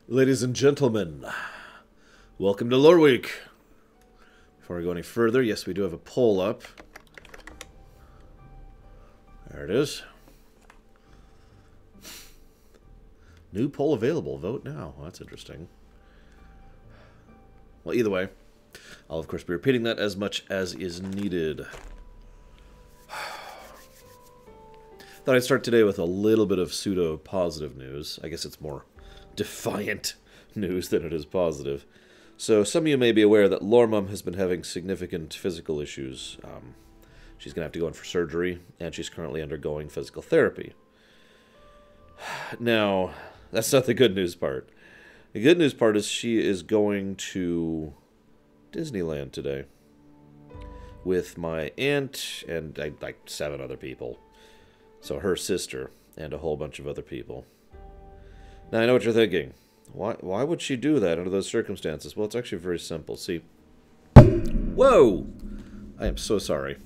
Ladies and gentlemen, welcome to Loreweek. Before we go any further, yes, we do have a poll up. There it is. New poll available. Vote now. Well, that's interesting. Well, either way, I'll of course be repeating that as much as is needed. Thought I'd start today with a little bit of pseudo-positive news. I guess it's more defiant news than it is positive. So some of you may be aware that Loremum has been having significant physical issues. She's going to have to go in for surgery, and she's currently undergoing physical therapy. Now, that's not the good news part. The good news part is she is going to Disneyland today with my aunt and like 7 other people. So her sister and a whole bunch of other people. Now, I know what you're thinking. Why would she do that under those circumstances? Well, it's actually very simple. See. Whoa! I am so sorry.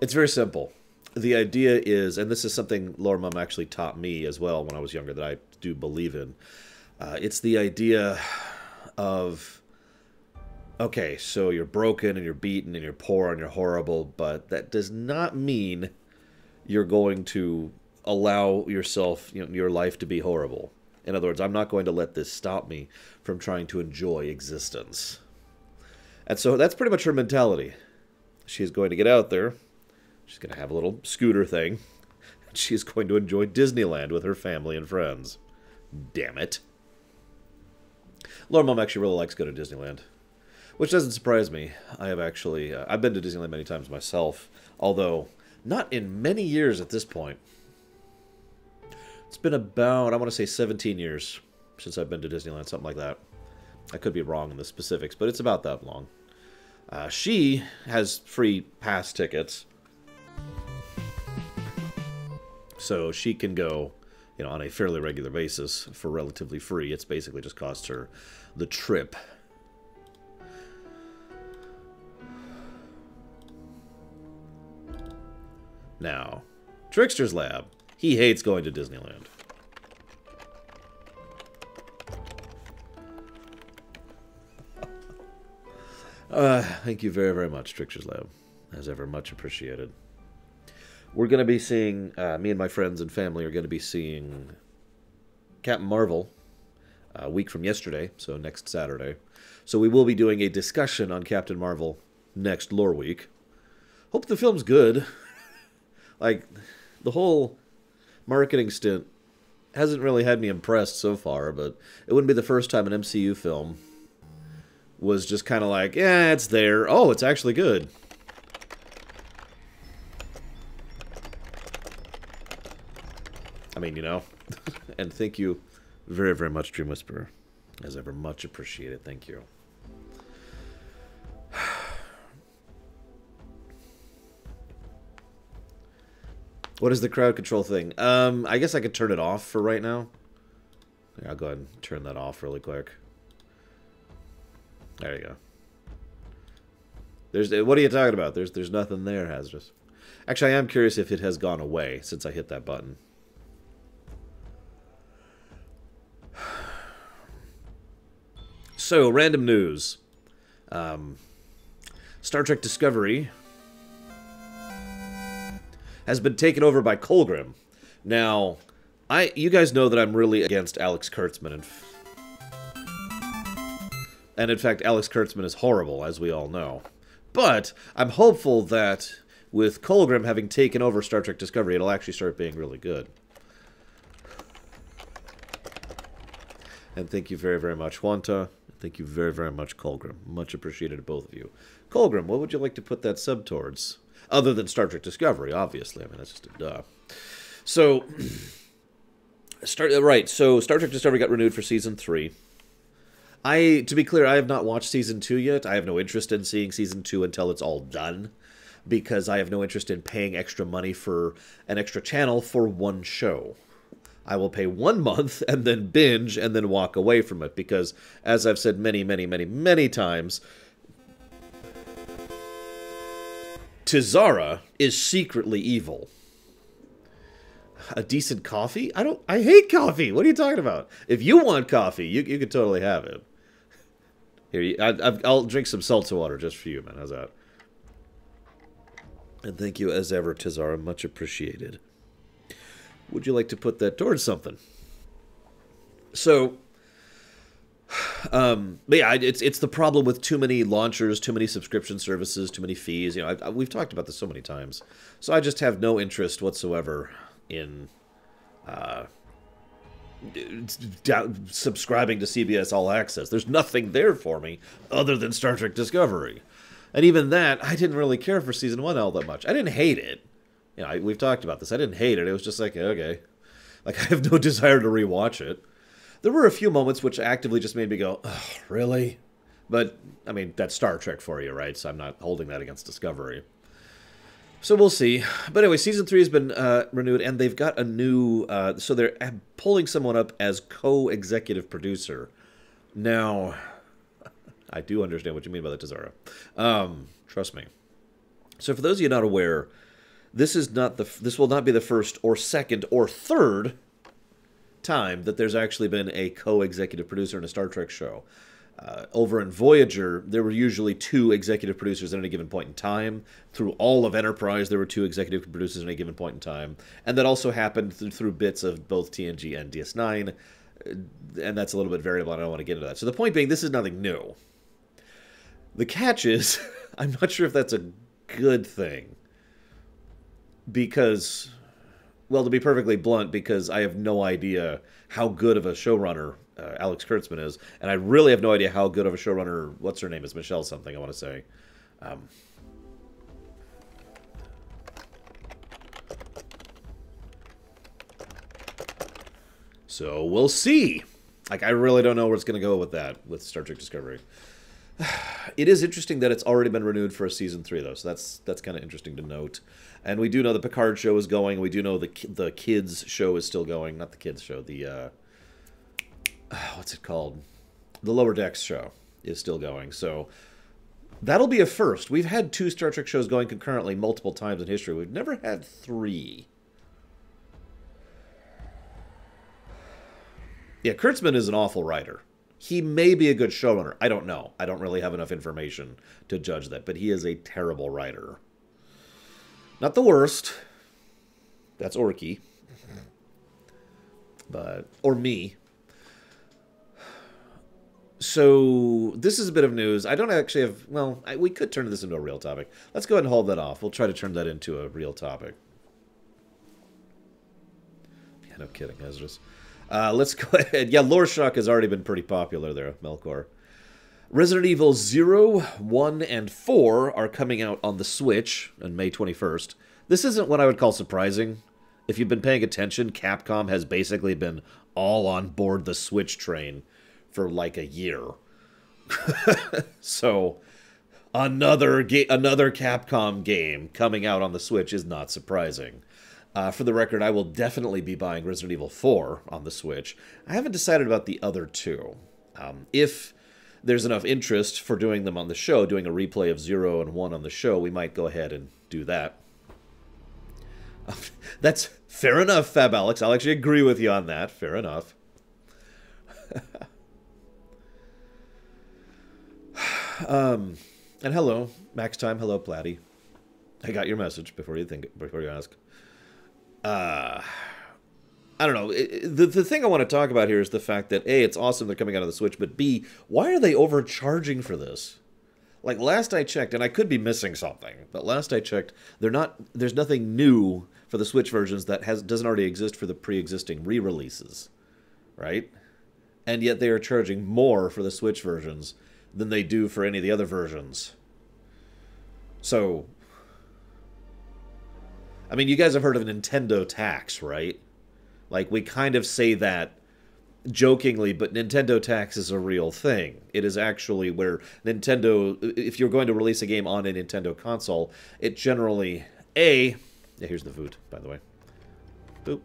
It's very simple. The idea is, and this is something Loremum actually taught me as well when I was younger that I do believe in. It's the idea of, okay, so you're broken and you're beaten and you're poor and you're horrible, but that does not mean you're going to allow yourself, your life to be horrible. In other words, I'm not going to let this stop me from trying to enjoy existence. And so that's pretty much her mentality. She's going to get out there. She's going to have a little scooter thing. And she's going to enjoy Disneyland with her family and friends. Damn it. Loremum actually really likes going to Disneyland, which doesn't surprise me. I have actually, I've been to Disneyland many times myself, although not in many years at this point. It's been about, I want to say 17 years since I've been to Disneyland, something like that. I could be wrong in the specifics, but it's about that long. She has free pass tickets, so she can go, on a fairly regular basis for relatively free. It's basically just costs her the trip. Now, Trickster's Lab. He hates going to Disneyland. Thank you very, very much, Trickster's Lab. As ever, much appreciated. We're going to be seeing, me and my friends and family are going to be seeing Captain Marvel a week from yesterday, so next Saturday. So we will be doing a discussion on Captain Marvel next Lore Week. Hope the film's good. Like, the whole marketing stint hasn't really had me impressed so far, but it wouldn't be the first time an MCU film was just kind of like, yeah, it's there. Oh, it's actually good. I mean, and thank you very, very much, Dream Whisperer. As ever, much appreciated. Thank you. What is the crowd control thing? I guess I could turn it off for right now. Yeah, I'll go ahead and turn that off really quick. There you go. What are you talking about? There's nothing there, Hazardous. Actually, I am curious if it has gone away since I hit that button. So, random news. Star Trek Discovery has been taken over by Colgrim. Now, you guys know that I'm really against Alex Kurtzman, and in fact, Alex Kurtzman is horrible, as we all know. But I'm hopeful that with Colgrim having taken over Star Trek Discovery, it'll actually start being really good. And thank you very, very much, Wanta. Thank you very, very much, Colgrim. Much appreciated to both of you. Colgrim, what would you like to put that sub towards? Other than Star Trek Discovery, obviously. I mean, that's just a duh. So, Star Trek Discovery got renewed for Season 3. To be clear, I have not watched Season 2 yet. I have no interest in seeing Season 2 until it's all done, because I have no interest in paying extra money for an extra channel for one show. I will pay 1 month and then binge and then walk away from it, because, as I've said many, many, many, many times, Tizara is secretly evil. A decent coffee? I hate coffee. What are you talking about? If you want coffee, you can totally have it. Here, I'll drink some seltzer water just for you, man. How's that? And thank you as ever, Tizara. Much appreciated. Would you like to put that towards something? So, but yeah, it's the problem with too many launchers, too many subscription services, too many fees. You know, we've talked about this so many times. So I just have no interest whatsoever in subscribing to CBS All Access. There's nothing there for me other than Star Trek Discovery. And even that, I didn't really care for Season 1 all that much. I didn't hate it. You know, we've talked about this. I didn't hate it. It was just like, okay. Like, I have no desire to rewatch it. There were a few moments which actively just made me go, oh, really? But, I mean, that's Star Trek for you, right? So I'm not holding that against Discovery. So we'll see. But anyway, Season 3 has been renewed, and they've got a new... so they're pulling someone up as co-executive producer. Now, I do understand what you mean by that, Tizara. Trust me. So for those of you not aware, this will not be the first or second or third time that there's actually been a co-executive producer in a Star Trek show. Over in Voyager, there were usually 2 executive producers at any given point in time. Through all of Enterprise, there were 2 executive producers at any given point in time. And that also happened through bits of both TNG and DS9. And that's a little bit variable, and I don't want to get into that. So the point being, this is nothing new. The catch is, I'm not sure if that's a good thing. Because, well, to be perfectly blunt, because I have no idea how good of a showrunner Alex Kurtzman is, and I really have no idea how good of a showrunner, what's her name is, Michelle something, I want to say. So we'll see. Like, I really don't know where it's going to go with that, with Star Trek Discovery. It is interesting that it's already been renewed for a Season 3, though, so that's kind of interesting to note. And we do know the Picard show is going. We do know the kids show is still going. Not the kids show, the... what's it called? The Lower Decks show is still going. So that'll be a first. We've had 2 Star Trek shows going concurrently multiple times in history. We've never had 3. Yeah, Kurtzman is an awful writer. He may be a good showrunner. I don't know. I don't really have enough information to judge that. But he is a terrible writer. Not the worst. That's Orky. But, or me. So, this is a bit of news. I don't actually have... Well, we could turn this into a real topic. Let's go ahead and hold that off. We'll try to turn that into a real topic. Yeah, no kidding, Ezra's. Let's go ahead. Yeah, Lore Shock has already been pretty popular there, Melkor. Resident Evil 0, 1, and 4 are coming out on the Switch on May 21st. This isn't what I would call surprising. If you've been paying attention, Capcom has basically been all on board the Switch train for like a year. So, another Capcom game coming out on the Switch is not surprising. For the record, I will definitely be buying Resident Evil 4 on the Switch. I haven't decided about the other 2. If there's enough interest for doing them on the show, doing a replay of 0 and 1 on the show, we might go ahead and do that. That's fair enough, Fab Alex. I'll actually agree with you on that. Fair enough. And hello, Max Time. Hello, Platty. I got your message before you ask. I don't know. The thing I want to talk about here is the fact that A, it's awesome they're coming out of the Switch, but B, why are they overcharging for this? Like, last I checked, and I could be missing something, but last I checked, there's nothing new for the Switch versions that doesn't already exist for the pre-existing re-releases, right? And yet they are charging more for the Switch versions than they do for any of the other versions. So, I mean, you guys have heard of Nintendo tax, right? Like, we kind of say that jokingly, but Nintendo tax is a real thing. It is actually where Nintendo, if you're going to release a game on a Nintendo console, it generally, yeah, here's the Voot, by the way. Boop.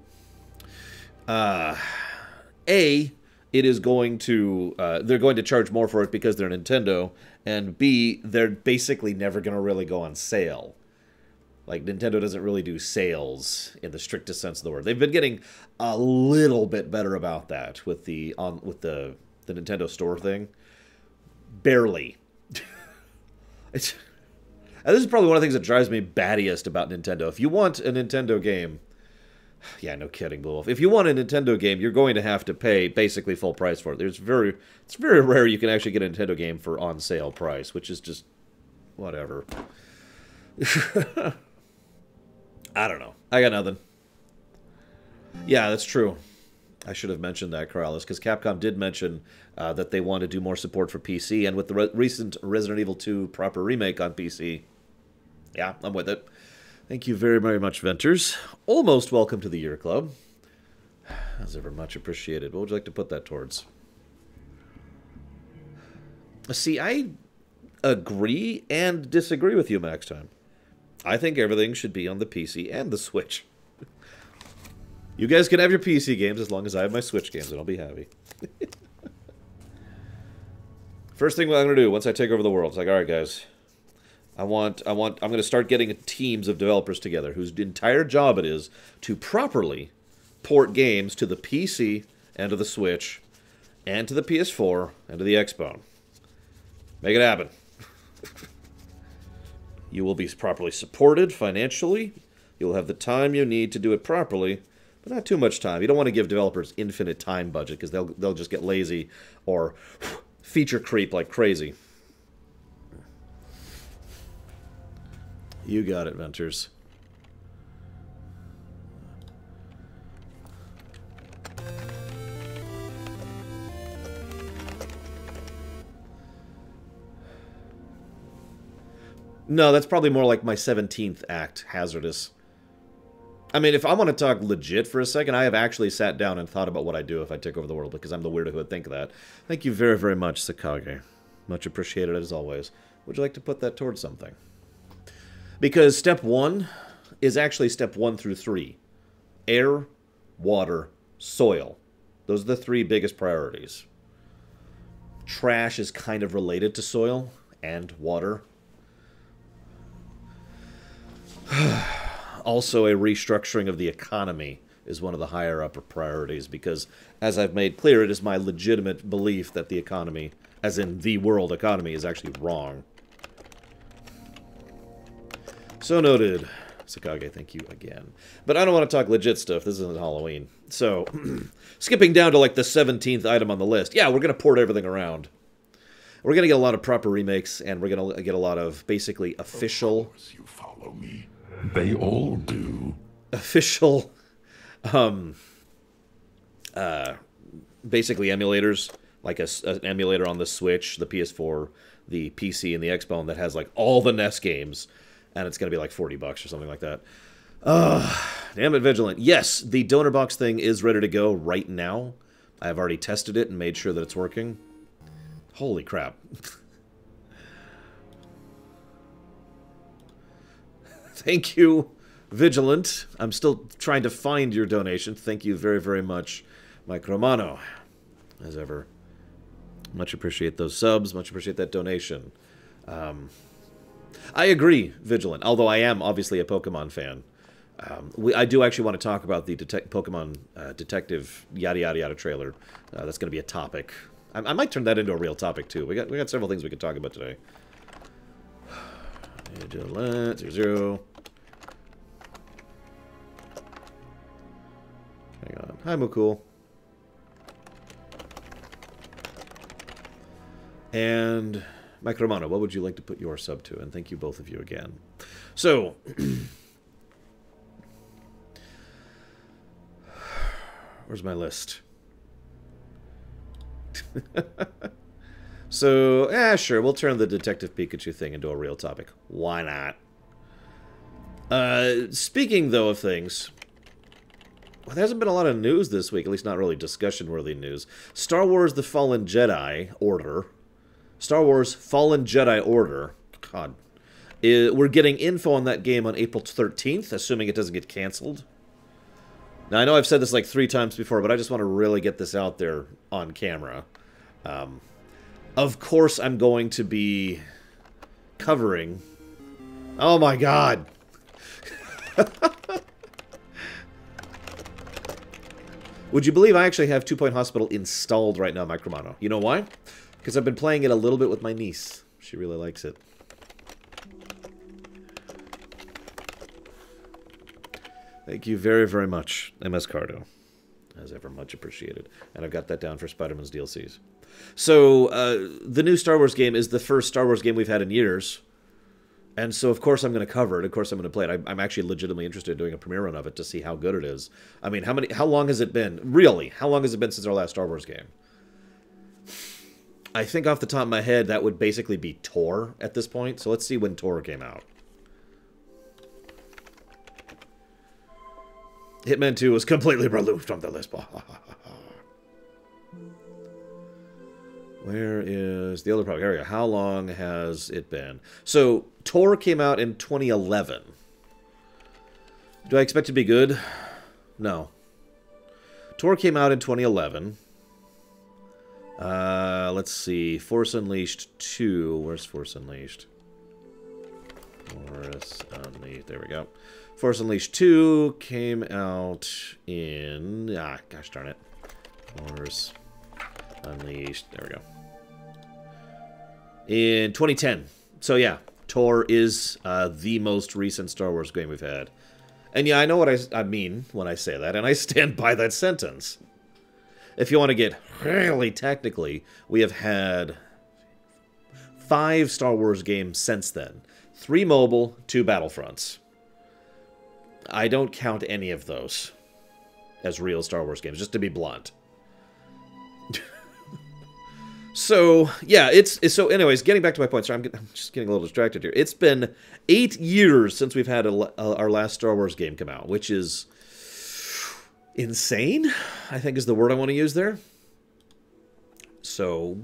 It is going to, they're going to charge more for it because they're Nintendo, and B, they're basically never going to really go on sale. Like, Nintendo doesn't really do sales in the strictest sense of the word. They've been getting a little bit better about that with the Nintendo Store thing. Barely. And this is probably one of the things that drives me battiest about Nintendo. If you want a Nintendo game... Yeah, no kidding, Blue Wolf. If you want a Nintendo game, you're going to have to pay basically full price for it. It's very rare you can actually get a Nintendo game for on sale price, which is just whatever. I don't know. I got nothing. Yeah, that's true. I should have mentioned that, Corrales, because Capcom did mention that they want to do more support for PC, and with the recent Resident Evil 2 proper remake on PC, yeah, I'm with it. Thank you very, very much, Venters. Almost welcome to the Year Club. As ever, much appreciated. What would you like to put that towards? See, I agree and disagree with you, Max Time. I think everything should be on the PC and the Switch. You guys can have your PC games as long as I have my Switch games, and I'll be happy. First thing I'm going to do once I take over the world, it's like, all right, guys. I'm going to start getting teams of developers together whose entire job it is to properly port games to the PC and to the Switch and to the PS4 and to the Xbox. Make it happen. You will be properly supported financially. You'll have the time you need to do it properly, but not too much time. You don't want to give developers infinite time budget because they'll just get lazy or feature creep like crazy. You got it, Venters. No, that's probably more like my 17th act, Hazardous. I mean, if I want to talk legit for a second, I have actually sat down and thought about what I'd do if I took over the world, because I'm the weirdo who would think of that. Thank you very, very much, Sakage. Much appreciated, as always. Would you like to put that towards something? Because step 1 is actually step 1 through 3. Air, water, soil. Those are the 3 biggest priorities. Trash is kind of related to soil and water. Also, a restructuring of the economy is one of the higher upper priorities because, as I've made clear, it is my legitimate belief that the economy, as in the world economy, is actually wrong. So noted. Sakage, thank you again. But I don't want to talk legit stuff. This isn't Halloween. So, skipping down to like the 17th item on the list. Yeah, we're going to port everything around. We're going to get a lot of proper remakes, and we're going to get a lot of basically official... Of course you follow me. They all do. Official, basically emulators, like an emulator on the Switch, the PS4, the PC, and the Xbox that has like all the NES games. And it's going to be like $40 or something like that. Damn it, Vigilant. Yes, the donor box thing is ready to go right now. I've already tested it and made sure that it's working. Holy crap. Thank you, Vigilant. I'm still trying to find your donation. Thank you very, very much, Mike Romano. As ever. Much appreciate those subs. Much appreciate that donation. I agree, Vigilant, although I am obviously a Pokemon fan. I do actually want to talk about the Pokemon Detective yada yada yada trailer. That's going to be a topic. I might turn that into a real topic too. We got several things we could talk about today. Vigilant 0. Hang on. Hi, Mukul. And Mike Romano, what would you like to put your sub to? And thank you both of you again. So, where's my list? So, yeah, sure, we'll turn the Detective Pikachu thing into a real topic. Why not? Speaking, though, of things, well, there hasn't been a lot of news this week, at least not really discussion-worthy news. Star Wars The Fallen Jedi Order... Star Wars Fallen Jedi Order. God. We're getting info on that game on April 13th, assuming it doesn't get canceled. Now, I know I've said this like 3 times before, but I just want to really get this out there on camera. Of course, I'm going to be covering... Oh my god! Would you believe I actually have 2 Point Hospital installed right now, Micromano? You know why? Because I've been playing it a little bit with my niece. She really likes it. Thank you very, very much, MS Cardo. As ever, much appreciated. And I've got that down for Spider-Man's DLCs. So, the new Star Wars game is the first Star Wars game we've had in years. And so, of course, I'm going to cover it. Of course, I'm going to play it. I'm actually legitimately interested in doing a premiere run of it to see how good it is. I mean, how long has it been? Really, how long has it been since our last Star Wars game? I think off the top of my head, that would basically be Tor at this point. So let's see when Tor came out. Hitman 2 was completely removed from the list. Where is the other problem? Here we go. How long has it been? So, Tor came out in 2011. Do I expect it to be good? No. Tor came out in 2011. Let's see. Force Unleashed 2. Where's Force Unleashed? Force Unleashed. There we go. Force Unleashed 2 came out in... gosh darn it. Force Unleashed. There we go. In 2010. So yeah, Tor is the most recent Star Wars game we've had. And yeah, I know what I mean when I say that, and I stand by that sentence. If you want to get really technically, we have had 5 Star Wars games since then. 3 mobile, 2 Battlefronts. I don't count any of those as real Star Wars games, just to be blunt. So, yeah, so anyways, getting back to my point, sorry, I'm just getting a little distracted here. It's been 8 years since we've had our last Star Wars game come out, which is insane, I think is the word I want to use there. So,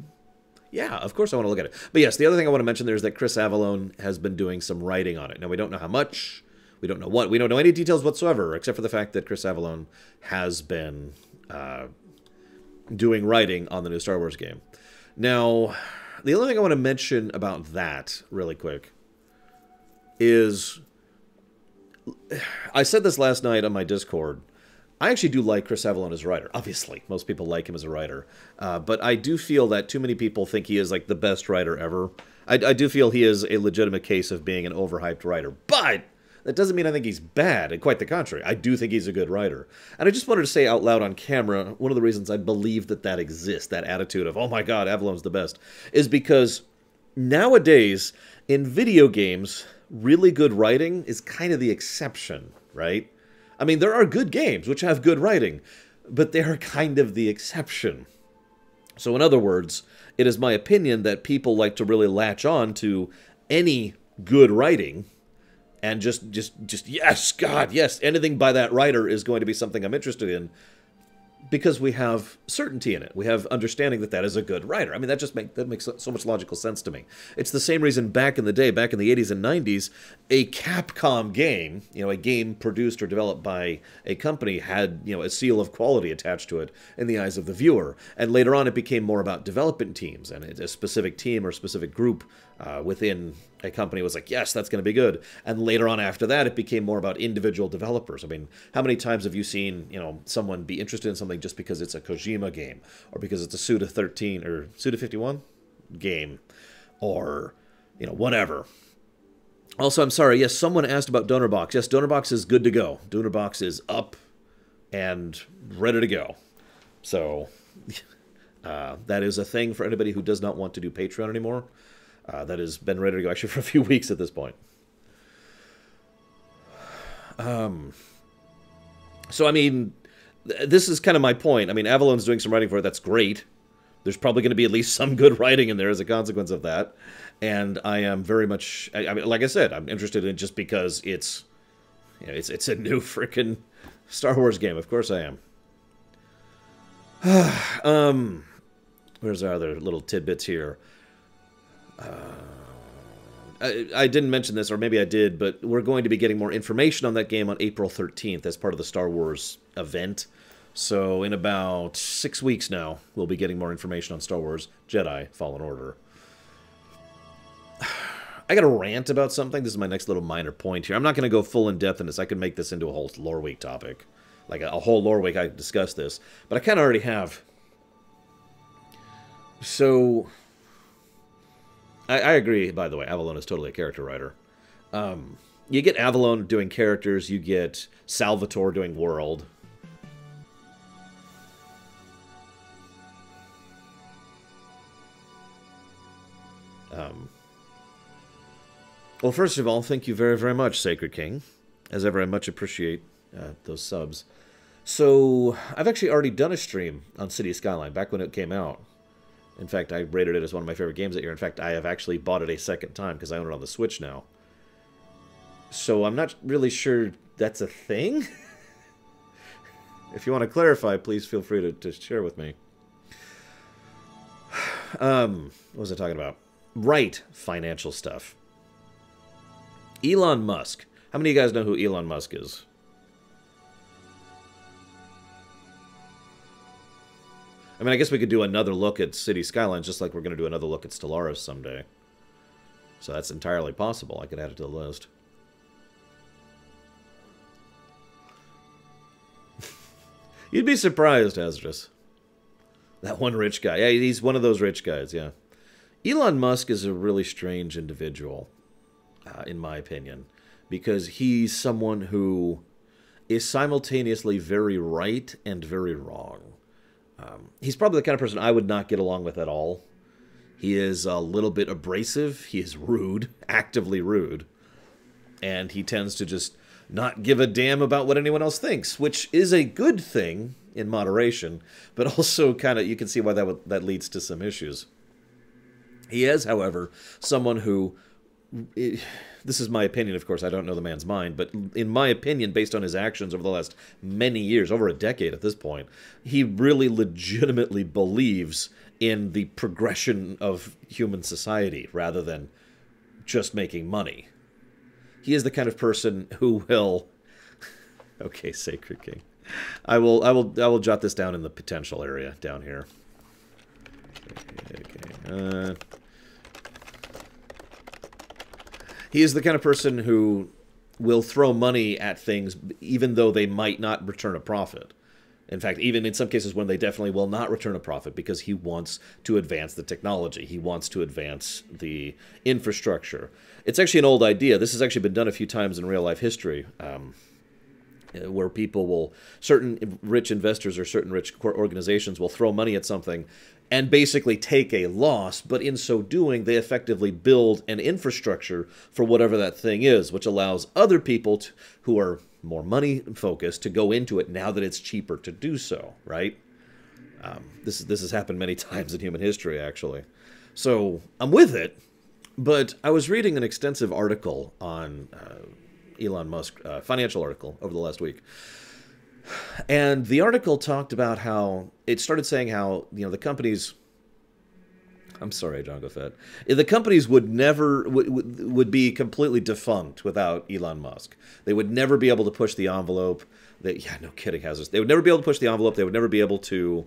yeah, of course I want to look at it. But yes, the other thing I want to mention there is that Chris Avellone has been doing some writing on it. Now, we don't know how much, we don't know what, we don't know any details whatsoever, except for the fact that Chris Avellone has been doing writing on the new Star Wars game. Now, the only thing I want to mention about that, really quick, is... I said this last night on my Discord. I actually do like Chris Avellone as a writer. Obviously, most people like him as a writer. But I do feel that too many people think he is like the best writer ever. I do feel he is a legitimate case of being an overhyped writer. But that doesn't mean I think he's bad. And quite the contrary. I do think he's a good writer. And I just wanted to say out loud on camera, one of the reasons I believe that exists, that attitude of, oh my god, Avallone's the best, is because nowadays, in video games, really good writing is kind of the exception, right? I mean, there are good games which have good writing, but they are kind of the exception. So in other words, it is my opinion that people like to really latch on to any good writing and just yes, God, yes, anything by that writer is going to be something I'm interested in because we have certainty in it. We have understanding that that is a good writer. I mean, that makes so much logical sense to me. It's the same reason back in the day, back in the 80s and 90s, a Capcom game, a game produced or developed by a company had, a seal of quality attached to it in the eyes of the viewer. And later on, it became more about development teams, and a specific team or specific group within a company was like, yes, that's going to be good. And later on after that, it became more about individual developers. I mean, how many times have you seen, someone be interested in something just because it's a Kojima game, or because it's a Suda 13 or Suda 51 game, or, whatever. Also, I'm sorry, yes, someone asked about DonorBox. Yes, DonorBox is good to go. DonorBox is up and ready to go. So, that is a thing for anybody who does not want to do Patreon anymore. That has been ready to go actually for a few weeks at this point. So, I mean, this is kind of my point. I mean, Avallone's doing some writing for it. That's great. There's probably going to be at least some good writing in there as a consequence of that. And I am very much, I mean, like I said, I'm interested in it just because it's, it's a new freaking Star Wars game. Of course I am. Where's our other little tidbits here? I didn't mention this, or maybe I did, but we're going to be getting more information on that game on April 13th as part of the Star Wars event. So in about 6 weeks now, we'll be getting more information on Star Wars Jedi Fallen Order. I got to rant about something. This is my next little minor point here. I'm not going to go full in depth in this. I could make this into a whole Loreweek topic. Like a whole Loreweek I could discuss this. But I kind of already have. So, I agree, by the way. Avalon is totally a character writer. You get Avalon doing characters. You get Salvatore doing world. Well, first of all, thank you very, very much, Sacred King. As ever, I much appreciate those subs. So, I've actually already done a stream on City Skyline back when it came out. In fact, I rated it as one of my favorite games that year. In fact, I have actually bought it a second time because I own it on the Switch now. So, I'm not really sure that's a thing. If you want to clarify, please feel free to share with me. What was I talking about? Right, financial stuff. Elon Musk. How many of you guys know who Elon Musk is? I mean, I guess we could do another look at City Skylines, just like we're going to do another look at Stellaris someday. So that's entirely possible. I could add it to the list. You'd be surprised, Esdras. That one rich guy. Yeah, he's one of those rich guys, yeah. Elon Musk is a really strange individual. In my opinion, because he's someone who is simultaneously very right and very wrong. He's probably the kind of person I would not get along with at all. He is a little bit abrasive. He is rude, actively rude. And he tends to just not give a damn about what anyone else thinks, which is a good thing in moderation, but also kind of, you can see why that leads to some issues. He is, however, someone who... This is my opinion, of course, I don't know the man's mind, but in my opinion, based on his actions over the last many years, over a decade at this point, he really legitimately believes in the progression of human society rather than just making money. He is the kind of person who will... Okay, Sacred King. I will jot this down in the potential area down here. Okay. He is the kind of person who will throw money at things even though they might not return a profit. In fact, even in some cases when they definitely will not return a profit because he wants to advance the technology. He wants to advance the infrastructure. It's actually an old idea. This has actually been done a few times in real-life history, where people will, certain rich investors or certain rich organizations will throw money at something and basically take a loss, but in so doing, they effectively build an infrastructure for whatever that thing is, which allows other people who are more money-focused to go into it now that it's cheaper to do so, right? This has happened many times in human history, actually. So, I'm with it, but I was reading an extensive article on Elon Musk, financial article, over the last week. And the article talked about how, it started saying how, you know, the companies, I'm sorry, Django Fett, the companies would never, would be completely defunct without Elon Musk. They would never be able to push the envelope. Yeah, no kidding, Hazards. They would never be able to push the envelope. They would never be able to,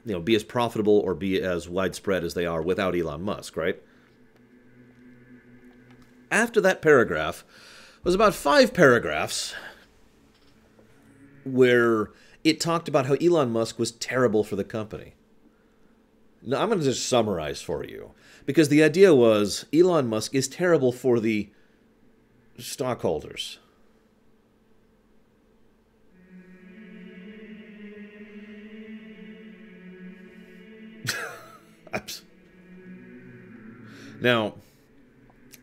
you know, be as profitable or be as widespread as they are without Elon Musk, right? After that paragraph, it was about 5 paragraphs where it talked about how Elon Musk was terrible for the company. Now, I'm going to just summarize for you. Because the idea was Elon Musk is terrible for the stockholders. Now,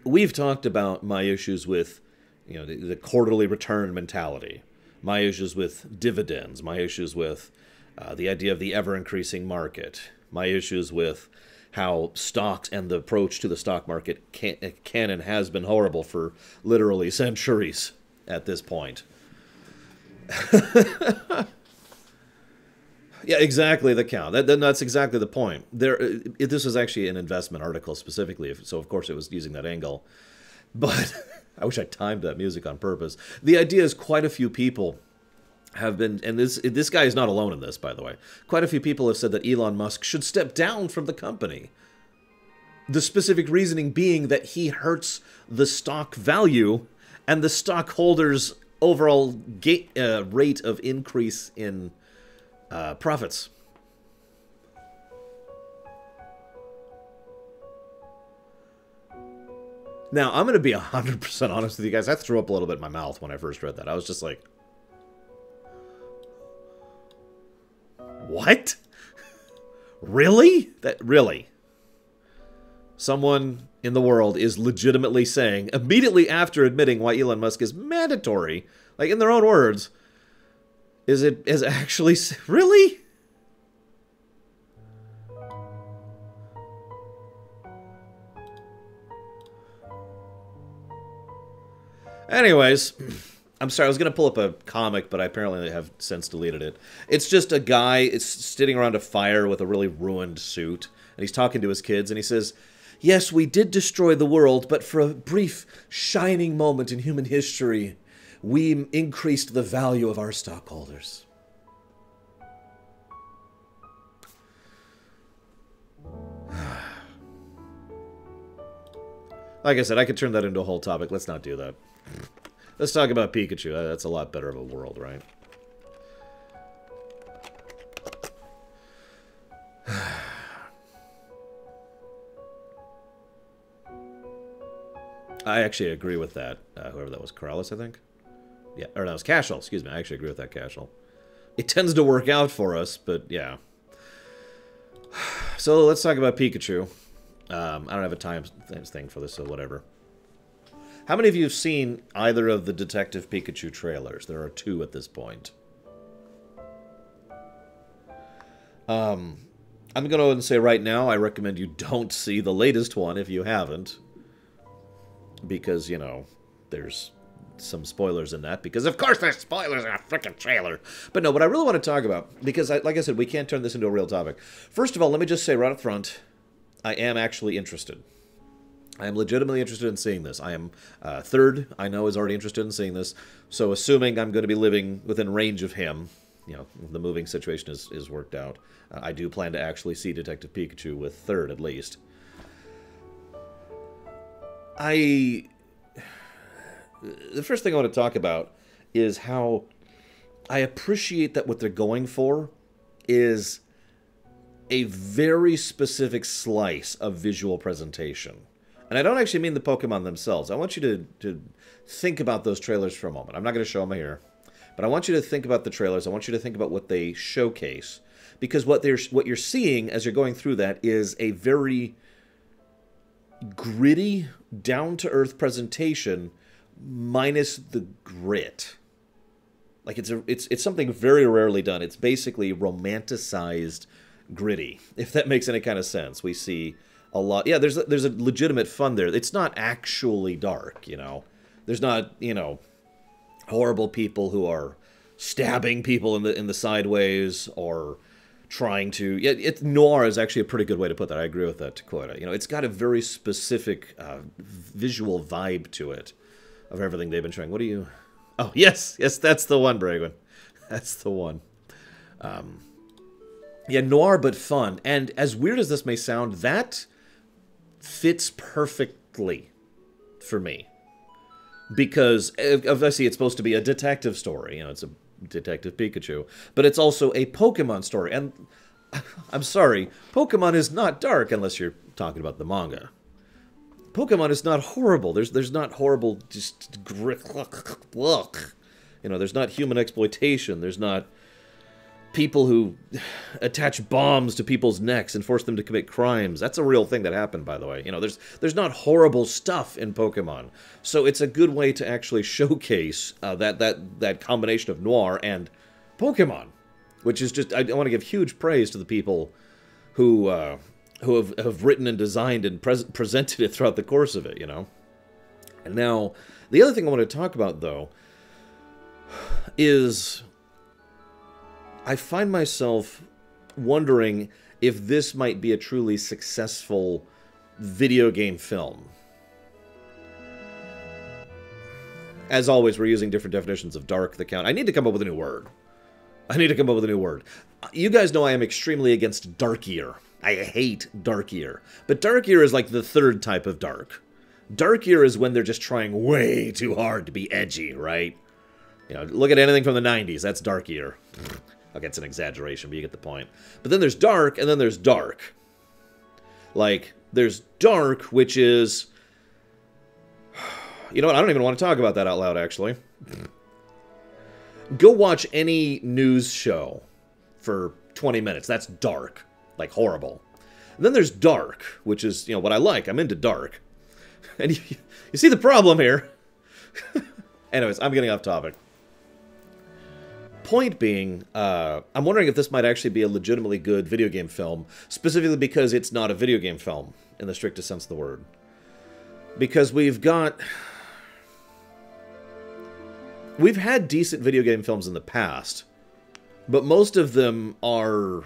we've talked about my issues with, you know, the quarterly return mentality. My issues with dividends, my issues with the idea of the ever-increasing market, my issues with how stocks and the approach to the stock market can and has been horrible for literally centuries at this point. Yeah, exactly, the count. That's exactly the point. This was actually an investment article specifically, so of course it was using that angle. But I wish I timed that music on purpose. The idea is quite a few people have been, and this guy is not alone in this, by the way. Quite a few people have said that Elon Musk should step down from the company. The specific reasoning being that he hurts the stock value and the stockholders' overall rate of increase in profits. Now, I'm going to be 100% honest with you guys. I threw up a little bit in my mouth when I first read that. I was just like, what? Really? Really? Someone in the world is legitimately saying, immediately after admitting why Elon Musk is mandatory, like in their own words, is actually, really? Anyways, I'm sorry, I was going to pull up a comic, but I apparently have since deleted it. It's just a guy sitting around a fire with a really ruined suit, and he's talking to his kids, and he says, yes, we did destroy the world, but for a brief, shining moment in human history, we increased the value of our stockholders. Like I said, I could turn that into a whole topic. Let's not do that. Let's talk about Pikachu. That's a lot better of a world, right? I actually agree with that. Whoever that was, Corrales, I think? Yeah, or that was Cashel, excuse me. I actually agree with that, Cashel. It tends to work out for us, but yeah. So let's talk about Pikachu. I don't have a time thing for this, so whatever. How many of you have seen either of the Detective Pikachu trailers? There are 2 at this point. I'm going to go ahead and say right now, I recommend you don't see the latest one if you haven't. Because, you know, there's some spoilers in that. Because, of course, there's spoilers in a freaking trailer. But no, what I really want to talk about, because, like I said, we can't turn this into a real topic. First of all, let me just say right up front, I am actually interested. I am legitimately interested in seeing this. I am Third, I know, is already interested in seeing this. So assuming I'm going to be living within range of him, you know, the moving situation is worked out, I do plan to actually see Detective Pikachu with Third, at least. The first thing I want to talk about is how I appreciate that what they're going for is a very specific slice of visual presentation. And I don't actually mean the Pokemon themselves. I want you to think about those trailers for a moment. I'm not going to show them here. But I want you to think about the trailers. I want you to think about what they showcase. Because what you're seeing as you're going through that is a very gritty, down-to-earth presentation minus the grit. Like, it's something very rarely done. It's basically romanticized gritty, if that makes any kind of sense. We see a lot. Yeah, there's a legitimate fun there. It's not actually dark, you know. There's not, you know, horrible people who are stabbing people in the sideways or trying to... Yeah, noir is actually a pretty good way to put that. I agree with that, to quote it. You know, it's got a very specific visual vibe to it of everything they've been showing. What do you... Oh, yes, that's the one, Bragwin. That's the one. Yeah, noir but fun. And as weird as this may sound, that fits perfectly for me. Because, obviously, it's supposed to be a detective story. You know, it's a Detective Pikachu. But it's also a Pokemon story. And, I'm sorry, Pokemon is not dark unless you're talking about the manga. Pokemon is not horrible. There's not horrible, just grit. You know, there's not human exploitation. There's not people who attach bombs to people's necks and force them to commit crimes. That's a real thing that happened, by the way. You know, there's not horrible stuff in Pokemon. So it's a good way to actually showcase that combination of noir and Pokemon, which is just, I want to give huge praise to the people who have written and designed and presented it throughout the course of it, you know. And now, the other thing I want to talk about, though, is I find myself wondering if this might be a truly successful video game film. As always, we're using different definitions of dark that count. I need to come up with a new word. You guys know I am extremely against darkier. I hate dark ear. But dark ear is like the third type of dark. Dark ear is when they're just trying way too hard to be edgy, right? You know, look at anything from the 90s. That's dark ear. Okay, it's an exaggeration, but you get the point. But then there's dark, and then there's dark. Like, there's dark, which is... You know what? I don't even want to talk about that out loud, actually. Go watch any news show for 20 minutes. That's dark. Like, horrible. And then there's dark, which is, you know, what I like. I'm into dark. And you see the problem here. Anyways, I'm getting off topic. Point being, I'm wondering if this might actually be a legitimately good video game film, specifically because it's not a video game film, in the strictest sense of the word. Because we've had decent video game films in the past, but most of them are...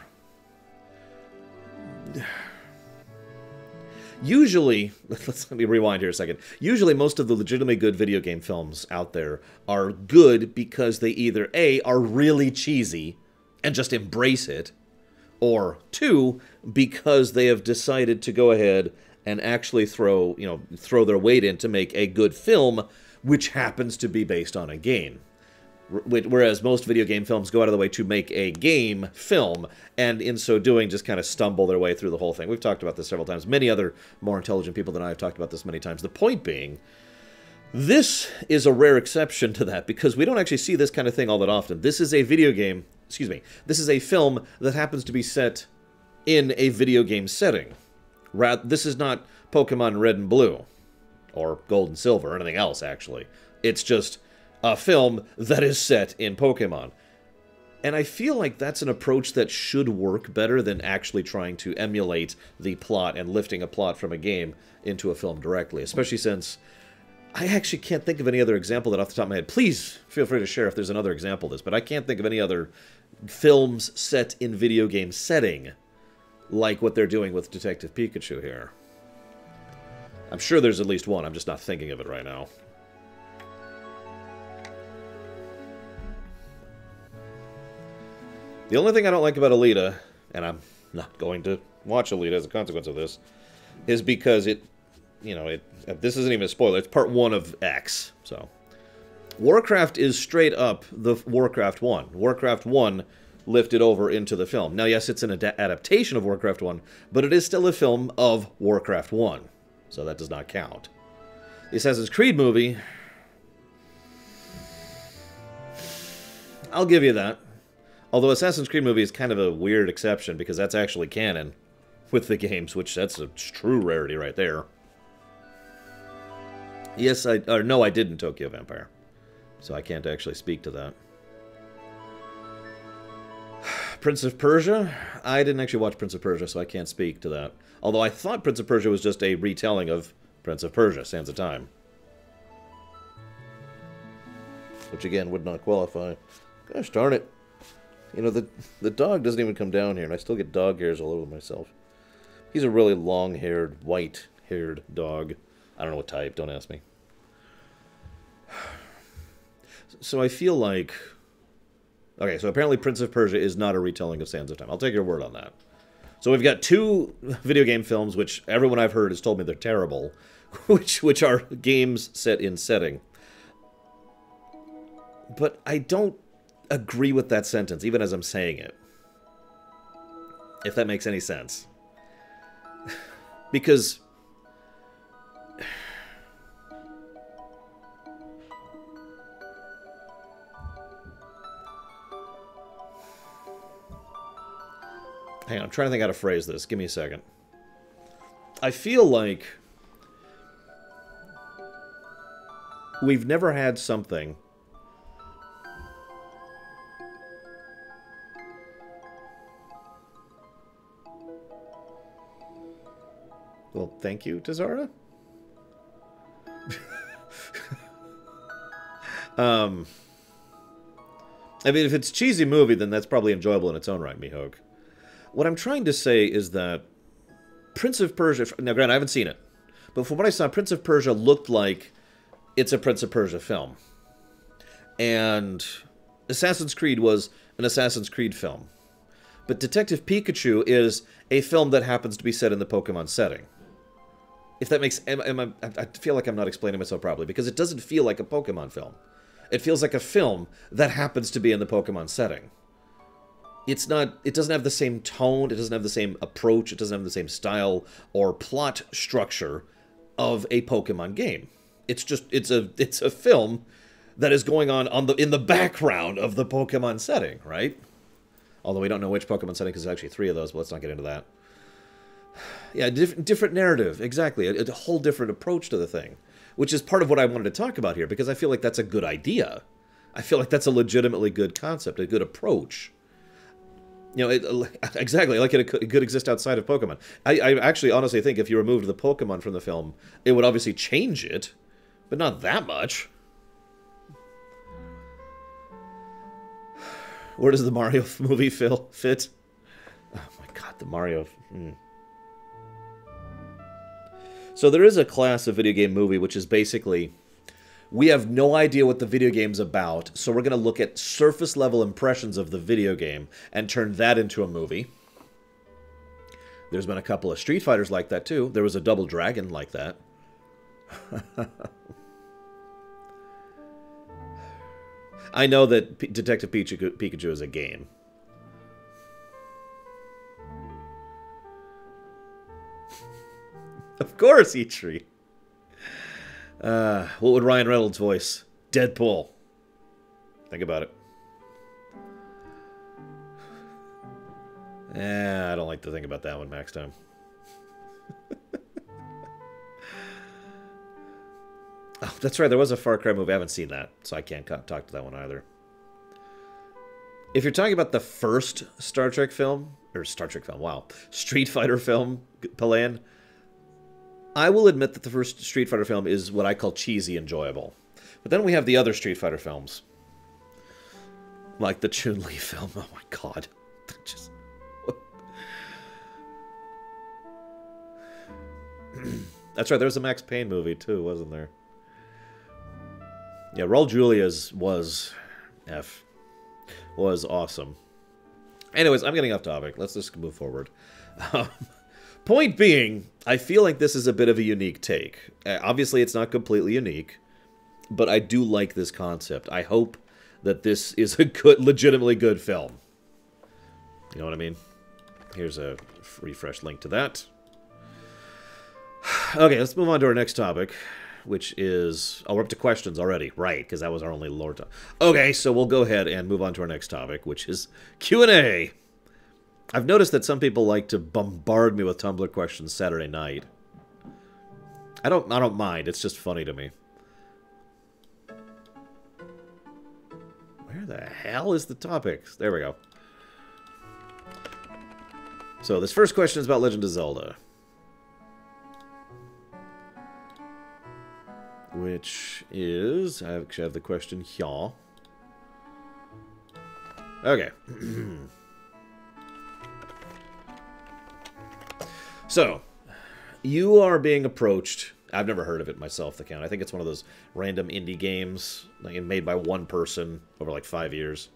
Usually, let me rewind here a second. Usually most of the legitimately good video game films out there are good because they either A, are really cheesy and just embrace it, or 2, because they have decided to go ahead and actually throw their weight in to make a good film, which happens to be based on a game. Whereas most video game films go out of the way to make a game film, and in so doing just kind of stumble their way through the whole thing. We've talked about this several times. Many other more intelligent people than I have talked about this many times. The point being, this is a rare exception to that, because we don't actually see this kind of thing all that often. This is a video game, this is a film that happens to be set in a video game setting. This is not Pokemon Red and Blue, or Gold and Silver, or anything else, actually. It's just a film that is set in Pokemon. And I feel like that's an approach that should work better than actually trying to emulate the plot and lifting a plot from a game into a film directly, especially since I actually can't think of any other example that off the top of my head. Please feel free to share if there's another example of this, but I can't think of any other films set in video game setting like what they're doing with Detective Pikachu here. I'm sure there's at least one, I'm just not thinking of it right now. The only thing I don't like about Alita, and I'm not going to watch Alita as a consequence of this, is because this isn't even a spoiler, it's part 1 of X, so. Warcraft is straight up the Warcraft 1. Warcraft 1 lifted over into the film. Now, yes, it's an adaptation of Warcraft 1, but it is still a film of Warcraft 1, so that does not count. The Assassin's Creed movie, I'll give you that. Although Assassin's Creed movie is kind of a weird exception, because that's actually canon with the games, which that's a true rarity right there. Yes, no, I didn't Tokyo Vampire, so I can't actually speak to that. Prince of Persia? I didn't actually watch Prince of Persia, so I can't speak to that. Although I thought Prince of Persia was just a retelling of Prince of Persia, Sands of Time. Which, again, would not qualify. Gosh darn it. You know, the dog doesn't even come down here, and I still get dog hairs all over myself. He's a really long-haired, white-haired dog. I don't know what type, don't ask me. So I feel like... Okay, so apparently Prince of Persia is not a retelling of Sands of Time. I'll take your word on that. So we've got 2 video game films, which everyone I've heard has told me they're terrible, which are games set in setting. But I don't agree with that sentence, even as I'm saying it. If that makes any sense. Because... Hang on, I'm trying to think how to phrase this. Give me a second. I feel like we've never had something Well, thank you, Tazara. I mean, if it's a cheesy movie, then that's probably enjoyable in its own right, Mihawk. What I'm trying to say is that Prince of Persia... Now, granted, I haven't seen it. But from what I saw, Prince of Persia looked like it's a Prince of Persia film. And Assassin's Creed was an Assassin's Creed film. But Detective Pikachu is a film that happens to be set in the Pokemon setting. If that makes... I feel like I'm not explaining myself properly, because it doesn't feel like a Pokemon film. It feels like a film that happens to be in the Pokemon setting. It's not... It doesn't have the same tone, it doesn't have the same approach, it doesn't have the same style or plot structure of a Pokemon game. It's just... It's a film that is going on in the background of the Pokemon setting, right? Although we don't know which Pokemon setting, because there's actually 3 of those, but let's not get into that. Yeah, different narrative, exactly. A whole different approach to the thing. Which is part of what I wanted to talk about here, because I feel like that's a good idea. I feel like that's a legitimately good concept, a good approach. You know, exactly, like it could exist outside of Pokemon. I actually honestly think if you removed the Pokemon from the film, it would obviously change it, but not that much. Where does the Mario movie fit? Oh my god, the Mario... So there is a class of video game movie which is basically... We have no idea what the video game's about, so we're going to look at surface-level impressions of the video game and turn that into a movie. There's been a couple of Street Fighters like that, too. There was a Double Dragon like that. I know that Detective Pikachu is a game. Of course, Eitri. What would Ryan Reynolds voice? Deadpool. Think about it. I don't like to think about that one, Max Time. Oh, that's right, there was a Far Cry movie. I haven't seen that, so I can't talk to that one either. If you're talking about the first Star Trek film, wow, Street Fighter film, Palayan, I will admit that the first Street Fighter film is what I call cheesy enjoyable. But then we have the other Street Fighter films. Like the Chun-Li film. Oh my god. Just... That's right, there was a Max Payne movie too, wasn't there? Yeah, Raul Julia's was awesome. Anyways, I'm getting off topic. Let's just move forward. Point being, I feel like this is a bit of a unique take. Obviously, it's not completely unique, but I do like this concept. I hope that this is a good, legitimately good film. You know what I mean? Here's a refresh link to that. Okay, let's move on to our next topic, which is... Oh, we're up to questions already. Right, because that was our only lore topic. Okay, so we'll go ahead and move on to our next topic, which is Q&A. I've noticed that some people like to bombard me with Tumblr questions Saturday night. I don't mind. It's just funny to me. Where the hell is the topic? There we go. So this first question is about Legend of Zelda. Which is... I actually have the question here. Okay. So, you are being approached... I've never heard of it myself, the account. I think it's one of those random indie games like, made by one person over like 5 years.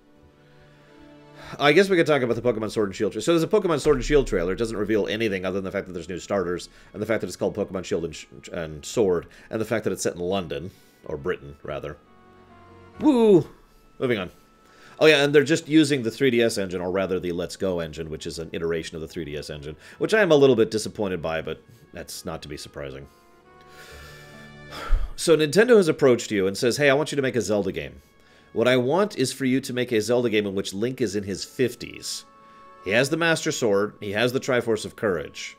I guess we could talk about the Pokemon Sword and Shield trailer. So there's a Pokemon Sword and Shield trailer. It doesn't reveal anything other than the fact that there's new starters, and the fact that it's called Pokemon Shield and Sword, and the fact that it's set in London, or Britain, rather. Woo! Moving on. Oh yeah, and they're just using the 3DS engine, or rather the Let's Go engine, which is an iteration of the 3DS engine, which I am a little bit disappointed by, but that's not to be surprising. So Nintendo has approached you and says, hey, I want you to make a Zelda game. What I want is for you to make a Zelda game in which Link is in his 50s. He has the Master Sword, he has the Triforce of Courage.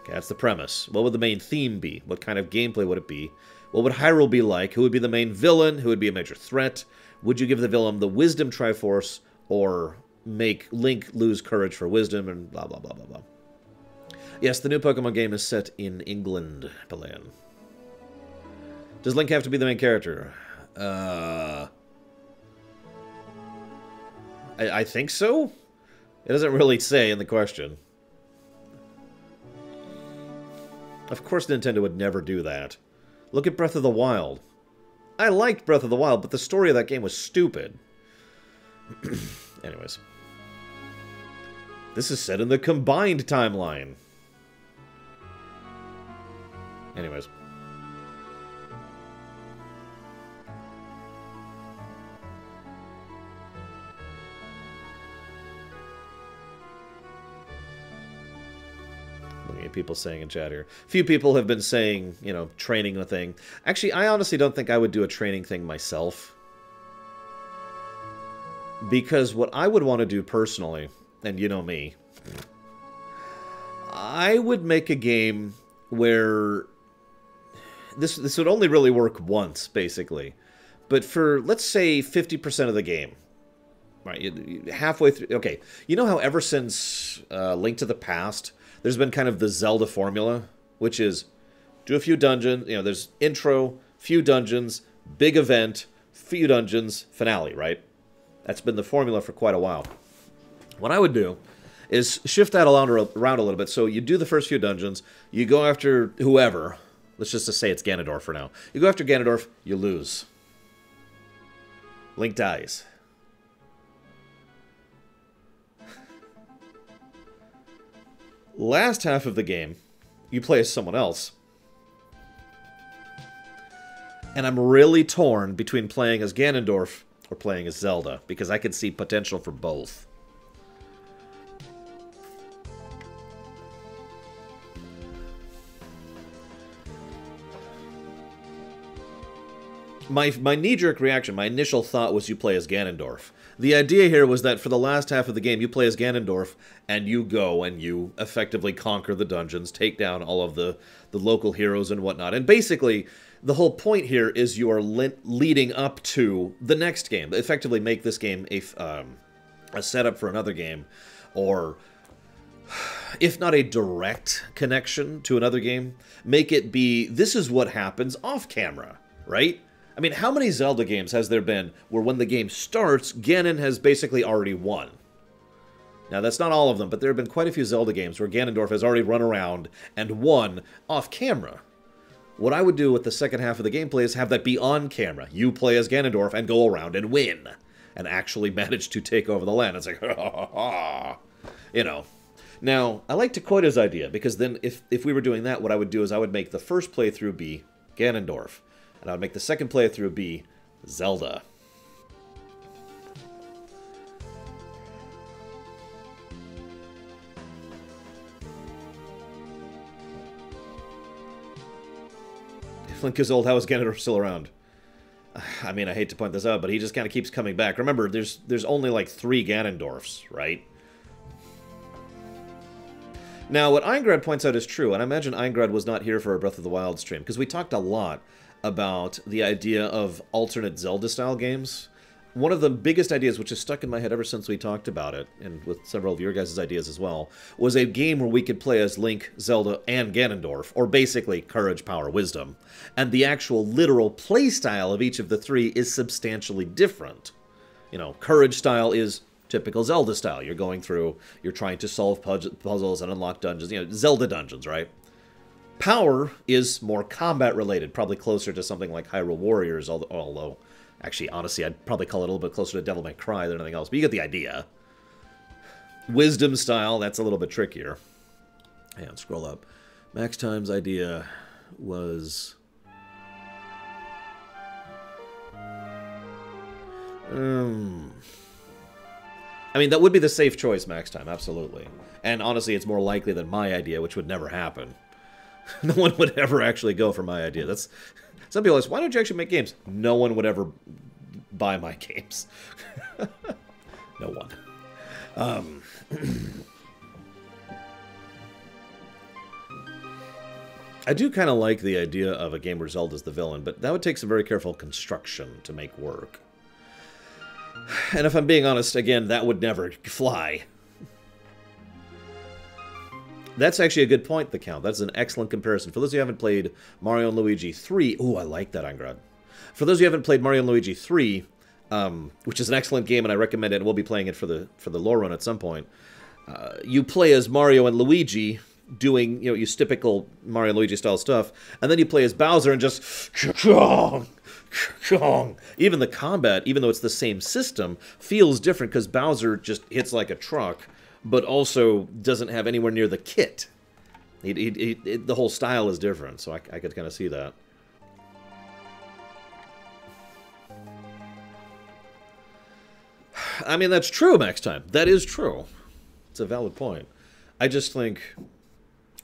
Okay, that's the premise. What would the main theme be? What kind of gameplay would it be? What would Hyrule be like? Who would be the main villain? Who would be a major threat? Would you give the villain the Wisdom Triforce, or make Link lose courage for wisdom, and blah, blah, blah, blah, blah. Yes, the new Pokemon game is set in England, Palayan. Does Link have to be the main character? I think so? It doesn't really say in the question. Of course Nintendo would never do that. Look at Breath of the Wild. I liked Breath of the Wild, but the story of that game was stupid. Anyways. This is set in the combined timeline. Anyways. Looking at people saying in chat here. A few people have been saying, you know, training a thing. Actually, I honestly don't think I would do a training thing myself. Because what I would want to do personally, and you know me, I would make a game where this would only really work once, basically. But for, let's say, 50% of the game, right, halfway through, okay, you know how ever since Link to the Past, there's been kind of the Zelda formula, which is do a few dungeons, you know, there's intro, few dungeons, big event, few dungeons, finale, right? That's been the formula for quite a while. What I would do is shift that around a little bit. So you do the first few dungeons, you go after whoever. Let's just say it's Ganondorf for now. You go after Ganondorf, you lose. Link dies. Last half of the game, you play as someone else. And I'm really torn between playing as Ganondorf or playing as Zelda, because I could see potential for both. My knee-jerk reaction, my initial thought was you play as Ganondorf. The idea here was that for the last half of the game, you play as Ganondorf, and you go and you effectively conquer the dungeons, take down all of the local heroes and whatnot. And basically, the whole point here is you are leading up to the next game. Effectively make this game a setup for another game, or if not a direct connection to another game, make it be, this is what happens off camera, right? I mean, how many Zelda games has there been where when the game starts, Ganon has basically already won? Now, that's not all of them, but there have been quite a few Zelda games where Ganondorf has already run around and won off camera. What I would do with the second half of the gameplay is have that be on camera. You play as Ganondorf and go around and win, and actually manage to take over the land. It's like, ha ha ha, you know. Now, I like Takoida's idea, because then if we were doing that, what I would do is I would make the first playthrough be Ganondorf. And I would make the second playthrough be Zelda. If Link is old, how is Ganondorf still around? I mean, I hate to point this out, but he just kind of keeps coming back. Remember, there's only like 3 Ganondorfs, right? Now, what Eingrad points out is true, and I imagine Eingrad was not here for a Breath of the Wild stream, because we talked a lot about the idea of alternate Zelda-style games. One of the biggest ideas, which has stuck in my head ever since we talked about it, and with several of your guys' ideas as well, was a game where we could play as Link, Zelda, and Ganondorf, or basically Courage, Power, Wisdom. And the actual literal playstyle of each of the 3 is substantially different. You know, Courage style is typical Zelda style. You're going through, you're trying to solve puzzles and unlock dungeons, you know, Zelda dungeons, right? Power is more combat-related, probably closer to something like Hyrule Warriors, although, actually, honestly, I'd probably call it a little bit closer to Devil May Cry than anything else, but you get the idea. Wisdom style, that's a little bit trickier. Hang on, scroll up. Max Time's idea was... I mean, that would be the safe choice, Max Time, absolutely. And honestly, it's more likely than my idea, which would never happen. No one would ever actually go for my idea. That's some people ask, why don't you actually make games? No one would ever buy my games. No one. I do kind of like the idea of a game where Zelda's the villain, but that would take some very careful construction to make work. And if I'm being honest, again, that would never fly. That's actually a good point, the Count. That's an excellent comparison. For those who haven't played Mario & Luigi 3... Ooh, I like that, Eingrad. For those who haven't played Mario & Luigi 3, which is an excellent game, and I recommend it, and we'll be playing it for the lore run at some point, you play as Mario and Luigi doing, you know, your typical Mario and Luigi style stuff, and then you play as Bowser and just... Even the combat, even though it's the same system, feels different because Bowser just hits like a truck, but also doesn't have anywhere near the kit. The whole style is different, so I could kind of see that. I mean, that's true, Max Time. That is true. It's a valid point. I just think,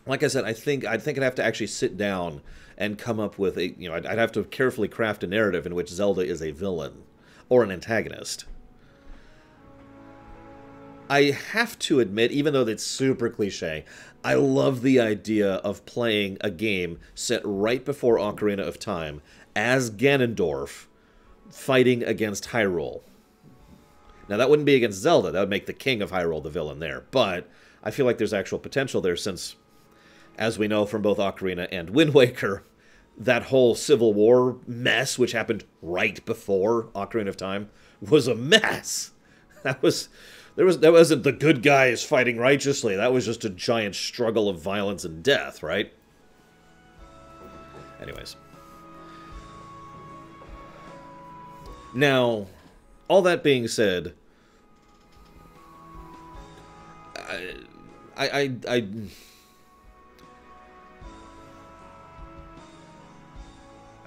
like I said, I think I'd have to actually sit down and come up with a, I'd have to carefully craft a narrative in which Zelda is a villain or an antagonist. I have to admit, even though it's super cliche, I love the idea of playing a game set right before Ocarina of Time as Ganondorf fighting against Hyrule. Now, that wouldn't be against Zelda. That would make the king of Hyrule the villain there. But I feel like there's actual potential there since, as we know from both Ocarina and Wind Waker, that whole Civil War mess, which happened right before Ocarina of Time, was a mess. That wasn't the good guys fighting righteously. That was just a giant struggle of violence and death, right? Anyways. Now, all that being said, I'm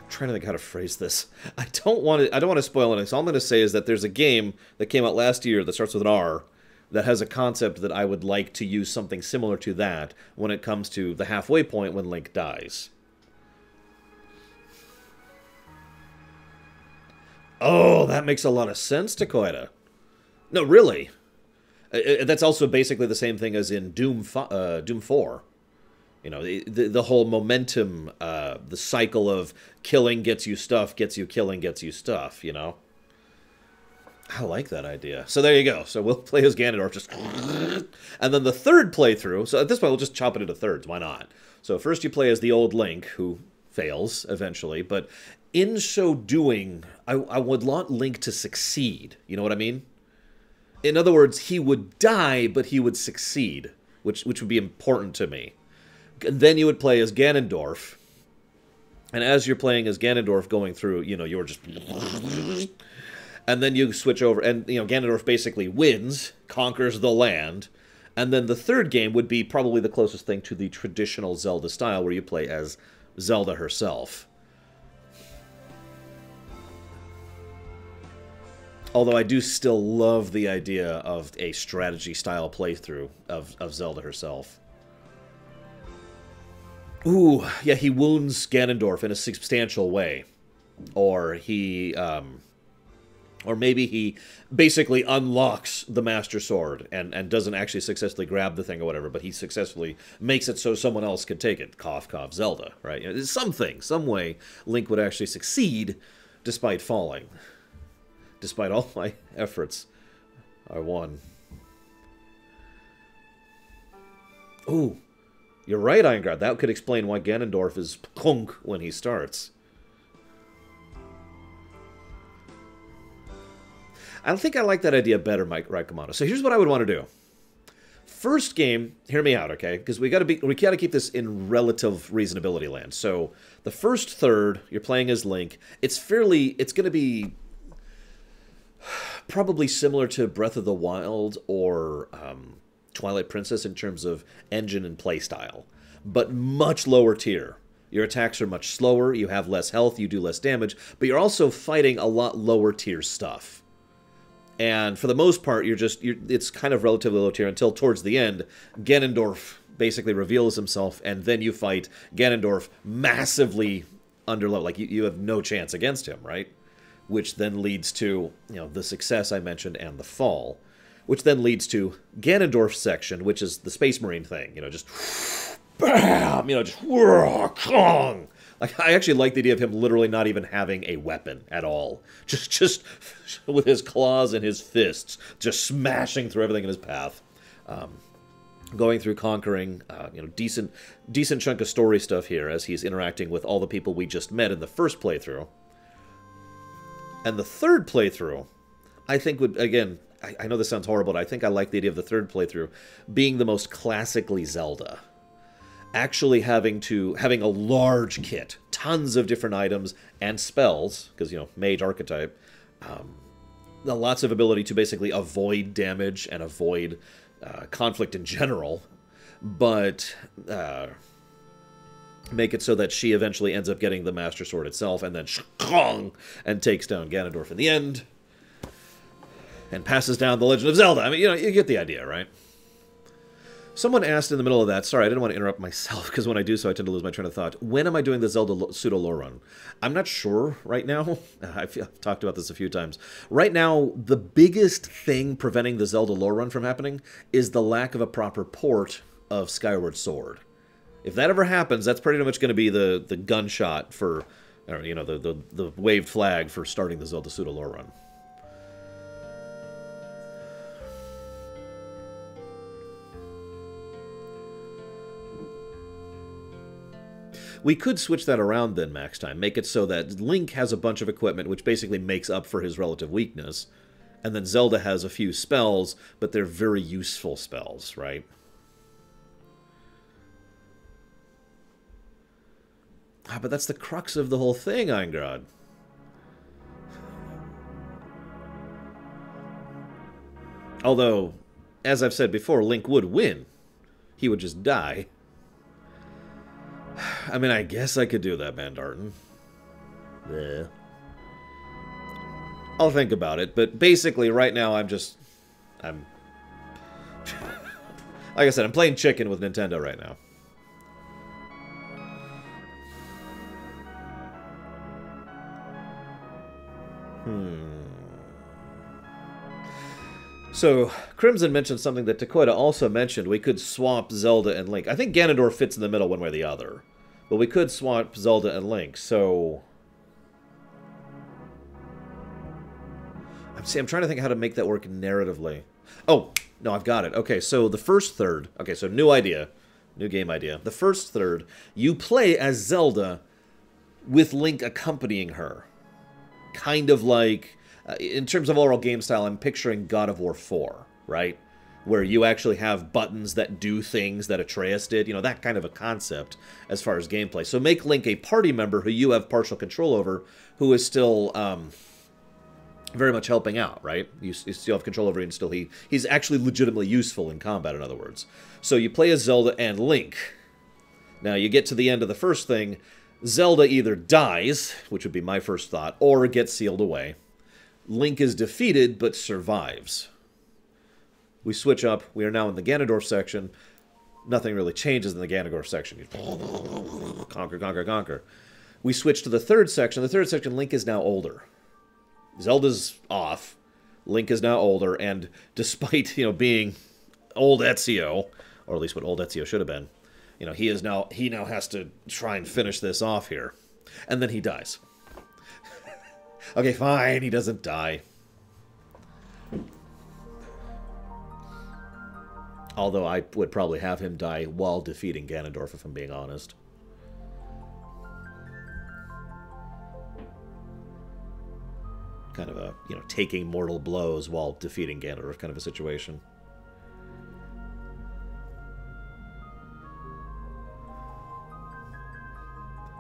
trying to think how to phrase this. I don't want to spoil anything. So all I'm going to say is that there's a game that came out last year that starts with an R that has a concept that I would like to use something similar to that when it comes to the halfway point when Link dies. Oh, that makes a lot of sense, Takoida. No, really. That's also basically the same thing as in Doom 4. The whole momentum, the cycle of killing gets you stuff, gets you killing, gets you stuff, I like that idea. So there you go. So we'll play as Ganondorf, just... And then the third playthrough, so at this point we'll just chop it into thirds, why not? So first you play as the old Link, who fails eventually, but in so doing, I would want Link to succeed. You know what I mean? In other words, he would die, but he would succeed, which would be important to me. Then you would play as Ganondorf, and as you're playing as Ganondorf going through, you're just... And then you switch over, and, Ganondorf basically wins, conquers the land, and then the third game would be probably the closest thing to the traditional Zelda style, where you play as Zelda herself. Although I do still love the idea of a strategy-style playthrough of Zelda herself. Ooh, yeah, he wounds Ganondorf in a substantial way. Or he, or maybe he basically unlocks the Master Sword and doesn't actually successfully grab the thing or whatever, but he successfully makes it so someone else can take it. Cough, cough, Zelda, right? There's something, some way Link would actually succeed despite falling. Despite all my efforts, I won. Ooh, you're right, Irongard. That could explain why Ganondorf is punk when he starts. I think I like that idea better, Mike Raikkonen. So here's what I would want to do. First game, hear me out, okay? Because we gotta keep this in relative reasonability land. So the first third, you're playing as Link. It's gonna be probably similar to Breath of the Wild or Twilight Princess in terms of engine and playstyle, but much lower tier. Your attacks are much slower, you have less health, you do less damage, but you're also fighting a lot lower tier stuff. And for the most part, it's kind of relatively low tier until towards the end, Ganondorf basically reveals himself, and then you fight Ganondorf massively under level. Like, you have no chance against him, right? Which then leads to, the success I mentioned and the fall. Which then leads to Ganondorf's section, which is the Space Marine thing. Just bam! Just Kong! Like, I actually like the idea of him literally not even having a weapon at all. Just with his claws and his fists, just smashing through everything in his path. Going through conquering, decent chunk of story stuff here as he's interacting with all the people we just met in the first playthrough. And the third playthrough, I think would, again, I know this sounds horrible, but I think I like the idea of the third playthrough being the most classically Zelda. Actually having a large kit, tons of different items and spells, because, mage archetype, lots of ability to basically avoid damage and avoid conflict in general, but make it so that she eventually ends up getting the Master Sword itself, and then and takes down Ganondorf in the end, and passes down the Legend of Zelda. I mean, you get the idea, right? Someone asked in the middle of that, sorry, I didn't want to interrupt myself, because when I do so, I tend to lose my train of thought. When am I doing the Zelda pseudo-lore run? I'm not sure right now. I've talked about this a few times. Right now, the biggest thing preventing the Zelda lore run from happening is the lack of a proper port of Skyward Sword. If that ever happens, that's pretty much going to be the gunshot for, or, the waved flag for starting the Zelda pseudo-lore run. We could switch that around then, Max Time. Make it so that Link has a bunch of equipment which basically makes up for his relative weakness. And then Zelda has a few spells, but they're very useful spells, right? Ah, but that's the crux of the whole thing, Eingrad. Although, as I've said before, Link would win. He would just die. I mean, I guess I could do that, Mandarton. Yeah. I'll think about it, but basically, right now, I'm... like I said, I'm playing chicken with Nintendo right now. So, Crimson mentioned something that Takoida also mentioned. We could swap Zelda and Link. I think Ganondorf fits in the middle one way or the other. But we could swap Zelda and Link, so... I'm trying to think how to make that work narratively. Oh, no, I've got it. Okay, so the first third... Okay, so new idea. New game idea. The first third, you play as Zelda with Link accompanying her. Kind of like... in terms of overall game style, I'm picturing God of War 4, right? Where you actually have buttons that do things that Atreus did. You know, that kind of a concept as far as gameplay. So make Link a party member who you have partial control over, who is still very much helping out, right? You still have control over him, and still he's actually legitimately useful in combat, in other words. So you play as Zelda and Link. Now, you get to the end of the first thing, Zelda either dies, which would be my first thought, or gets sealed away. Link is defeated, but survives. We switch up. We are now in the Ganondorf section. Nothing really changes in the Ganondorf section. You conquer, conquer, conquer. We switch to the third section. The third section, Link is now older. Zelda's off. Link is now older, and despite, being old Ezio, or at least what old Ezio should have been, he now has to try and finish this off here. And then he dies. Okay, fine, he doesn't die. Although I would probably have him die while defeating Ganondorf, if I'm being honest. Kind of a, taking mortal blows while defeating Ganondorf kind of a situation.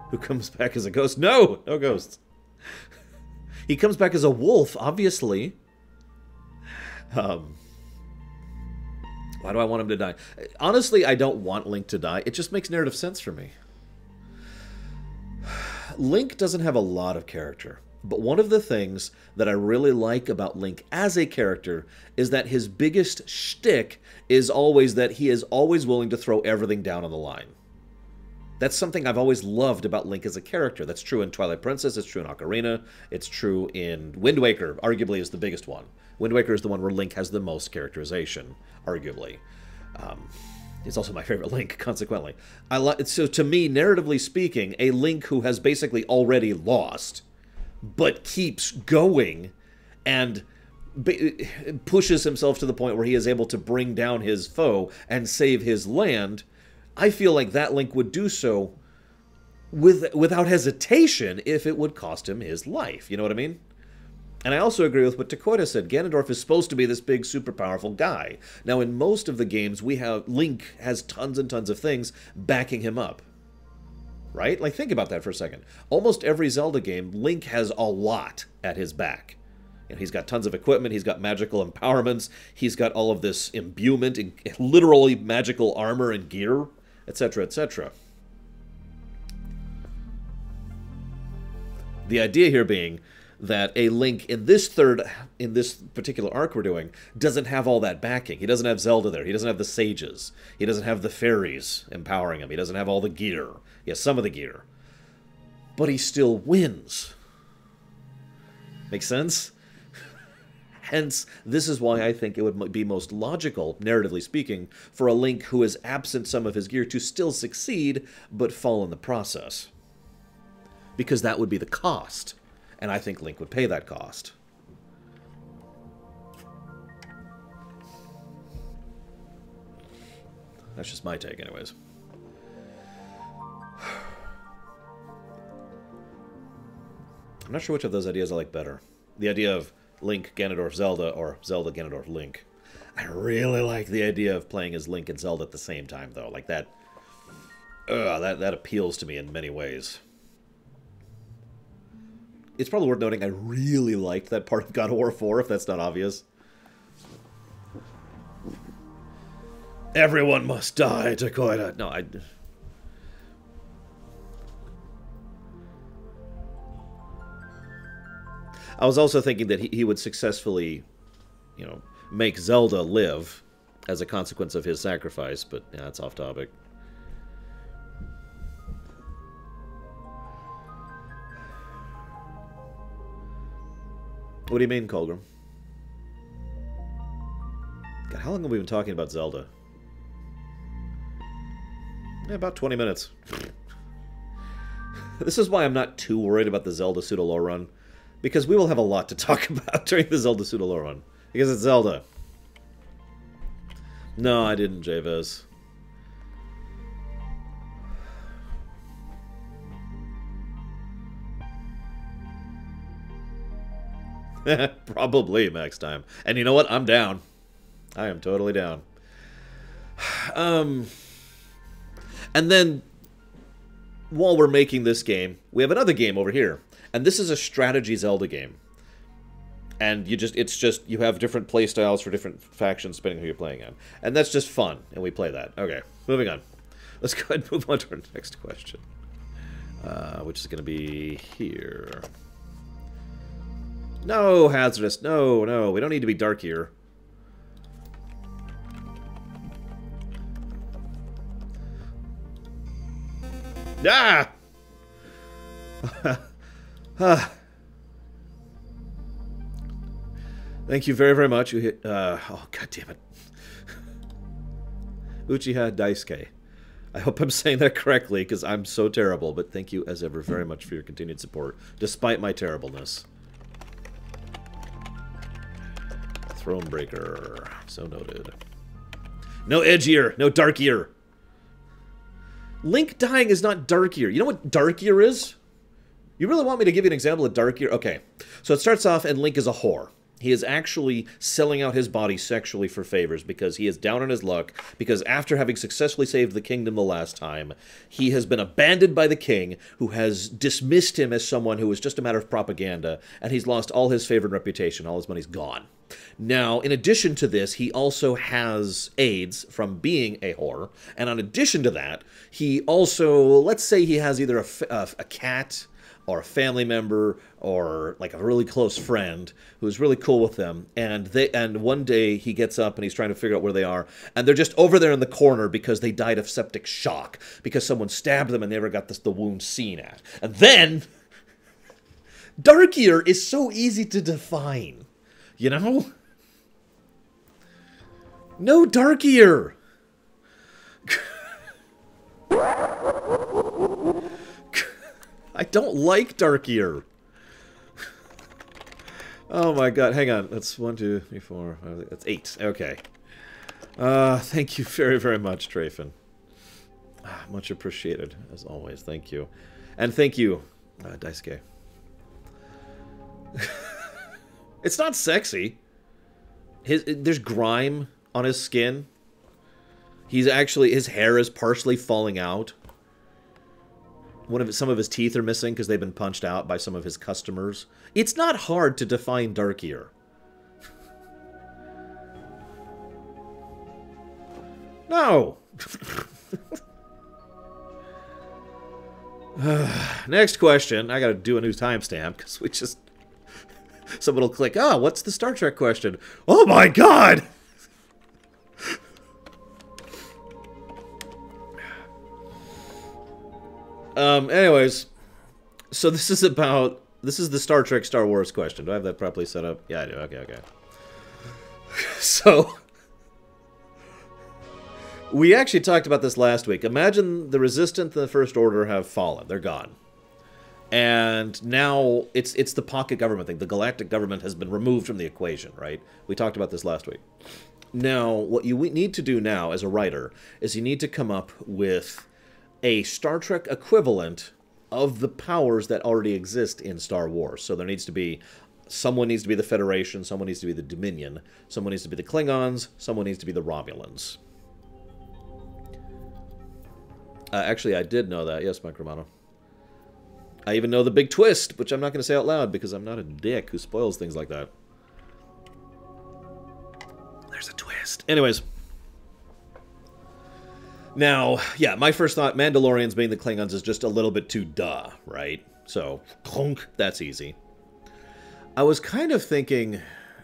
Who comes back as a ghost? No! No ghosts. He comes back as a wolf, obviously. Why do I want him to die? Honestly, I don't want Link to die. It just makes narrative sense for me. Link doesn't have a lot of character. But one of the things that I really like about Link as a character is that his biggest shtick is always that he is always willing to throw everything down on the line. That's something I've always loved about Link as a character. That's true in Twilight Princess, it's true in Ocarina, it's true in Wind Waker, arguably is the biggest one. Wind Waker is the one where Link has the most characterization, arguably. It's also my favorite Link, consequently. So to me, narratively speaking, a Link who has basically already lost, but keeps going and pushes himself to the point where he is able to bring down his foe and save his land, I feel like that Link would do so without hesitation if it would cost him his life. You know what I mean? And I also agree with what Takoida said. Ganondorf is supposed to be this big, super powerful guy. Now, in most of the games, Link has tons and tons of things backing him up. Right? Like, think about that for a second. Almost every Zelda game, Link has a lot at his back. And he's got tons of equipment. He's got magical empowerments. He's got all of this imbuement, and literally magical armor and gear, etc., etc. The idea here being that a Link in this particular arc we're doing doesn't have all that backing. He doesn't have Zelda there. He doesn't have the sages. He doesn't have the fairies empowering him. He doesn't have all the gear. He has some of the gear. But he still wins. Make sense? Hence, this is why I think it would be most logical, narratively speaking, for a Link who is absent some of his gear to still succeed, but fall in the process. Because that would be the cost. And I think Link would pay that cost. That's just my take, anyways. I'm not sure which of those ideas I like better. The idea of Link, Ganondorf, Zelda, or Zelda, Ganondorf, Link. I really like the idea of playing as Link and Zelda at the same time, though. Like, that appeals to me in many ways. It's probably worth noting I really liked that part of God of War 4, if that's not obvious. Everyone must die, Takoida. No, I was also thinking that he would successfully, you know, make Zelda live as a consequence of his sacrifice, but yeah, that's off topic. What do you mean, Colgrim? God, how long have we been talking about Zelda? Yeah, about 20 minutes. This is why I'm not too worried about the Zelda pseudo-lore run. Because we will have a lot to talk about during the Zelda pseudo-lore run. Because it's Zelda. No, I didn't, Javis. Probably next time. And you know what? I'm down. I am totally down. And then, while we're making this game, we have another game over here. And this is a strategy Zelda game. And you have different play styles for different factions depending on who you're playing on. And that's just fun, and we play that. Okay, moving on. Let's go ahead and move on to our next question. Which is going to be here. No, hazardous. No, no, we don't need to be dark here. Ah! Thank you very, very much. Oh, god damn it. Uchiha Daisuke. I hope I'm saying that correctly, because I'm so terrible, but thank you, as ever, very much for your continued support, despite my terribleness. Thronebreaker. So noted. No edgier! No darkier! Link dying is not darkier. You know what darkier is? You really want me to give you an example of darkier? Okay. So it starts off and Link is a whore. He is actually selling out his body sexually for favors because he is down on his luck, because after having successfully saved the kingdom the last time, he has been abandoned by the king, who has dismissed him as someone who was just a matter of propaganda, and he's lost all his favor and reputation. All his money's gone. Now, in addition to this, he also has AIDS from being a whore, and in addition to that, he also, let's say he has either a cat or a family member, or like a really close friend who's really cool with them, and one day he gets up and he's trying to figure out where they are, and they're just over there in the corner because they died of septic shock because someone stabbed them and they never got the wound seen at. And then darkier is so easy to define, you know? No darkier. I don't like darkier. Oh my god, hang on. That's 1, 2, 3, 4, 5, that's 8. Okay. Thank you very, very much, Trafin. Much appreciated, as always. Thank you. And thank you, Daisuke. It's not sexy. There's grime on his skin. His hair is partially falling out. Some of his teeth are missing because they've been punched out by some of his customers. It's not hard to define dark ear. No. Next question. I gotta do a new timestamp because we just... Someone will click, what's the Star Trek question? Oh my god! Anyways, so this is the Star Trek Star Wars question. Do I have that properly set up? Yeah, I do. Okay. So, we actually talked about this last week. Imagine the Resistance and the First Order have fallen. They're gone. And now it's the pocket government thing. The galactic government has been removed from the equation, right? We talked about this last week. Now, what you need to do now as a writer is you need to come up with a Star Trek equivalent of the powers that already exist in Star Wars. So there needs to be... Someone needs to be the Federation, someone needs to be the Dominion, someone needs to be the Klingons, someone needs to be the Romulans. Actually, I did know that. Yes, Mike Romano. I even know the big twist, which I'm not going to say out loud because I'm not a dick who spoils things like that. There's a twist. Anyways. Now, yeah, my first thought, Mandalorians being the Klingons is just a little bit too duh, right? So, clunk, that's easy. I was kind of thinking,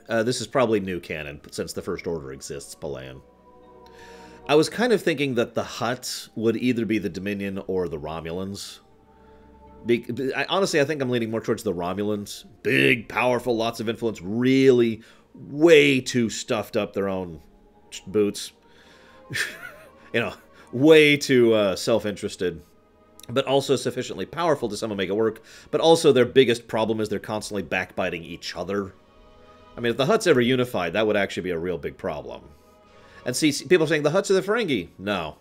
this is probably new canon, since the First Order exists, Palan. I was kind of thinking that the Hutts would either be the Dominion or the Romulans. Honestly, I think I'm leaning more towards the Romulans. Big, powerful, lots of influence, really way too stuffed up their own boots. You know, way too self-interested. But also sufficiently powerful to somehow make it work. But also their biggest problem is they're constantly backbiting each other. I mean, if the Hutts ever unified, that would actually be a real big problem. And see, people are saying the Hutts are the Ferengi. No.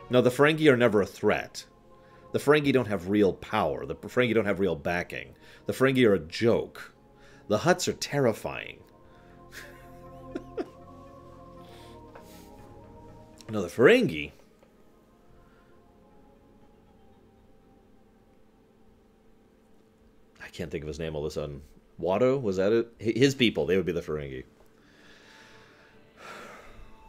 No, the Ferengi are never a threat. The Ferengi don't have real power. The Ferengi don't have real backing. The Ferengi are a joke. The Hutts are terrifying. No, the Ferengi... I can't think of his name all of a sudden. Watto? Was that it? His people, they would be the Ferengi.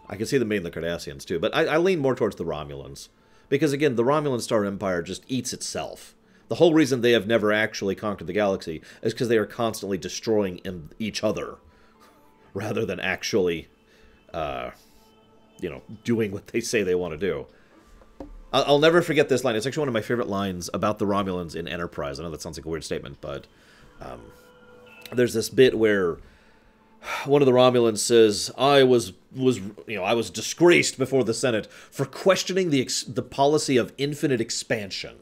I can see them being the Cardassians, too. But I lean more towards the Romulans. Because, again, the Romulan Star Empire just eats itself. The whole reason they have never actually conquered the galaxy is because they are constantly destroying each other. Rather than actually, you know, doing what they say they want to do. I'll never forget this line. It's actually one of my favorite lines about the Romulans in Enterprise. I know that sounds like a weird statement, but there's this bit where one of the Romulans says, I was disgraced before the Senate for questioning the policy of infinite expansion.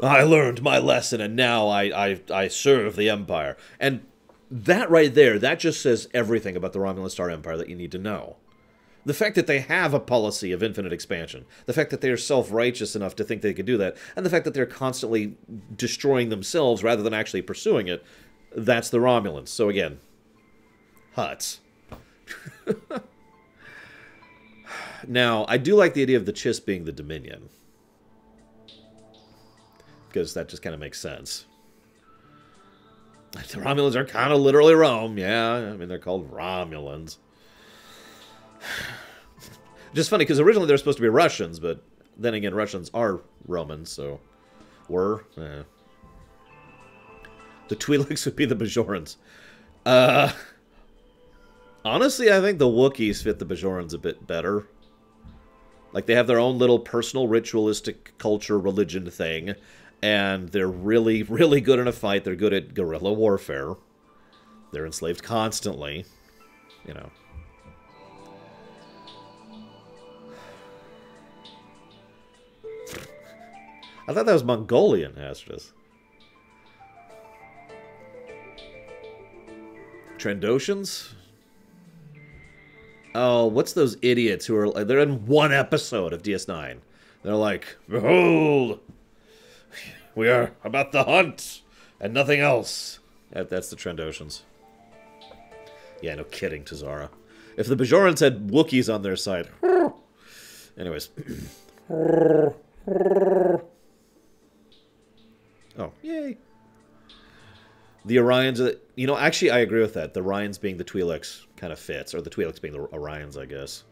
I learned my lesson, and now I serve the Empire. And that right there, that just says everything about the Romulan Star Empire that you need to know. The fact that they have a policy of infinite expansion, the fact that they are self-righteous enough to think they could do that, and the fact that they're constantly destroying themselves rather than actually pursuing it, that's the Romulans. So again, Hutts. Now, I do like the idea of the Chiss being the Dominion. Because that just kind of makes sense. The Romulans are kind of literally Rome. Yeah, I mean, they're called Romulans. Just funny, because originally they're supposed to be Russians, but then again, Russians are Romans, so... The Twi'leks would be the Bajorans. Honestly, I think the Wookiees fit the Bajorans a bit better. Like, they have their own little personal ritualistic culture, religion thing, and they're really, really good in a fight. They're good at guerrilla warfare. They're enslaved constantly, you know. I thought that was Mongolian, Astros. Trandoshans? Oh, what's those idiots who are... They're in one episode of DS9. They're like, behold, we are about the hunt and nothing else. That's the Trandoshans. Yeah, no kidding, Tazara. If the Bajorans had Wookiees on their side... Anyways... Oh, yay. The Orions, you know, actually I agree with that. The Orions being the Twi'leks kind of fits, or the Twi'leks being the Orions, I guess.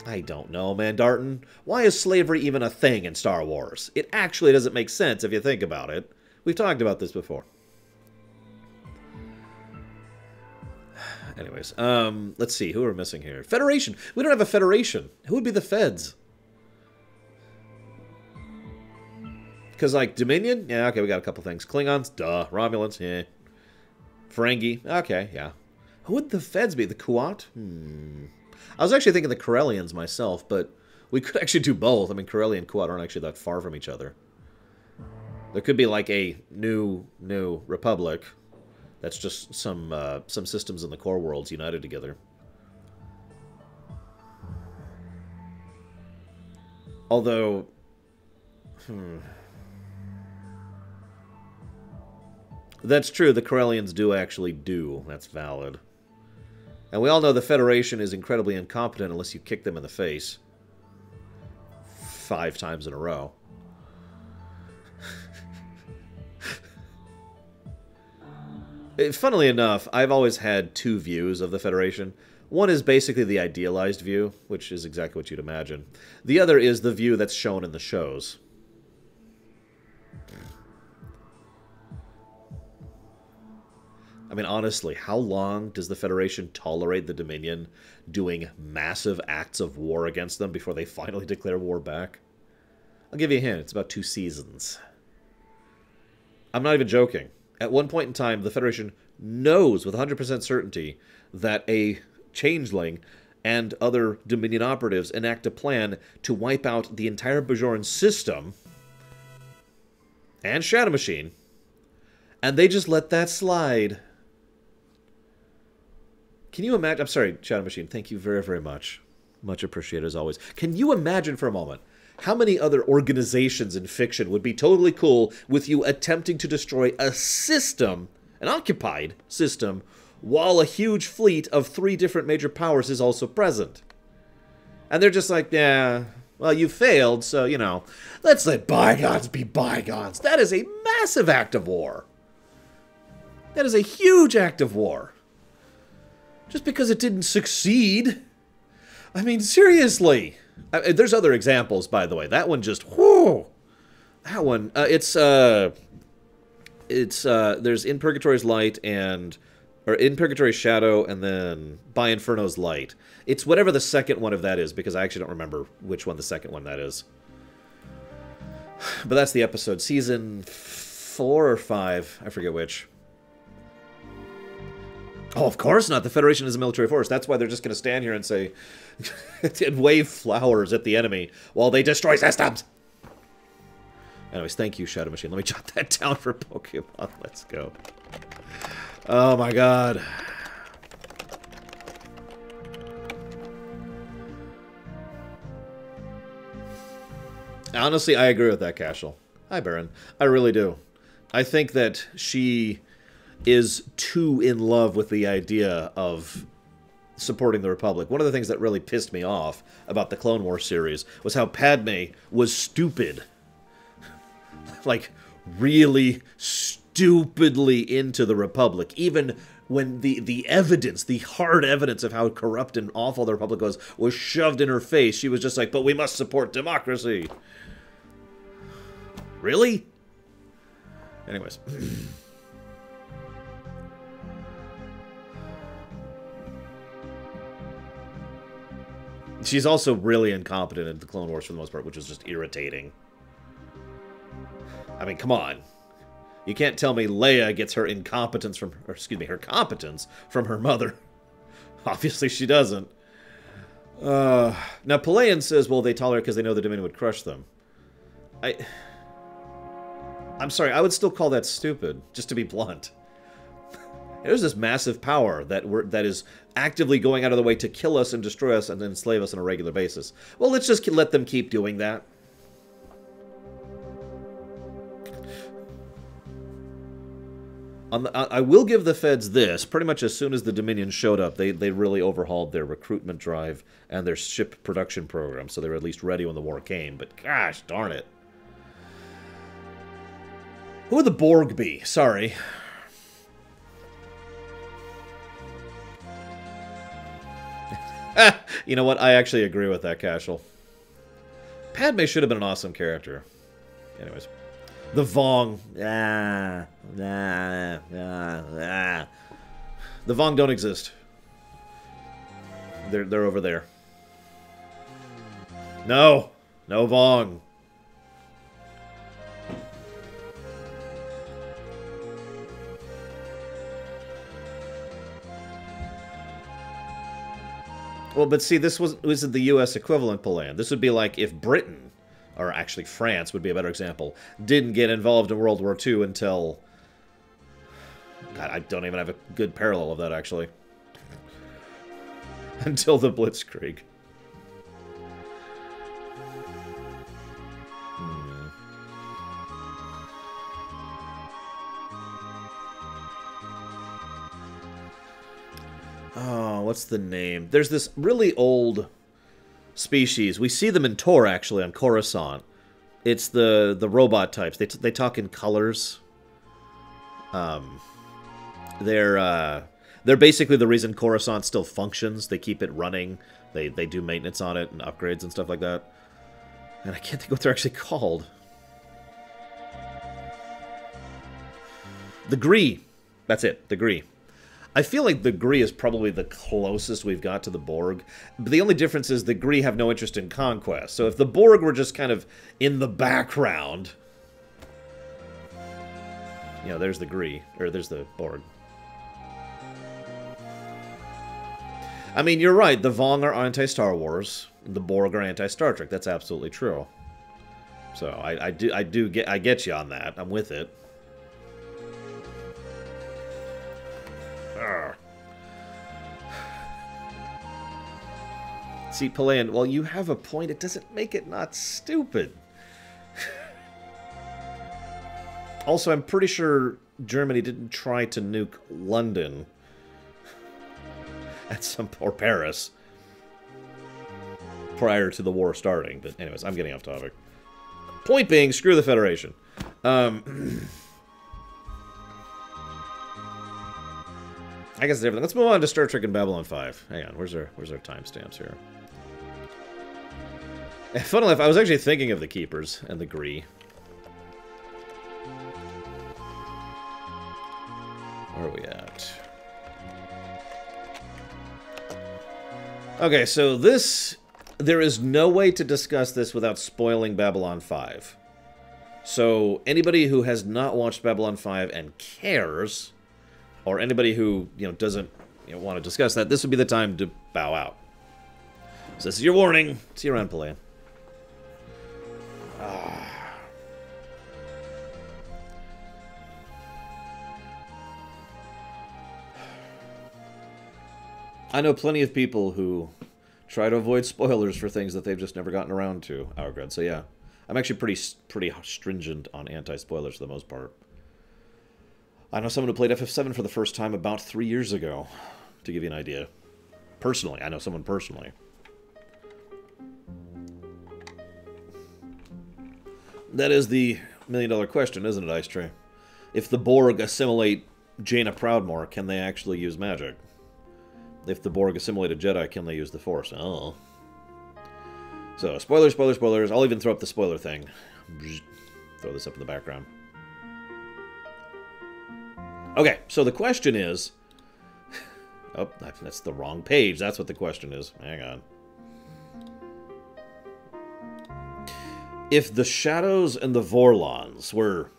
I don't know, man, Darton. Why is slavery even a thing in Star Wars? It actually doesn't make sense if you think about it. We've talked about this before. Anyways, let's see. Who are we missing here? Federation. We don't have a Federation. Who would be the Feds? Because, like, Dominion? Yeah, okay, we got a couple things. Klingons? Duh. Romulans? Yeah. Ferengi? Okay, yeah. Who would the Feds be? The Kuat? I was actually thinking the Corellians myself, but we could actually do both. I mean, Corelli and Kuat aren't actually that far from each other. There could be, like, a new republic that's just some systems in the core worlds united together. Although... That's true, the Corellians do actually do. That's valid. And we all know the Federation is incredibly incompetent unless you kick them in the face 5 times in a row. Funnily enough, I've always had 2 views of the Federation. One is basically the idealized view, which is exactly what you'd imagine. The other is the view that's shown in the shows. I mean, honestly, how long does the Federation tolerate the Dominion doing massive acts of war against them before they finally declare war back? I'll give you a hint. It's about 2 seasons. I'm not even joking. At one point in time, the Federation knows with 100% certainty that a changeling and other Dominion operatives enact a plan to wipe out the entire Bajoran system and Shadow Machine, and they just let that slide. Can you imagine? I'm sorry, Shadow Machine. Thank you very, very much. Much appreciated as always. Can you imagine for a moment how many other organizations in fiction would be totally cool with you attempting to destroy a system, an occupied system, while a huge fleet of 3 different major powers is also present? And they're just like, yeah, well, you failed, so, you know, let's let bygones be bygones. That is a massive act of war. That is a huge act of war. Just because it didn't succeed. I mean, seriously. There's other examples, by the way. That one just, whoo. That one, there's In Purgatory's Light or In Purgatory's Shadow, and then By Inferno's Light. It's whatever the second one of that is, because I actually don't remember which one the second one that is. But that's the episode. Season 4 or 5. I forget which. Oh, of course not. The Federation is a military force. That's why they're just going to stand here and say, and wave flowers at the enemy while they destroy systems. Anyways, thank you, Shadow Machine. Let me jot that down for Pokemon. Let's go. Oh my god. Honestly, I agree with that, Cashel. Hi, Baron. I really do. I think that she is too in love with the idea of supporting the Republic. One of the things that really pissed me off about the Clone Wars series was how Padme was stupid. Like, really stupidly into the Republic. Even when the evidence, the hard evidence of how corrupt and awful the Republic was shoved in her face, she was just like, but we must support democracy. Really? Anyways. She's also really incompetent in the Clone Wars for the most part, which is just irritating. I mean, come on. You can't tell me Leia gets her incompetence from, or excuse me, her competence from her mother. Obviously she doesn't. Now, Palayan says, well, they tolerate because they know the Dominion would crush them. I'm sorry, I would still call that stupid, just to be blunt. There's this massive power that is actively going out of the way to kill us and destroy us and enslave us on a regular basis. Well, let's just let them keep doing that. I will give the Feds this. Pretty much as soon as the Dominion showed up, they really overhauled their recruitment drive and their ship production program, so they were at least ready when the war came. But gosh darn it. Who would the Borg be? Sorry. You know what? I actually agree with that, Cashel. Padme should have been an awesome character. Anyways. The Vong. The Vong don't exist. They're over there. No. No Vong. Well, but see, this wasn't the U.S. equivalent, Palan. This would be like if Britain, or actually France would be a better example, didn't get involved in World War II until... God, I don't even have a good parallel of that, actually. Until the Blitzkrieg. Oh, what's the name? There's this really old species. We see them in Tor, actually, on Coruscant. It's the robot types. They talk in colors. They're basically the reason Coruscant still functions. They keep it running. They do maintenance on it and upgrades and stuff like that. And I can't think what they're actually called. The Gree. That's it. The Gree. I feel like the Gree is probably the closest we've got to the Borg. But the only difference is the Gree have no interest in conquest. So if the Borg were just kind of in the background... You know, there's the Gree. Or there's the Borg. I mean, you're right. The Vong are anti-Star Wars. The Borg are anti-Star Trek. That's absolutely true. So I get you on that. I'm with it. Arrgh. See, Palayan, while you have a point, it doesn't make it not stupid. Also, I'm pretty sure Germany didn't try to nuke London at some or Paris prior to the war starting. But anyways, I'm getting off topic. Point being, screw the Federation. I guess it's everything. Let's move on to Star Trek and Babylon 5. Hang on, where's our timestamps here? Funnily enough, I was actually thinking of the Keepers and the Gree. Where are we at? Okay, so this... There is no way to discuss this without spoiling Babylon 5. So, anybody who has not watched Babylon 5 and cares... Or anybody who, doesn't want to discuss that, this would be the time to bow out. So this is your warning. See you around, Palayan. I know plenty of people who try to avoid spoilers for things that they've just never gotten around to, Outgrad. So yeah, I'm actually pretty stringent on anti-spoilers for the most part. I know someone who played FF7 for the first time about 3 years ago, to give you an idea. Personally, I know someone personally. That is the million-dollar question, isn't it, Ice Tray? If the Borg assimilate Jaina Proudmoore, can they actually use magic? If the Borg assimilate a Jedi, can they use the Force? Oh. So, spoilers, spoilers, spoilers. I'll even throw up the spoiler thing. Throw this up in the background. Okay, so the question is... Oh, that's the wrong page. That's what the question is. Hang on. If the Shadows and the Vorlons were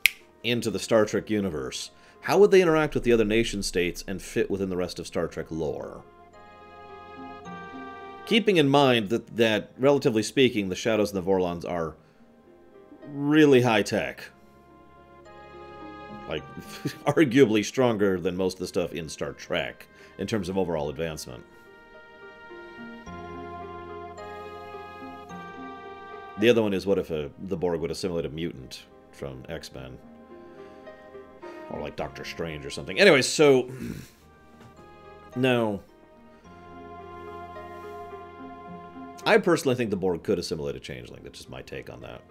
into the Star Trek universe, how would they interact with the other nation-states and fit within the rest of Star Trek lore? Keeping in mind that relatively speaking, the Shadows and the Vorlons are really high-tech. Like, arguably stronger than most of the stuff in Star Trek, in terms of overall advancement. The other one is, what if the Borg would assimilate a mutant from X-Men? Or like Doctor Strange or something. Anyways, so... No. I personally think the Borg could assimilate a changeling. That's just my take on that.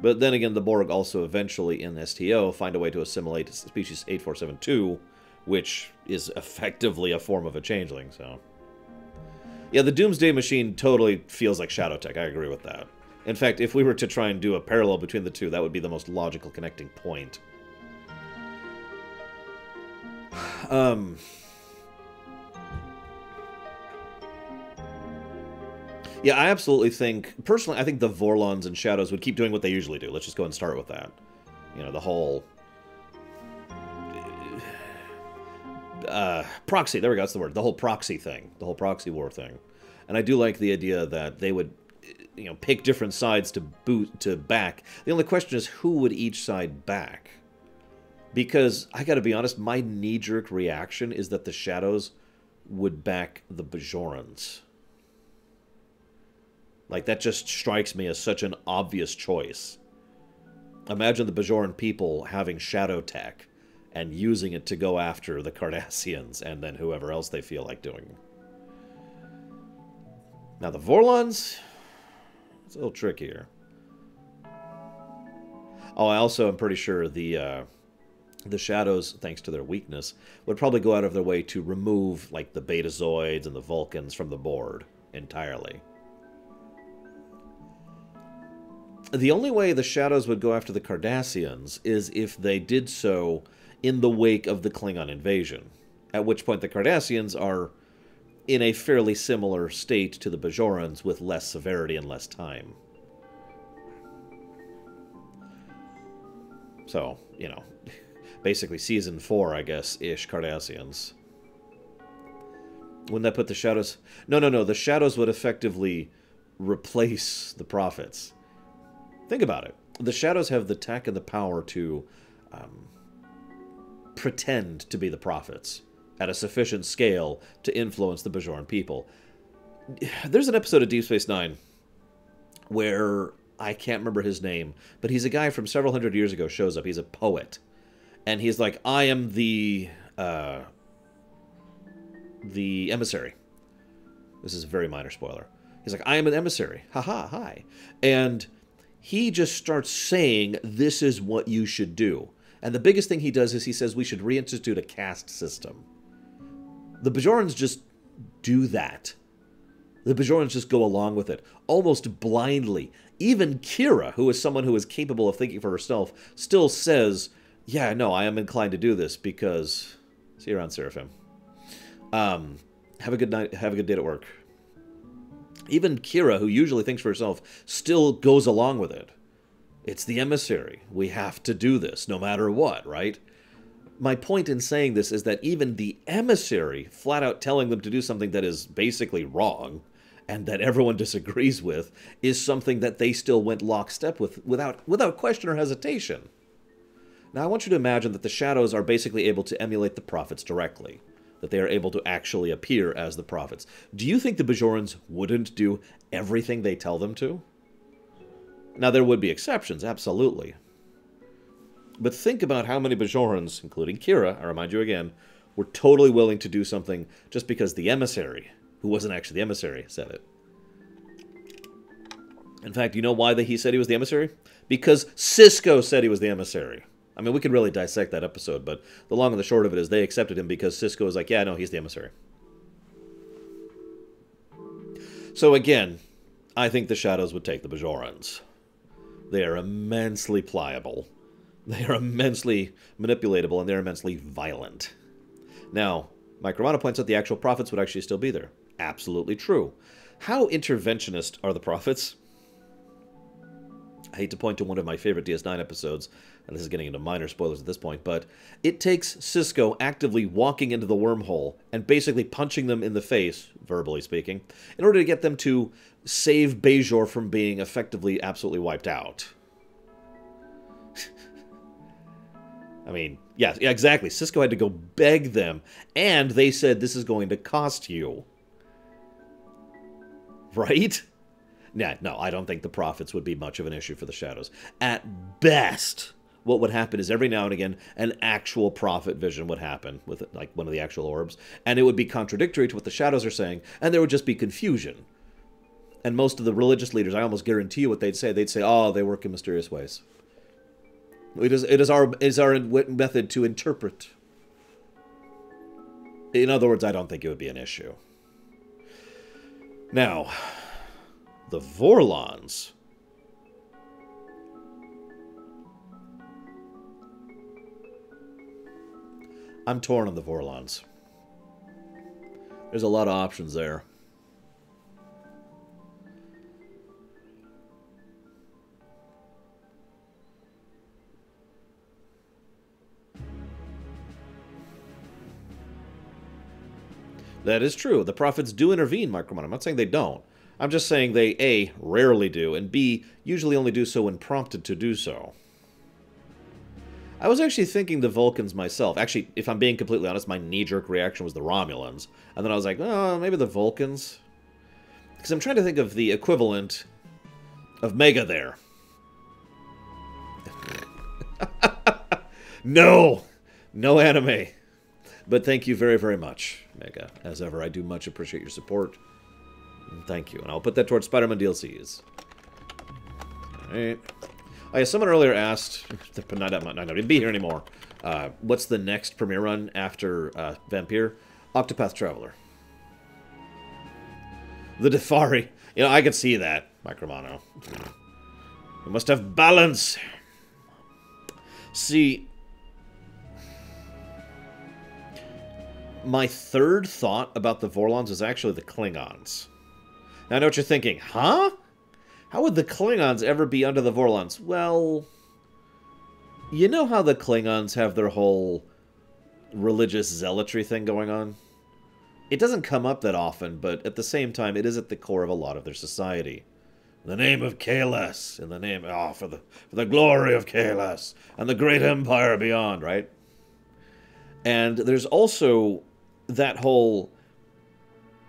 But then again, the Borg also eventually in STO find a way to assimilate species 8472, which is effectively a form of a changeling, so... Yeah, the Doomsday Machine totally feels like Shadowtech, I agree with that. In fact, if we were to try and do a parallel between the two, that would be the most logical connecting point. Yeah, I absolutely think... Personally, I think the Vorlons and Shadows would keep doing what they usually do. Let's just go and start with that. You know, the whole... proxy, there we go, that's the word. The whole proxy thing. The whole proxy war thing. And I do like the idea that they would, you know, pick different sides to back. The only question is, who would each side back? Because, I gotta be honest, my knee-jerk reaction is that the Shadows would back the Bajorans. Like, that just strikes me as such an obvious choice. Imagine the Bajoran people having shadow tech and using it to go after the Cardassians and then whoever else they feel like doing. Now, the Vorlons, it's a little trickier. Oh, I also am pretty sure the Shadows, thanks to their weakness, would probably go out of their way to remove, like, the Betazoids and the Vulcans from the board entirely. The only way the Shadows would go after the Cardassians is if they did so in the wake of the Klingon invasion, at which point the Cardassians are in a fairly similar state to the Bajorans with less severity and less time. So, you know, basically Season 4, I guess, ish Cardassians. Wouldn't that put the Shadows... No, the Shadows would effectively replace the Prophets. Think about it. The Shadows have the tech and the power to pretend to be the Prophets at a sufficient scale to influence the Bajoran people. There's an episode of Deep Space Nine where, I can't remember his name, but he's a guy from several hundred years ago shows up. He's a poet. And he's like, I am the emissary. This is a very minor spoiler. He's like, I am an emissary. Haha, hi. And he just starts saying, this is what you should do. And the biggest thing he does is he says we should reinstitute a caste system. The Bajorans just do that. The Bajorans just go along with it, almost blindly. Even Kira, who is someone who is capable of thinking for herself, still says, yeah, no, I am inclined to do this because... See you around, Seraphim. Have a good night. Have a good day at work. Even Kira, who usually thinks for herself, still goes along with it. It's the emissary. We have to do this, no matter what, right? My point in saying this is that even the emissary, flat out telling them to do something that is basically wrong, and that everyone disagrees with, is something that they still went lockstep with, without question or hesitation. Now, I want you to imagine that the Shadows are basically able to emulate the Prophets directly. That they are able to actually appear as the Prophets. Do you think the Bajorans wouldn't do everything they tell them to? Now, there would be exceptions, absolutely. But think about how many Bajorans, including Kira, I remind you again, were totally willing to do something just because the emissary, who wasn't actually the emissary, said it. In fact, you know why he said he was the emissary? Because Sisko said he was the emissary. I mean, we could really dissect that episode, but the long and the short of it is they accepted him because Sisko was like, yeah, no, he's the emissary. So again, I think the Shadows would take the Bajorans. They are immensely pliable. They are immensely manipulatable, and they're immensely violent. Now, Mike Romano points out the actual Prophets would actually still be there. Absolutely true. How interventionist are the Prophets? I hate to point to one of my favorite DS9 episodes, and this is getting into minor spoilers at this point, but it takes Sisko actively walking into the wormhole and basically punching them in the face, verbally speaking, in order to get them to save Bajor from being effectively absolutely wiped out. I mean, yeah, exactly. Sisko had to go beg them, and they said, this is going to cost you. Right? Yeah, no, I don't think the Prophets would be much of an issue for the Shadows. At best, what would happen is every now and again, an actual Prophet vision would happen with, like, one of the actual orbs, and it would be contradictory to what the Shadows are saying, and there would just be confusion. And most of the religious leaders, I almost guarantee you what they'd say. They'd say, oh, they work in mysterious ways. It is our method to interpret. In other words, I don't think it would be an issue. Now, the Vorlons. I'm torn on the Vorlons. There's a lot of options there. That is true. The prophets do intervene, Micromon. I'm not saying they don't. I'm just saying they, A, rarely do, and B, usually only do so when prompted to do so. I was actually thinking the Vulcans myself. Actually, if I'm being completely honest, my knee-jerk reaction was the Romulans. And then I was like, oh, maybe the Vulcans? Because I'm trying to think of the equivalent of Mega there. No! No anime. But thank you very, very much, Mega. As ever, I do much appreciate your support. Thank you. And I'll put that towards Spider-Man DLCs. Alright. Oh yeah, someone earlier asked, not going to be here anymore, what's the next premiere run after Vampire? Octopath Traveler. The Defari. You know, I could see that, Micromano. We must have balance. See, my third thought about the Vorlons is actually the Klingons. Now, I know what you're thinking. Huh? How would the Klingons ever be under the Vorlons? Well, you know how the Klingons have their whole religious zealotry thing going on? It doesn't come up that often, but at the same time, it is at the core of a lot of their society. In the name of Kalas, in the name, for the glory of Kalas, and the great empire beyond, right? And there's also that whole,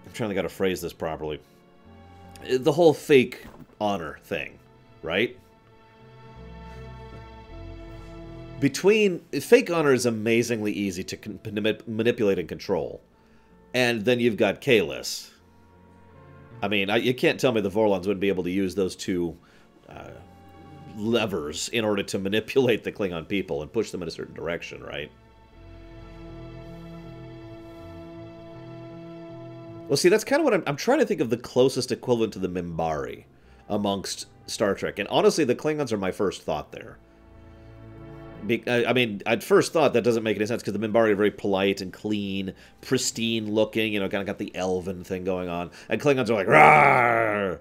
I'm trying to get to phrase this properly, the whole fake honor thing, right? Fake honor is amazingly easy to manipulate and control. And then you've got Kalis. I mean, you can't tell me the Vorlons wouldn't be able to use those two levers in order to manipulate the Klingon people and push them in a certain direction, right? Well, see, that's kind of what I'm trying to think of the closest equivalent to the Minbari amongst Star Trek. And honestly, the Klingons are my first thought there. I mean, at first thought, that doesn't make any sense, because the Minbari are very polite and clean, pristine looking, you know, kind of got the elven thing going on. And Klingons are like, rawr!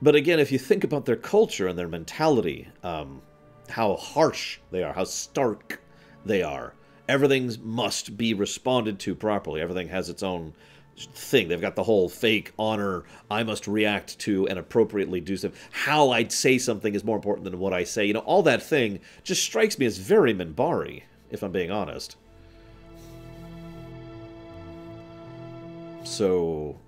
But again, if you think about their culture and their mentality, how harsh they are, how stark they are, everything must be responded to properly. Everything has its own thing. They've got the whole fake honor, I must react to and appropriately do something. How I'd say something is more important than what I say. You know, all that thing just strikes me as very Minbari, if I'm being honest. So,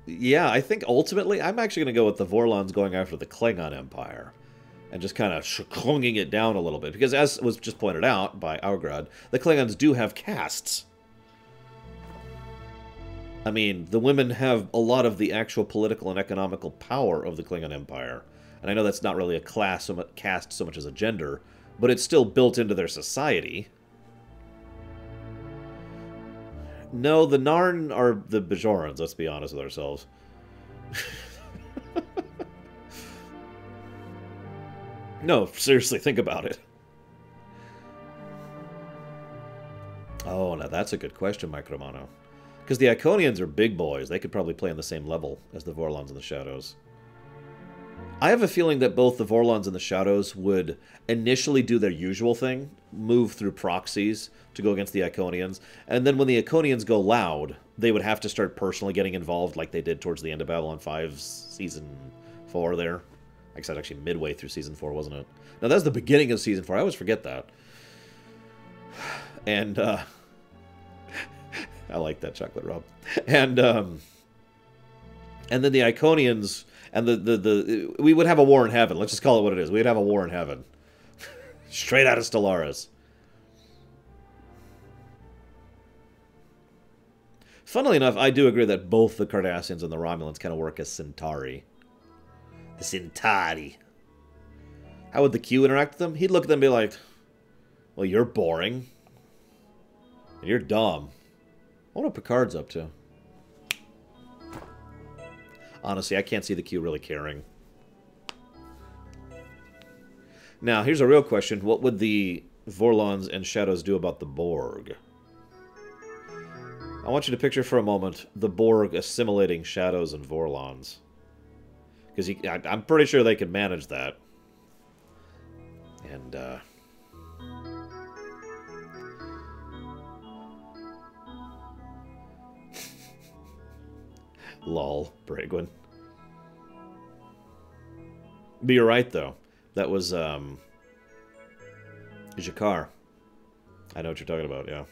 yeah, I think ultimately I'm actually going to go with the Vorlons going after the Klingon Empire and just kind of shklunging it down a little bit. Because as was just pointed out by Augrad, the Klingons do have castes. I mean, the women have a lot of the actual political and economical power of the Klingon Empire. And I know that's not really a caste so much as a gender, but it's still built into their society. No, the Narn are the Bajorans, let's be honest with ourselves. No, seriously, think about it. Oh, now that's a good question, Micromano. Because the Iconians are big boys. They could probably play on the same level as the Vorlons in the Shadows. I have a feeling that both the Vorlons and the Shadows would initially do their usual thing, move through proxies to go against the Iconians, and then when the Iconians go loud, they would have to start personally getting involved like they did towards the end of Babylon 5's Season 4 there. I guess that's actually midway through Season 4, wasn't it? No, that was the beginning of Season 4. I always forget that. And, I like that chocolate rub. And then the Iconians and we would have a war in heaven. Let's just call it what it is. We'd have a war in heaven. Straight out of Stellaris. Funnily enough, I do agree that both the Cardassians and the Romulans kind of work as Centauri. Centauri. How would the Q interact with them? He'd look at them and be like, well, you're boring. And you're dumb. I wonder what Picard's up to. Honestly, I can't see the Q really caring. Now, here's a real question. What would the Vorlons and Shadows do about the Borg? I want you to picture for a moment the Borg assimilating Shadows and Vorlons. Because I'm pretty sure they could manage that. And, lol, Bragwin. But you're right, though. That was, Jakar. I know what you're talking about, yeah.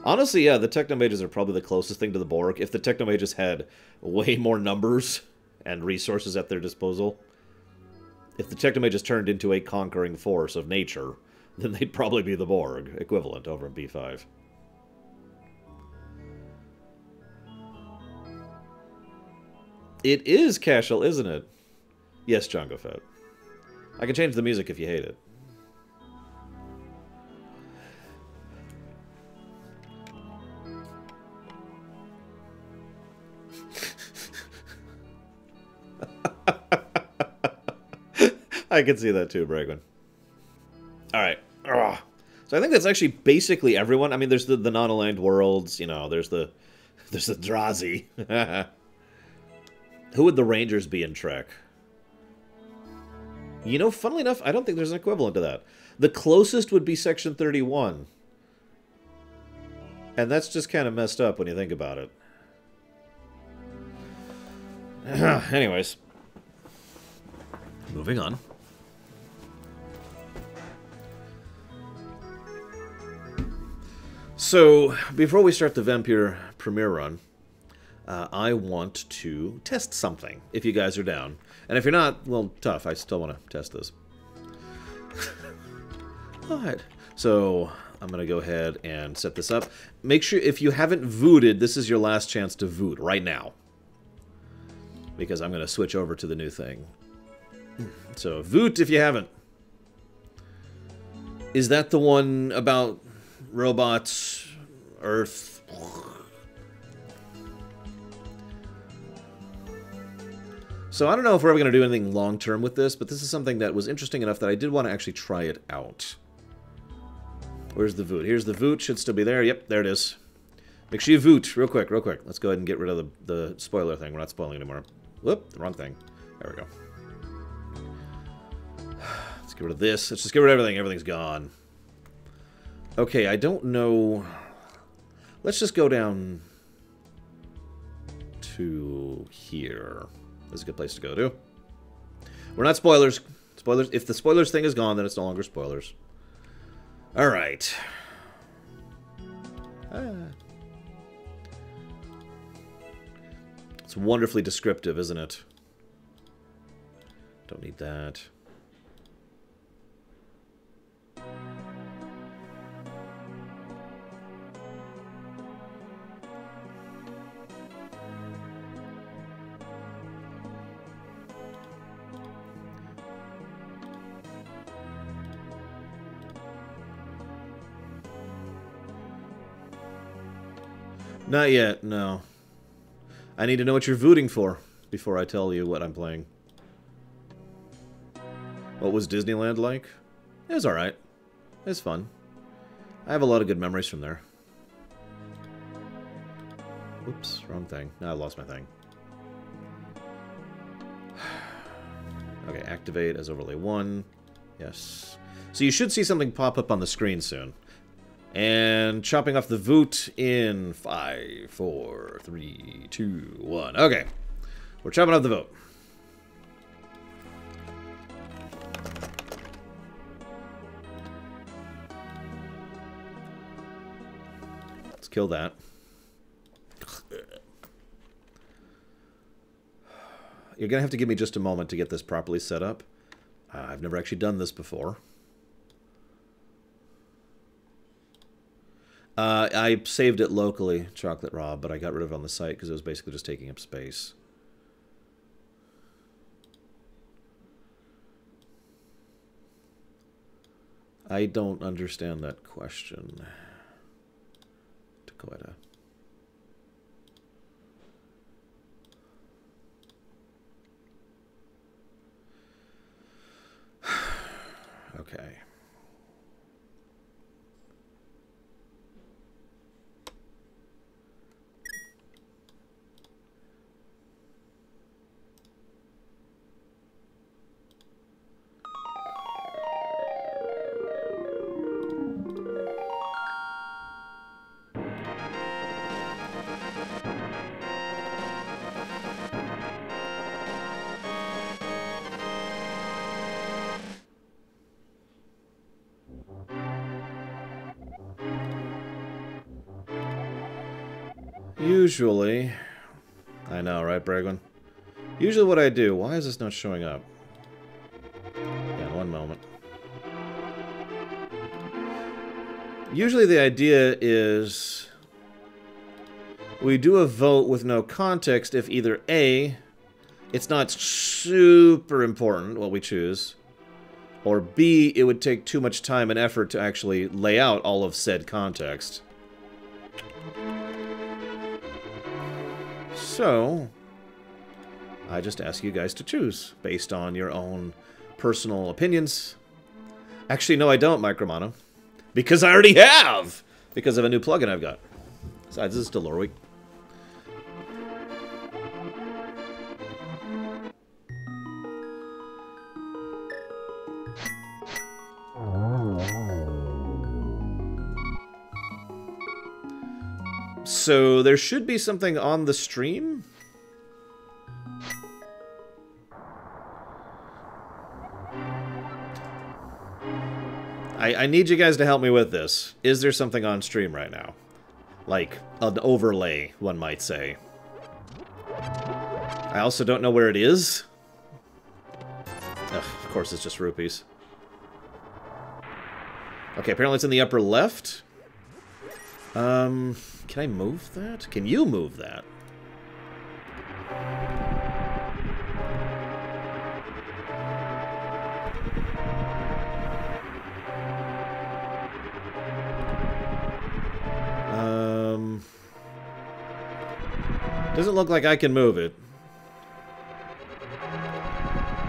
Honestly, yeah, the Technomages are probably the closest thing to the Borg. If the Technomages had way more numbers and resources at their disposal, if the Technomages turned into a conquering force of nature, then they'd probably be the Borg equivalent over in B5. It is Cashel, isn't it? Yes, Django Fett. I can change the music if you hate it. I can see that too, Bragwin. Alright. So I think that's actually basically everyone. I mean, there's the non-aligned worlds, you know, there's the Drazi. Who would the Rangers be in Trek? You know, funnily enough, I don't think there's an equivalent to that. The closest would be Section 31. And that's just kind of messed up when you think about it. Anyways. Moving on. So, before we start the Vampire premiere run, I want to test something, if you guys are down. And if you're not, well, tough. I still want to test this. Alright. So, I'm going to go ahead and set this up. Make sure, if you haven't vooted, this is your last chance to voot right now. Because I'm going to switch over to the new thing. So, voot if you haven't. Is that the one about robots, Earth? So I don't know if we're ever going to do anything long-term with this, but this is something that was interesting enough that I did want to actually try it out. Where's the voot? Here's the voot. Should still be there. Yep, there it is. Make sure you voot. Real quick, real quick. Let's go ahead and get rid of the spoiler thing. We're not spoiling anymore. Whoop, the wrong thing. There we go. Let's get rid of this. Let's just get rid of everything. Everything's gone. Okay, I don't know. Let's just go down to here. This is a good place to go to. We're not spoilers. Spoilers. If the spoilers thing is gone, then it's no longer spoilers. All right. It's wonderfully descriptive, isn't it? Don't need that. Not yet, no. I need to know what you're voting for before I tell you what I'm playing. What was Disneyland like? It was alright. It was fun. I have a lot of good memories from there. Oops, wrong thing. Now I lost my thing. Okay, activate as overlay 1. Yes. So you should see something pop up on the screen soon. And chopping off the voot in 5, 4, 3, 2, 1. Okay. We're chopping off the vote. Let's kill that. You're going to have to give me just a moment to get this properly set up. I've never actually done this before. I saved it locally, Chocolate Rob, but I got rid of it on the site because it was basically just taking up space. I don't understand that question. Dakota. Okay. Usually, I know, right, Bregwin? Usually what I do, why is this not showing up? Yeah, one moment. Usually the idea is we do a vote with no context if either A, it's not super important what we choose, or B, it would take too much time and effort to actually lay out all of said context. So, I just ask you guys to choose, based on your own personal opinions. Actually, no, I don't, Micromono. Because I already have! Because of a new plugin I've got. Besides, this is still Loreweek. So, there should be something on the stream? I need you guys to help me with this. Is there something on stream right now? Like, an overlay, one might say. I also don't know where it is. Ugh, of course it's just rupees. Okay, apparently it's in the upper left. Can I move that? Can you move that? Doesn't look like I can move it.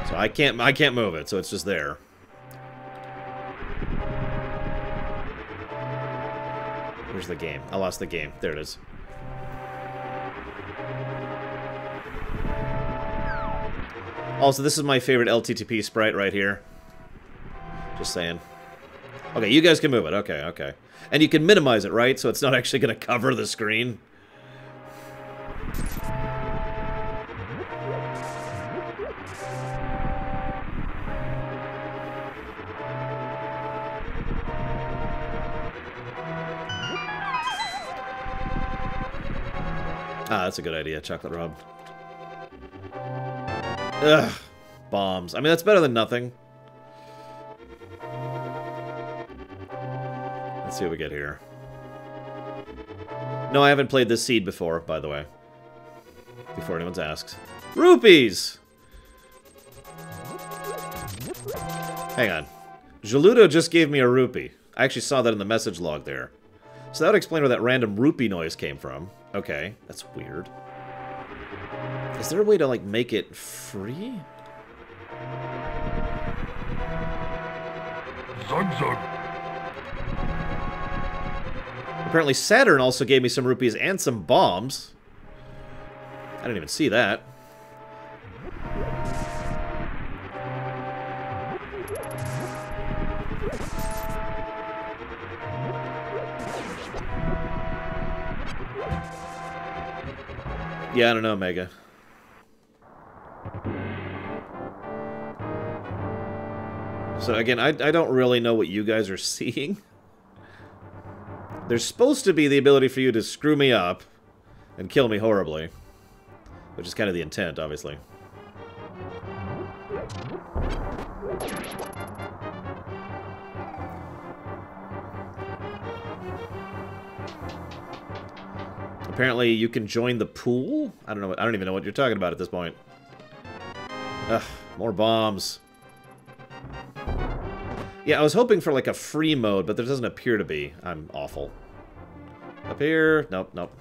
So I can't move it, so it's just there. Where's the game? I lost the game. There it is. Also, this is my favorite LTTP sprite right here. Just saying. Okay, you guys can move it. Okay, okay. And you can minimize it, right? So it's not actually going to cover the screen. Ah, that's a good idea, Chocolate Rob. Ugh, bombs. I mean, that's better than nothing. Let's see what we get here. No, I haven't played this seed before, by the way. Before anyone's asked. Rupees! Hang on. Geludo just gave me a rupee. I actually saw that in the message log there. So that would explain where that random rupee noise came from. Okay, that's weird. Is there a way to, like, make it free? Zug zug. Apparently Saturn also gave me some rupees and some bombs. I didn't even see that. Yeah, I don't know, Mega. So again, I don't really know what you guys are seeing. There's supposed to be the ability for you to screw me up and kill me horribly. Which is kind of the intent, obviously. Apparently you can join the pool? I don't even know what you're talking about at this point. Ugh, more bombs. Yeah, I was hoping for like a free mode, but there doesn't appear to be. I'm awful. Up here. Nope, nope.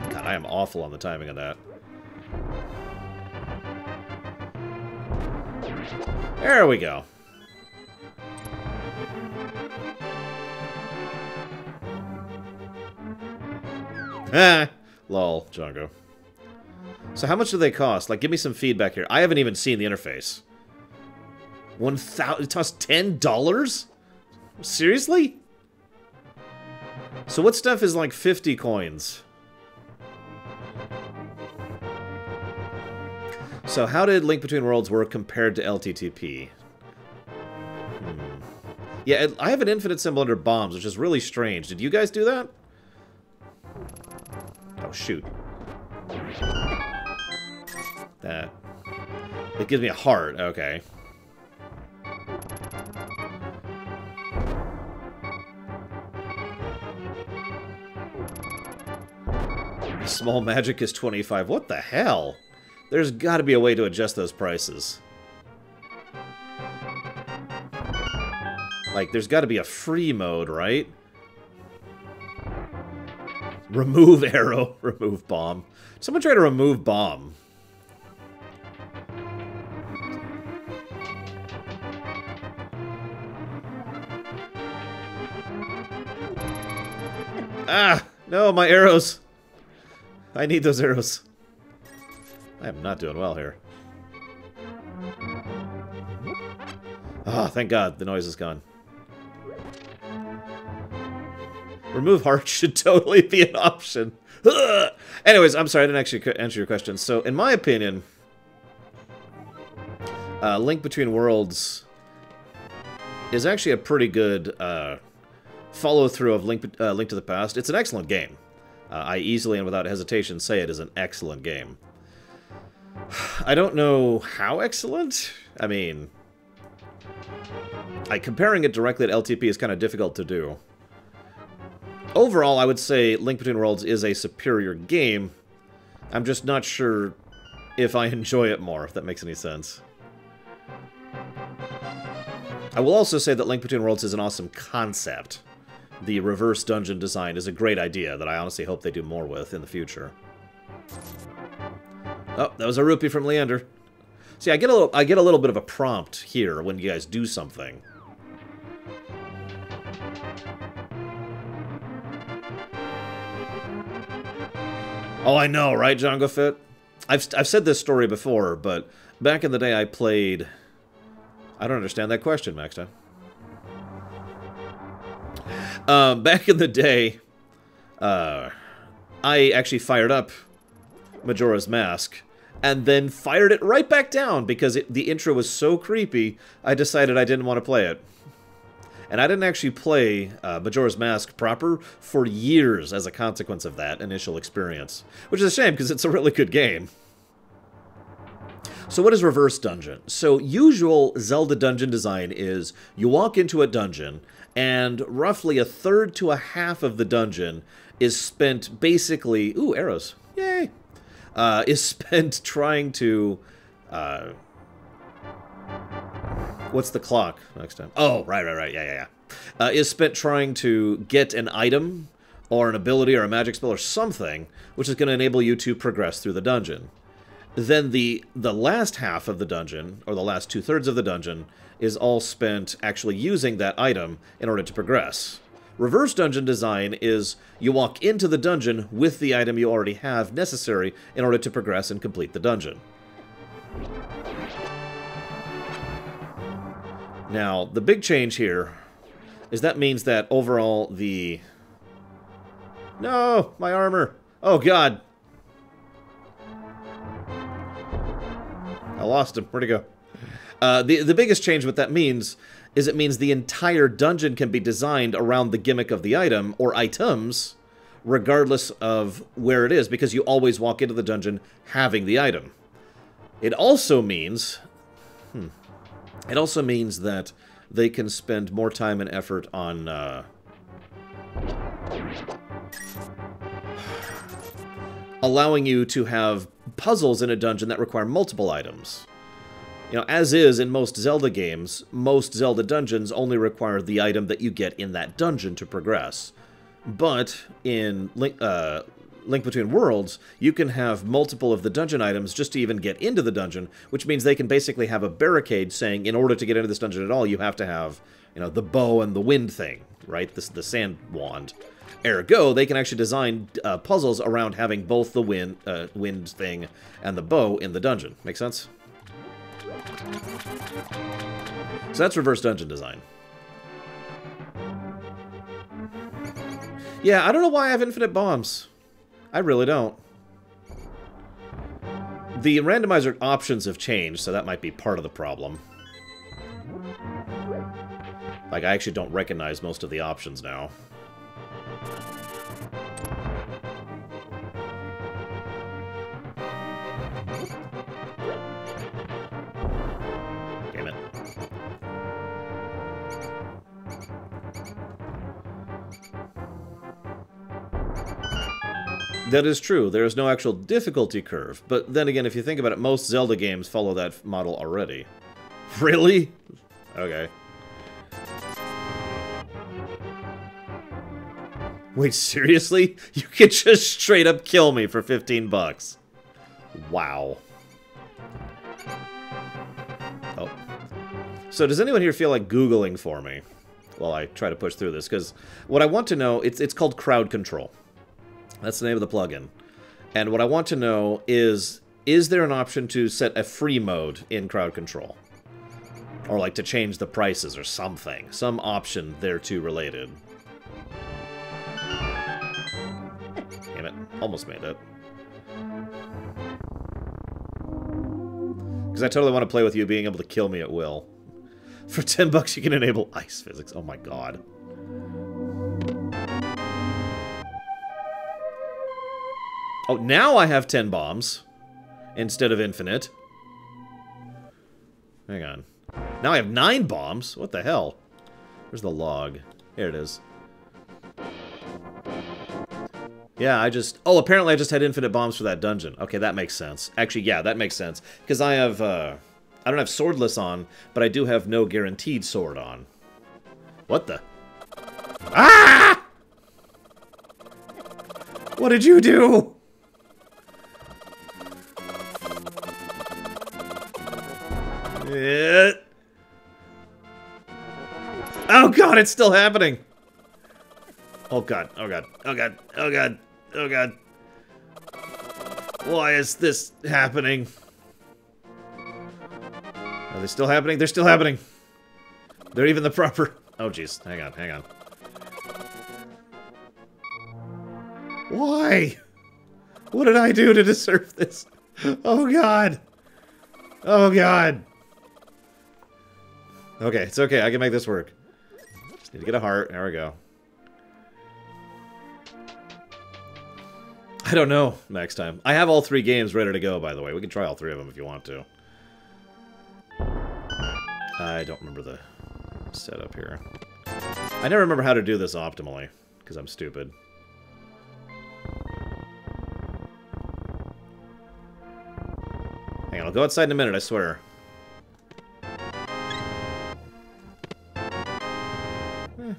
God, I am awful on the timing of that. There we go. Ah, lol, Django. So how much do they cost? Like, give me some feedback here. I haven't even seen the interface. 1,000. It costs $10? Seriously? So what stuff is like 50 coins? So how did Link Between Worlds work compared to LTTP? Yeah, I have an infinite symbol under bombs, which is really strange. Did you guys do that? Oh, shoot. That. It gives me a heart. Okay. Small magic is 25. What the hell? There's got to be a way to adjust those prices. Like, there's got to be a free mode, right? Remove arrow. Remove bomb. Someone try to remove bomb. Ah! No, my arrows! I need those arrows. I am not doing well here. Ah, oh, thank God, the noise is gone. Remove heart should totally be an option. Ugh! Anyways, I'm sorry, I didn't actually answer your question. So, in my opinion, Link Between Worlds is actually a pretty good follow-through of Link to the Past. It's an excellent game. I easily and without hesitation say it is an excellent game. I don't know how excellent. I mean, comparing it directly to LTP is kind of difficult to do. Overall, I would say Link Between Worlds is a superior game. I'm just not sure if I enjoy it more, if that makes any sense. I will also say that Link Between Worlds is an awesome concept. The reverse dungeon design is a great idea that I honestly hope they do more with in the future. Oh, that was a rupee from Leander. See, I get a little bit of a prompt here when you guys do something. Oh, I know, right, Django Fit? I've said this story before, but back in the day I played... I don't understand that question, Max Time. Back in the day, I actually fired up Majora's Mask, and then fired it right back down because the intro was so creepy, I decided I didn't want to play it. And I didn't actually play Majora's Mask proper for years as a consequence of that initial experience. Which is a shame, because it's a really good game. So what is reverse dungeon? So usual Zelda dungeon design is you walk into a dungeon, and roughly a third to a half of the dungeon is spent basically... Ooh, arrows. Yay! Is spent trying to... what's the clock next time? Oh, right. Yeah. Is spent trying to get an item, or an ability, or a magic spell, or something, which is going to enable you to progress through the dungeon. Then the last half of the dungeon, or the last 2/3 of the dungeon, is all spent actually using that item in order to progress. Reverse dungeon design is you walk into the dungeon with the item you already have necessary in order to progress and complete the dungeon. Now, the big change here is that means that overall the... No! My armor! Oh, God! I lost him. Where'd he go? The biggest change what that means is it means the entire dungeon can be designed around the gimmick of the item, or items, regardless of where it is, because you always walk into the dungeon having the item. It also means... It also means that they can spend more time and effort on... allowing you to have puzzles in a dungeon that require multiple items. You know, as is in most Zelda games, most Zelda dungeons only require the item that you get in that dungeon to progress. But in Link Between Worlds, you can have multiple of the dungeon items just to even get into the dungeon, which means they can basically have a barricade saying, in order to get into this dungeon at all, you have to have, you know, the bow and the wind thing, right? The sand wand. Ergo, they can actually design puzzles around having both the wind thing and the bow in the dungeon. Make sense? So that's reverse dungeon design. Yeah, I don't know why I have infinite bombs. I really don't. The randomizer options have changed, so that might be part of the problem. Like, I actually don't recognize most of the options now. Damn it. That is true. There is no actual difficulty curve. But then again, if you think about it, most Zelda games follow that model already. Really? Okay. Wait, seriously? You could just straight up kill me for 15 bucks. Wow. Oh. So does anyone here feel like Googling for me while I try to push through this? Because what I want to know, it's called crowd control. That's the name of the plugin. And what I want to know is there an option to set a free mode in crowd control? Or like to change the prices or something. Some option thereto related. Damn it. Almost made it. Because I totally want to play with you being able to kill me at will. For 10 bucks you can enable ice physics. Oh my god. Oh, now I have 10 bombs instead of infinite. Hang on. Now I have 9 bombs? What the hell? Where's the log? Here it is. Yeah, oh, apparently I just had infinite bombs for that dungeon. Okay, that makes sense. Actually, yeah, that makes sense. Because I have, I don't have swordless on, but I do have no guaranteed sword on. What the? Ah! What did you do? Oh god, it's still happening! Oh god, oh god, oh god, oh god, oh god. Why is this happening? Are they still happening? They're still happening! They're even the proper... Oh jeez, hang on, hang on. Why? What did I do to deserve this? Oh god! Oh god! Okay, it's okay. I can make this work. Just need to get a heart. There we go. I don't know next time. I have all 3 games ready to go, by the way. We can try all 3 of them if you want to. I don't remember the setup here. I never remember how to do this optimally, because I'm stupid. Hang on, I'll go outside in a minute, I swear.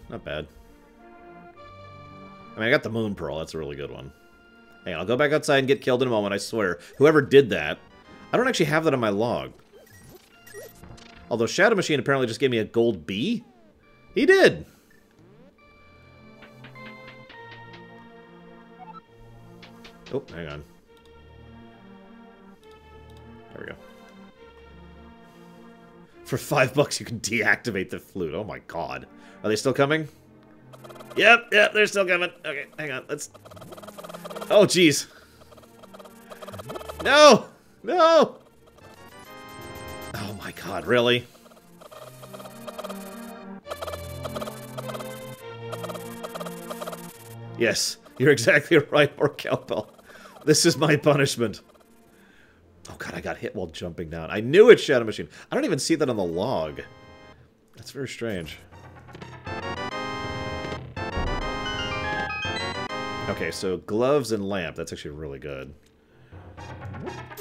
Not bad. I mean, I got the Moon Pearl. That's a really good one. Hang on, I'll go back outside and get killed in a moment, I swear. Whoever did that... I don't actually have that on my log. Although Shadow Machine apparently just gave me a gold B? He did! Oh, hang on. There we go. For 5 bucks, you can deactivate the flute. Oh my god. Are they still coming? Yep, they're still coming. Okay, hang on. Let's... Oh, jeez. No! No! Oh my god, really? Yes, you're exactly right, or cowbell. This is my punishment. Oh god, I got hit while jumping down. I knew it's Shadow Machine. I don't even see that on the log. That's very strange. Okay, so gloves and lamp. That's actually really good.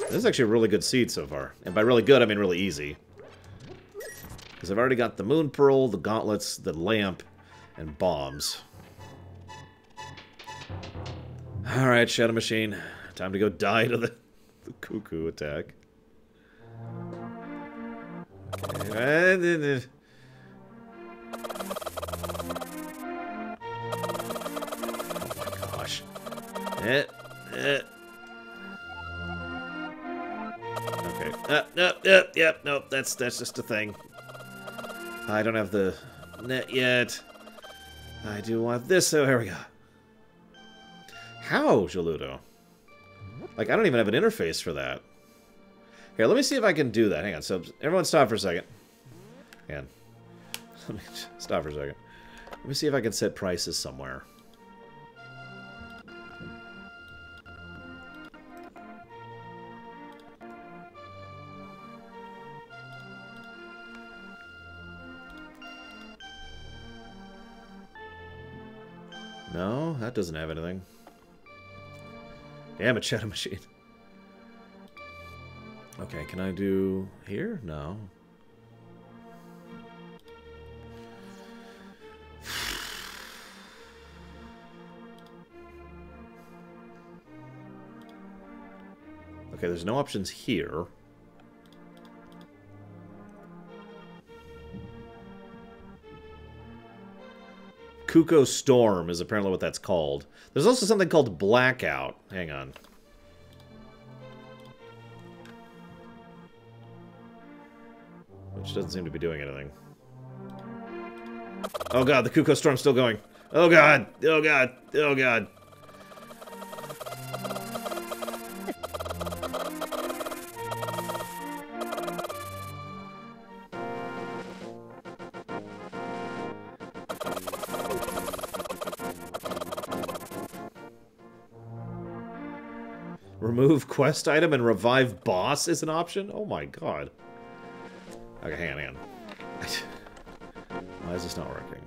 This is actually a really good seed so far. And by really good, I mean really easy. Because I've already got the Moon Pearl, the Gauntlets, the Lamp, and Bombs. Alright, Shadow Machine. Time to go die to the Cuckoo attack. Okay. Oh my gosh. Okay. Nope. That's just a thing. I don't have the net yet. I do want this. Oh, here we go. How, Geludo? Like, I don't even have an interface for that. Here, let me see if I can do that. Hang on. So, everyone stop for a second. Hang on. Let me stop for a second. Let me see if I can set prices somewhere. No, that doesn't have anything. Damn it, Shadow Machine. Okay, can I do here? No. Okay, there's no options here. Kuko Storm is apparently what that's called. There's also something called Blackout. Hang on. Which doesn't seem to be doing anything. Oh god, the Kuko Storm's still going. Oh god! Oh god! Oh god! Remove quest item and revive boss is an option? Oh my god. Okay, hang on. Why is this not working?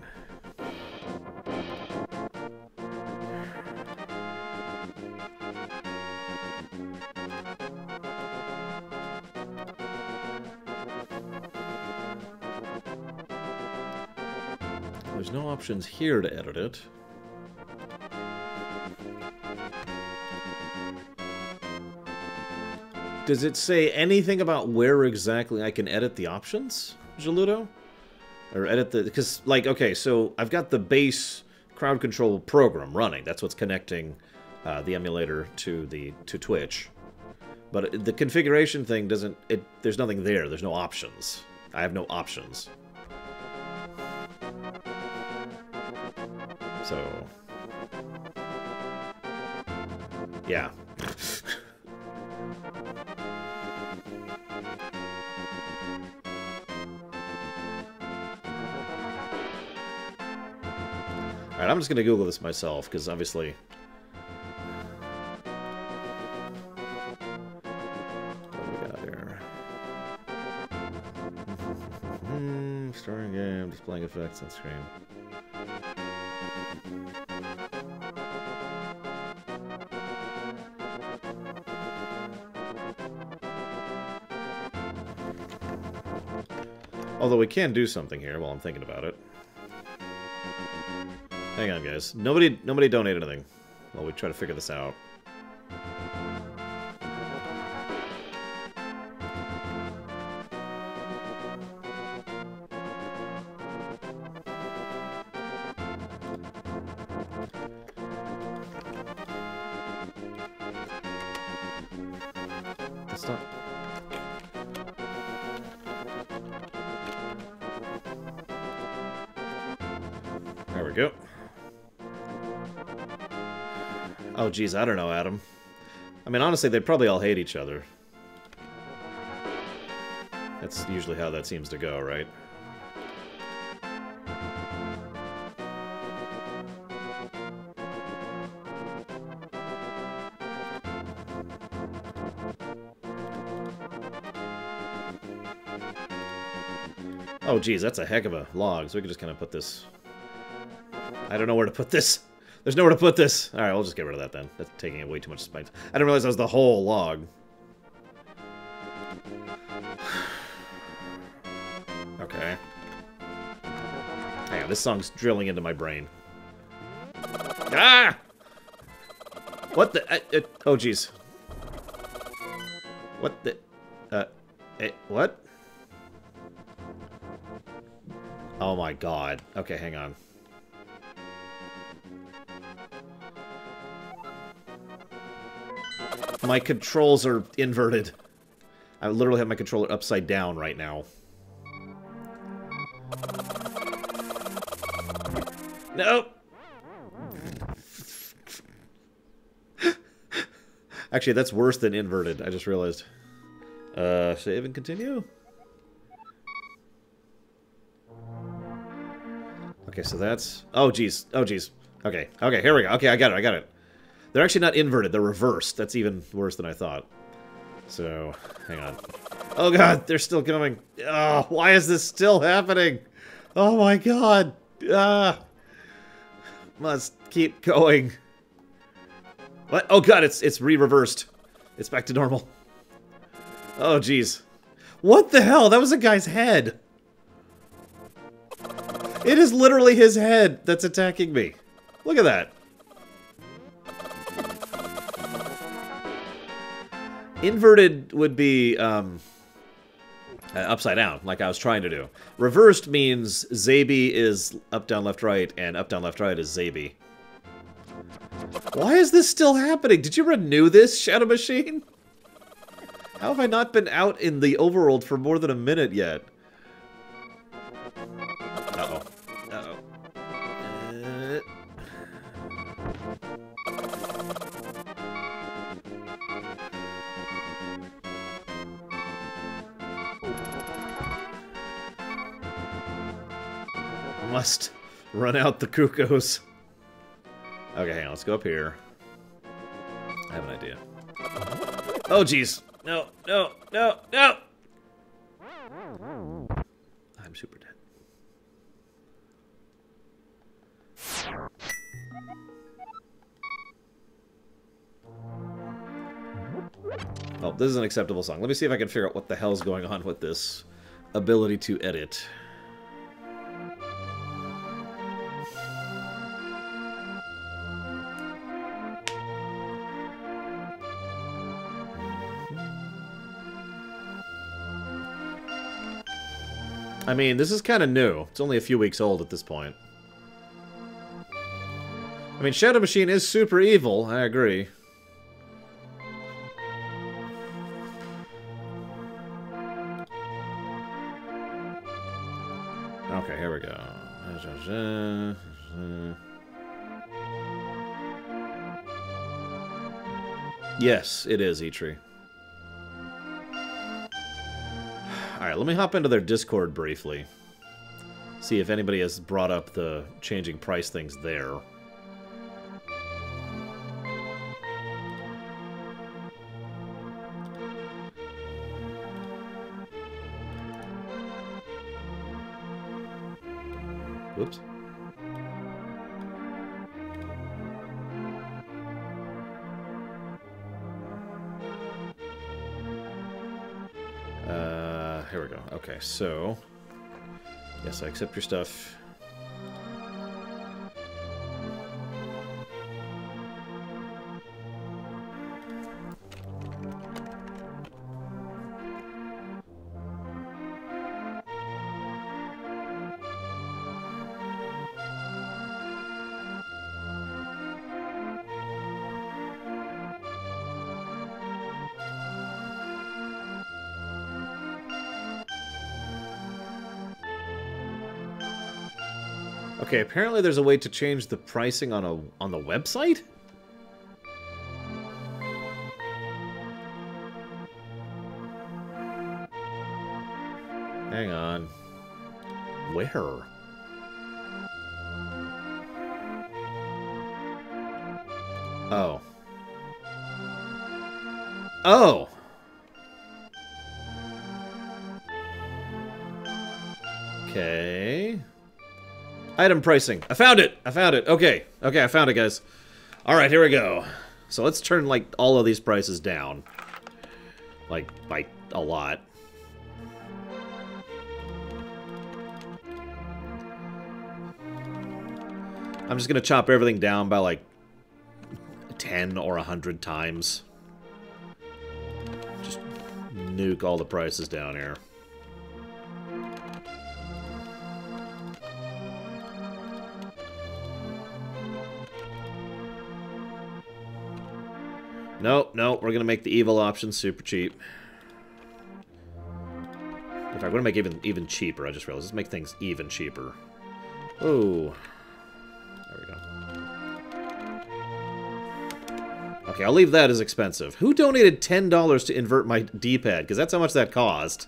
There's no options here to edit it. Does it say anything about where exactly I can edit the options, Geludo? Or edit the... Because, like, okay, so I've got the base crowd control program running. That's what's connecting the emulator to Twitch. But the configuration thing doesn't... There's nothing there. There's no options. I have no options. So... yeah. Alright, I'm just gonna Google this myself, because obviously... What do we got here? Starting game, displaying effects on screen. Although we can do something here while I'm thinking about it. Hang on, guys. Nobody donate anything while we try to figure this out. That's not... There we go. Oh, geez, I don't know, Adam. I mean, honestly, they'd probably all hate each other. That's usually how that seems to go, right? Oh, geez, that's a heck of a log, so we could just kind of put this... I don't know where to put this. There's nowhere to put this. Alright, we'll just get rid of that then. That's taking it way too much space. I didn't realize that was the whole log. God, this song's drilling into my brain. Ah! What the... oh, jeez. What the... what? Oh my god. Okay, hang on. My controls are inverted. I literally have my controller upside down right now. Nope. Actually, that's worse than inverted. I just realized. Save and continue? Okay, so that's... oh, jeez. Oh, jeez. Okay. Okay, here we go. Okay, I got it. I got it. They're actually not inverted. They're reversed. That's even worse than I thought. So, hang on. Oh, God. They're still coming. Oh, why is this still happening? Oh, my God. Ah. Must keep going. What? Oh, God. It's re-reversed. It's back to normal. Oh, jeez. What the hell? That was a guy's head. It is literally his head that's attacking me. Look at that. Inverted would be upside down, like I was trying to do. Reversed means Zaby is up, down, left, right, and up, down, left, right is Zaby. Why is this still happening? Did you renew this, Shadow Machine? How have I not been out in the overworld for more than a minute yet? Uh-oh. Uh-oh. Must run out the cuckoos. Okay, hang on, let's go up here. I have an idea. Oh, jeez. No, no, no, no! I'm super dead. Oh, this is an acceptable song. Let me see if I can figure out what the hell's going on with this ability to edit. I mean, this is kind of new. It's only a few weeks old at this point. I mean, Shadow Machine is super evil, I agree. Okay, here we go. Yes, it is, Eitri. Alright, let me hop into their Discord briefly. See if anybody has brought up the changing price things there. Whoops. Here we go. Okay, so... yes, I accept your stuff. Okay, apparently there's a way to change the pricing on the website? Hang on. Where? Oh. Oh! Okay. Item pricing. I found it! I found it. Okay. Okay, I found it, guys. Alright, here we go. So let's turn, like, all of these prices down. Like, by a lot. I'm just gonna chop everything down by like 10 or 100 times. Just nuke all the prices down here. Nope, nope, we're gonna make the evil option super cheap. In fact, we're gonna make it even cheaper, I just realized. Let's make things even cheaper. Oh. There we go. Okay, I'll leave that as expensive. Who donated $10 to invert my D-pad? Because that's how much that cost.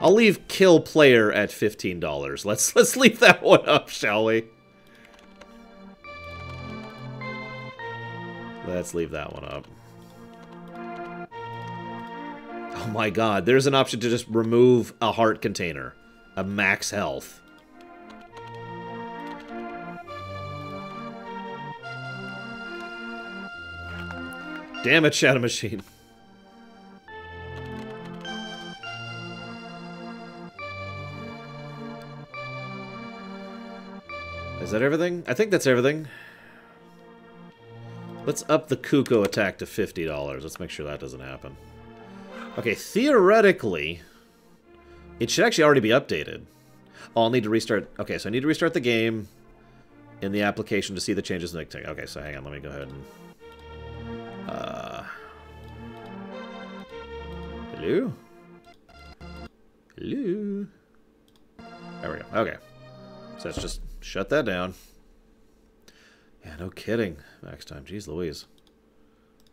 I'll leave kill player at $15. Let's leave that one up, shall we? Let's leave that one up. Oh my god, there's an option to just remove a heart container. A max health. Damn it, Shadow Machine. Is that everything? I think that's everything. Let's up the Kuko attack to $50. Let's make sure that doesn't happen. Okay, theoretically, it should actually already be updated. Oh, I'll need to restart. Okay, so I need to restart the game in the application to see the changes in the... Okay, so hang on, let me go ahead and... Hello? Hello? There we go. Okay. So let's just shut that down. Yeah, no kidding. Max time. Jeez Louise.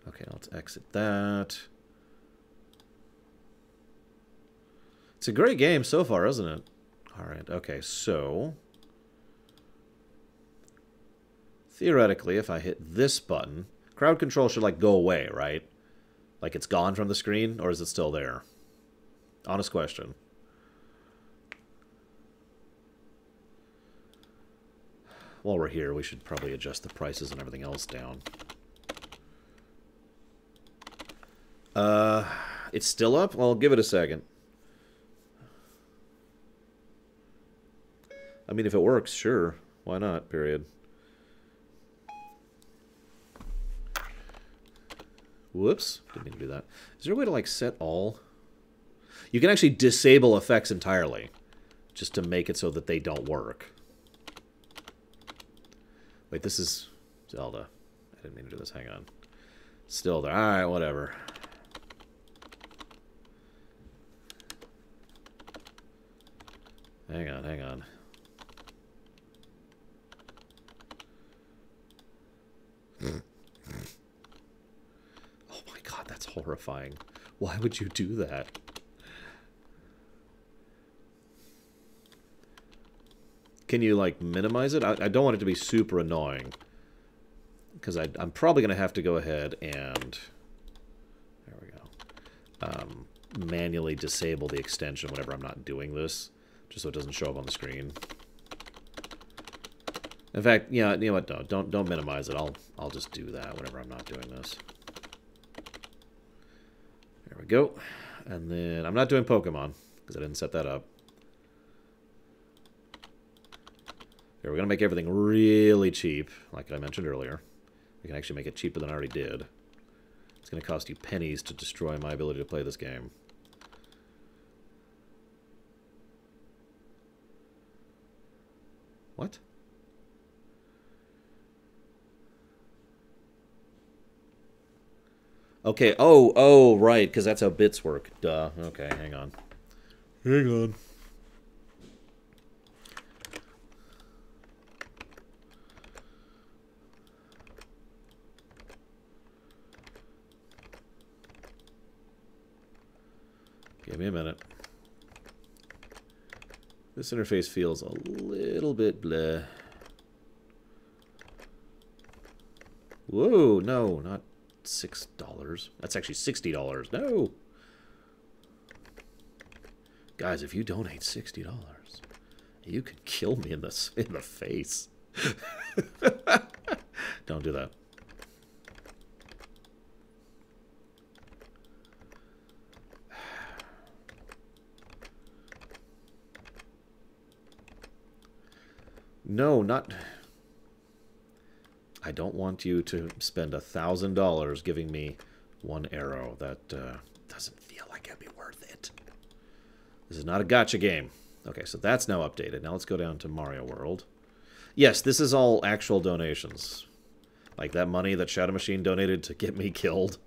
Okay, now let's exit that. It's a great game so far, isn't it? Alright, okay, so... Theoretically, if I hit this button... Crowd control should, like, go away, right? Like, it's gone from the screen, or is it still there? Honest question. While we're here, we should probably adjust the prices and everything else down. It's still up? Well, give it a second. I mean, if it works, sure. Why not, period. Whoops. Didn't mean to do that. Is there a way to, like, set all? You can actually disable effects entirely. Just to make it so that they don't work. Wait, this is Zelda. I didn't mean to do this. Hang on. Still there. Alright, whatever. Hang on, hang on. Oh my god, that's horrifying. Why would you do that? Can you, like, minimize it? I don't want it to be super annoying. Because I'm probably going to have to go ahead and... There we go. Manually disable the extension whenever I'm not doing this. Just so it doesn't show up on the screen. In fact, yeah, you know what? No, don't minimize it. I'll just do that whenever I'm not doing this. There we go. And then I'm not doing Pokemon because I didn't set that up. Here, we're gonna make everything really cheap, like I mentioned earlier. We can actually make it cheaper than I already did. It's gonna cost you pennies to destroy my ability to play this game. What? Okay, oh, right, because that's how bits work. Duh. Okay, hang on. Hang on. Give me a minute. This interface feels a little bit bleh. Whoa, no, not $6. That's actually $60. No! Guys, if you donate $60, you could kill me in the face. Don't do that. No, not... I don't want you to spend $1,000 giving me one arrow. That doesn't feel like it'd be worth it. This is not a gacha game. Okay, so that's now updated. Now let's go down to Mario World. Yes, this is all actual donations. Like that money that Shadow Machine donated to get me killed.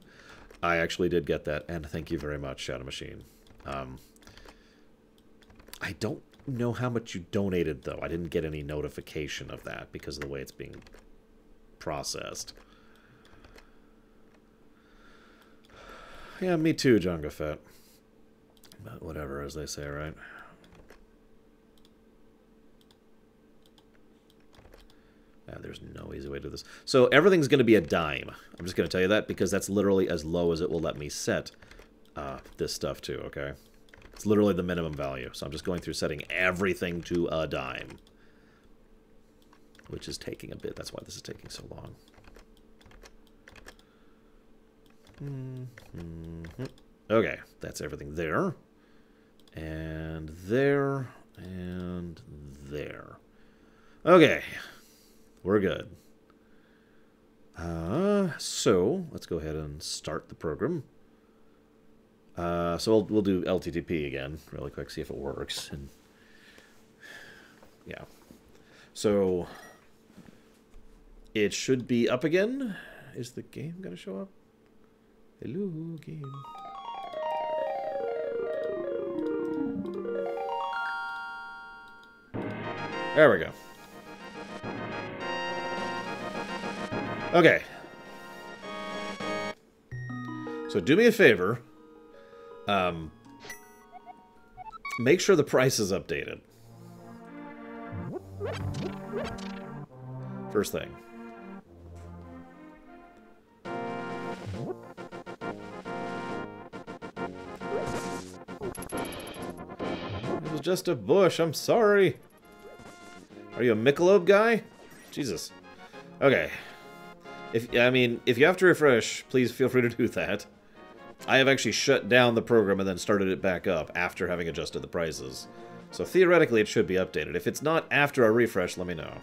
I actually did get that, and thank you very much, Shadow Machine. I don't know how much you donated, though. I didn't get any notification of that because of the way it's being processed. Yeah, me too, Jonga Fett. But whatever, as they say, right? There's no easy way to do this. So everything's going to be a dime. I'm just going to tell you that because that's literally as low as it will let me set this stuff too, okay? It's literally the minimum value. So I'm just going through setting everything to a dime. Which is taking a bit. That's why this is taking so long. Okay, that's everything there. And there. And there. Okay. We're good. So, let's go ahead and start the program. So we'll do LTTP again, really quick, see if it works. And yeah. So, it should be up again. Is the game going to show up? Hello, game. There we go. Okay. So do me a favor. Make sure the price is updated. First thing. It was just a bush. I'm sorry. Are you a Michelob guy? Jesus. Okay. If you have to refresh, please feel free to do that. I have actually shut down the program and then started it back up after having adjusted the prices. So theoretically, it should be updated. If it's not after a refresh, let me know.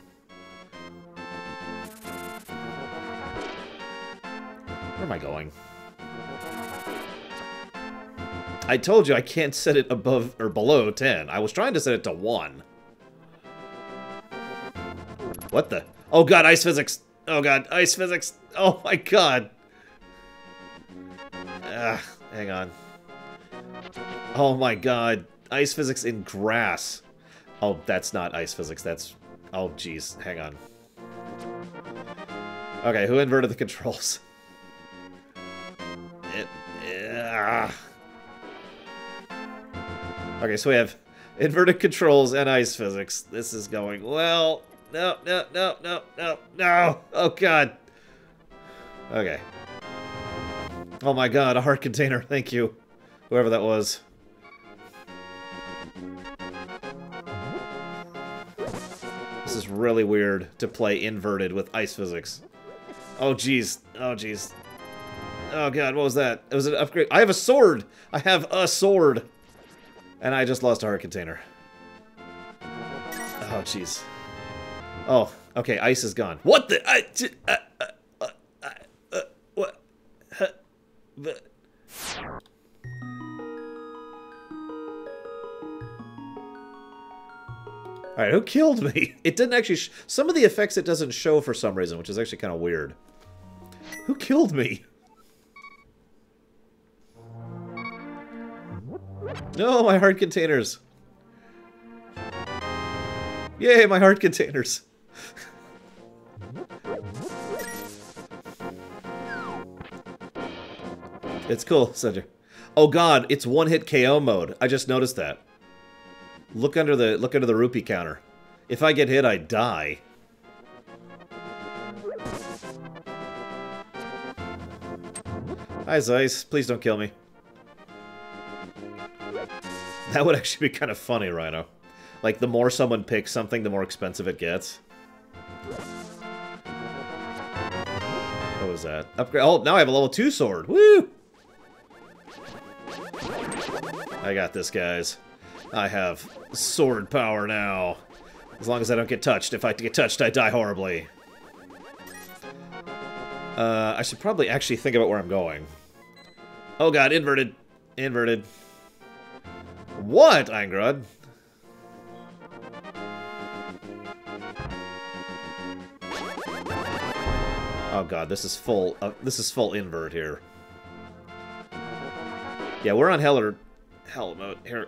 Where am I going? I told you I can't set it above or below 10. I was trying to set it to 1. What the? Oh god, ice physics! Oh god, ice physics! Oh my god! Hang on. Oh my god, ice physics in grass. Oh, that's not ice physics, that's... Oh jeez, hang on. Okay, who inverted the controls? Okay, so we have inverted controls and ice physics. This is going well. No, no, no, no, no, no. Oh, God. Okay. Oh, my God. A heart container. Thank you. Whoever that was. This is really weird to play inverted with ice physics. Oh, jeez. Oh, jeez. Oh, God. What was that? It was an upgrade. I have a sword. I have a sword. And I just lost a heart container. Oh, jeez. Oh, okay, ice is gone. What the? What? Alright, who killed me? It didn't actually... some of the effects it doesn't show for some reason, which is actually kind of weird. Who killed me? No, my heart containers. Yay, my heart containers. It's cool, Center. Oh god, it's one-hit KO mode. I just noticed that. Look under the rupee counter. If I get hit, I die. Hi, Zeiss. Please don't kill me. That would actually be kind of funny, Rhino. Like, the more someone picks something, the more expensive it gets. What was that? Upgrade. Oh, now I have a level 2 sword. Woo! I got this, guys. I have sword power now. As long as I don't get touched. If I get touched, I die horribly. I should probably actually think about where I'm going. Oh god, inverted. Inverted. What, Eingrod? Oh god, this is full invert here. Yeah, we're on hell mode here.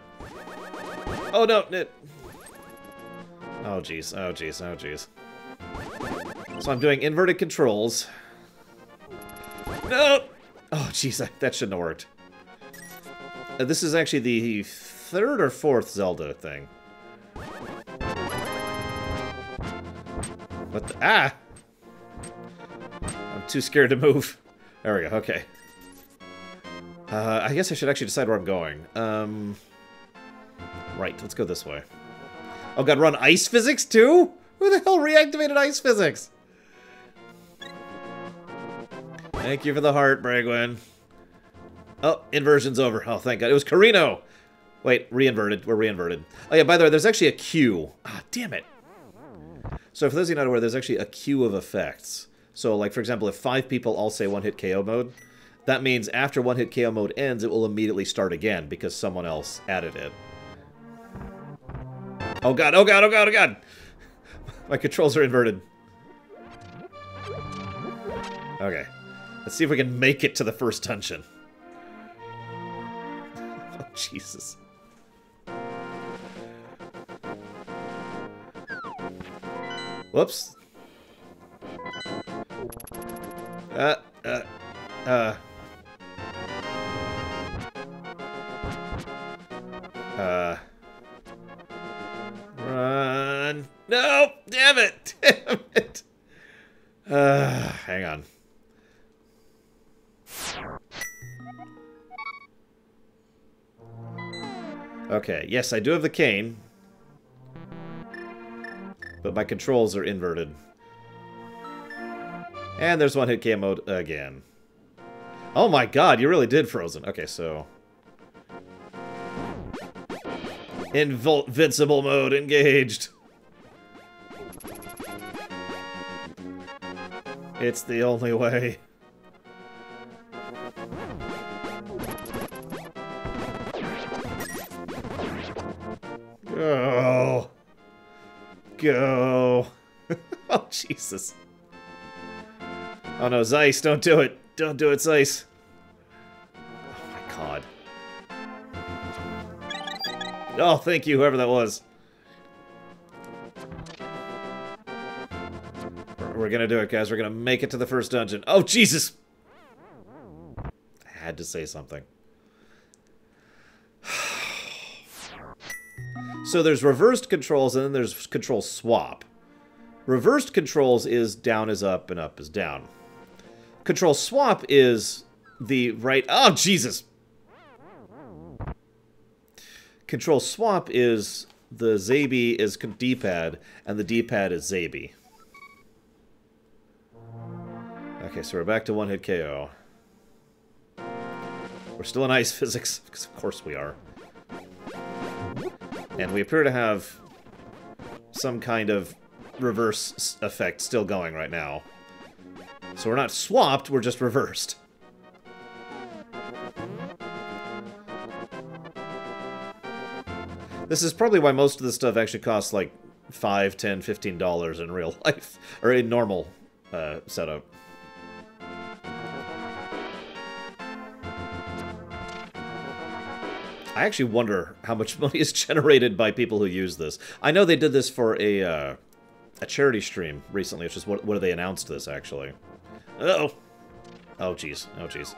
Oh no, oh jeez, oh jeez, oh jeez. So I'm doing inverted controls. No! Oh jeez, that shouldn't have worked. This is actually the third or fourth Zelda thing. What the— ah! I'm too scared to move. There we go, okay. I guess I should actually decide where I'm going. Right, let's go this way. Oh god, run ice physics too? Who the hell reactivated ice physics? Thank you for the heart, Bragwin. Oh, inversion's over. Oh, thank god. It was Carino! Wait, reinverted. We're reinverted. Oh yeah, by the way, there's actually a queue. Ah, damn it. So for those of you not aware, there's actually a queue of effects. So, like, for example, if 5 people all say one-hit KO mode, that means after one-hit KO mode ends, it will immediately start again because someone else added it. Oh god, oh god, oh god, oh god! My controls are inverted. Okay. Let's see if we can make it to the first dungeon. Oh, Jesus. Whoops. Run. No! Damn it! Damn it! Hang on. Okay, yes, I do have the cane. But my controls are inverted. And there's one-hit KO mode again. Oh my god, you really did Frozen. Okay, so... Invincible mode engaged. It's the only way. Go. Go. Oh, Jesus. Oh no, Zeiss, don't do it. Don't do it, Zeiss. Oh my god. Oh, thank you, whoever that was. We're gonna do it, guys. We're gonna make it to the first dungeon. Oh, Jesus! I had to say something. So there's reversed controls, and then there's control swap. Reversed controls is down is up and up is down. Control swap is the right... Oh, Jesus! Control swap is the Zaby is D-pad, and the D-pad is Zaby. Okay, so we're back to one-hit KO. We're still in ice physics, because of course we are. And we appear to have some kind of reverse effect still going right now. So we're not swapped, we're just reversed. This is probably why most of this stuff actually costs like $5, $10, $15 in real life, or in normal setup. I actually wonder how much money is generated by people who use this. I know they did this for a charity stream recently, which is what they announced this, actually. Uh-oh. Oh, jeez. Oh, jeez.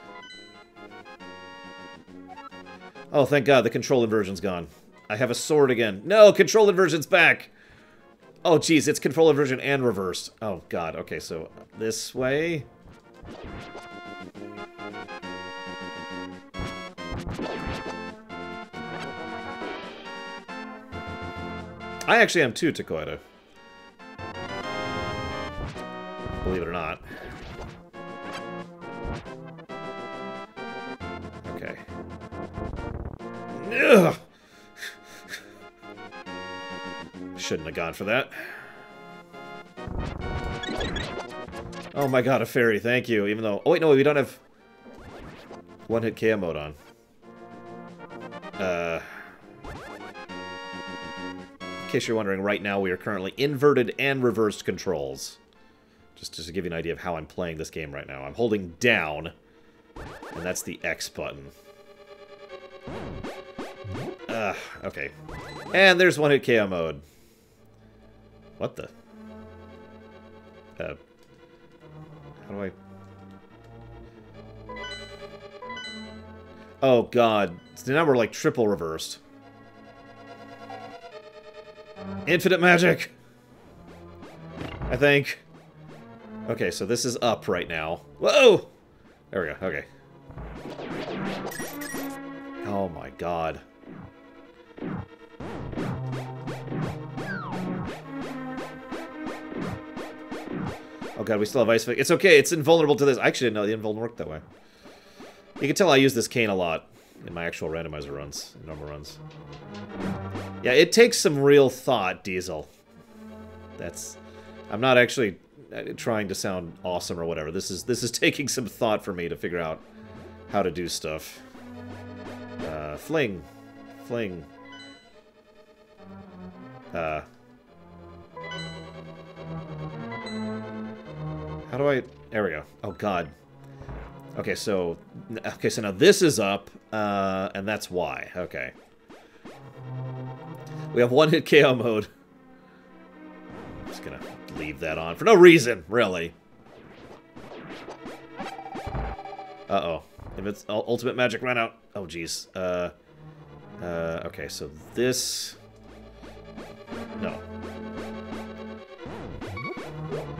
Oh, thank God, the control inversion's gone. I have a sword again. No, control inversion's back! Oh, jeez, it's control inversion and reversed. Oh, God. Okay, so this way... I actually am too, Takoida. Believe it or not. Okay. Ugh. shouldn't have gone for that. Oh my god, a fairy, thank you. Even though... Oh wait, no, we don't have one-hit KO mode on. In case you're wondering, right now we are currently inverted and reversed controls. Just to give you an idea of how I'm playing this game right now. I'm holding down, and that's the X button. Okay. And there's one-hit KO mode. What the? How do I... Oh, God. So now we're, like, triple reversed. Infinite magic! I think. Okay, so this is up right now. Whoa! There we go, okay. Oh, my God. Oh god, we still have ice fix. It's okay, it's invulnerable to this. I actually didn't know the invulnerable worked that way. You can tell I use this cane a lot in my actual randomizer runs, normal runs. Yeah, it takes some real thought, Diesel. That's... I'm not actually trying to sound awesome or whatever. This is taking some thought for me to figure out how to do stuff. Fling. Fling. How do I... There we go. Oh, God. Okay, so now this is up, and that's why. Okay. We have one-hit KO mode. I'm just gonna leave that on for no reason, really. Uh-oh. If it's ultimate magic ran out. Oh, jeez. Okay, so this... No.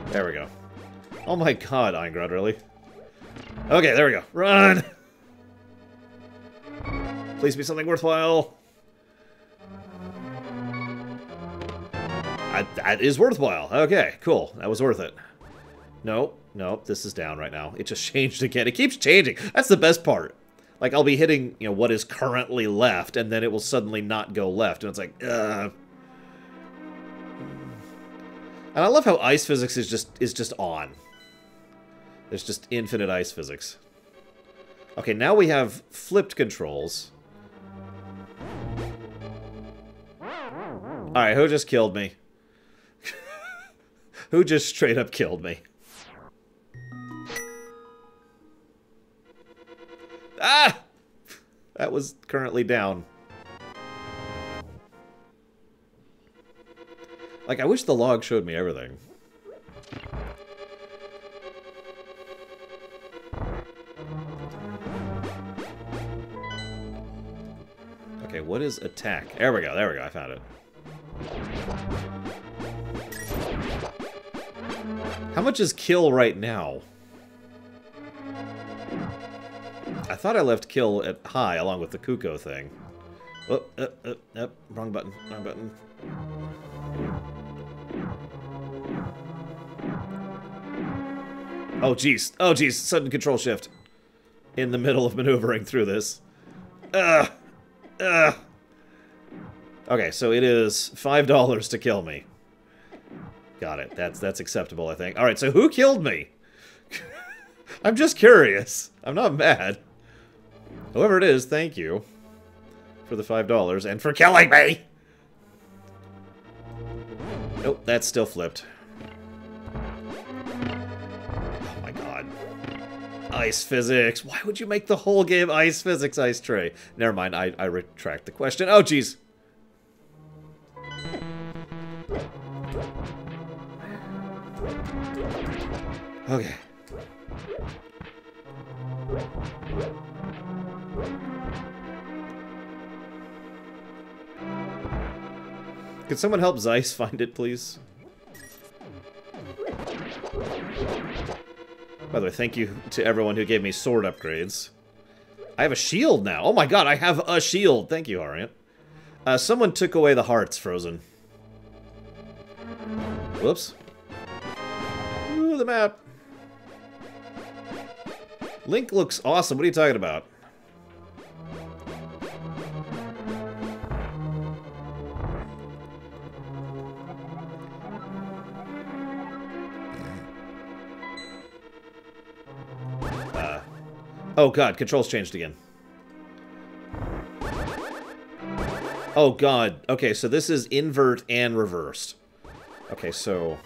There we go. Oh my god, Eingrod, really? Okay, there we go. Run! Please be something worthwhile. That is worthwhile. Okay, cool. That was worth it. Nope, nope, this is down right now. It just changed again. It keeps changing. That's the best part. Like, I'll be hitting, you know, what is currently left, and then it will suddenly not go left, and it's like, ugh. And I love how ice physics is just on. There's just infinite ice physics. Okay, now we have flipped controls. Alright, who just killed me? Who just straight up killed me? Ah! That was currently down. Like, I wish the log showed me everything. Okay, what is attack? There we go, I found it. How much is kill right now? I thought I left kill at high along with the Kuko thing. Oh, wrong button, wrong button. Oh jeez, sudden control shift. In the middle of maneuvering through this. Okay, so it is $5 to kill me. Got it. That's acceptable, I think. Alright, so who killed me? I'm just curious. I'm not mad. Whoever it is, thank you. For the $5 and for killing me! Nope, that's still flipped. Oh my god. Ice physics. Why would you make the whole game ice physics, Ice Tray? Never mind, I retract the question. Oh, jeez. Okay. Could someone help Zeiss find it, please? By the way, thank you to everyone who gave me sword upgrades. I have a shield now. Oh my god, I have a shield. Thank you, Ariant. Someone took away the hearts, Frozen. Whoops. Ooh, the map. Link looks awesome. What are you talking about? Oh god, controls changed again. Oh god. Okay, so this is invert and reversed. Okay, so...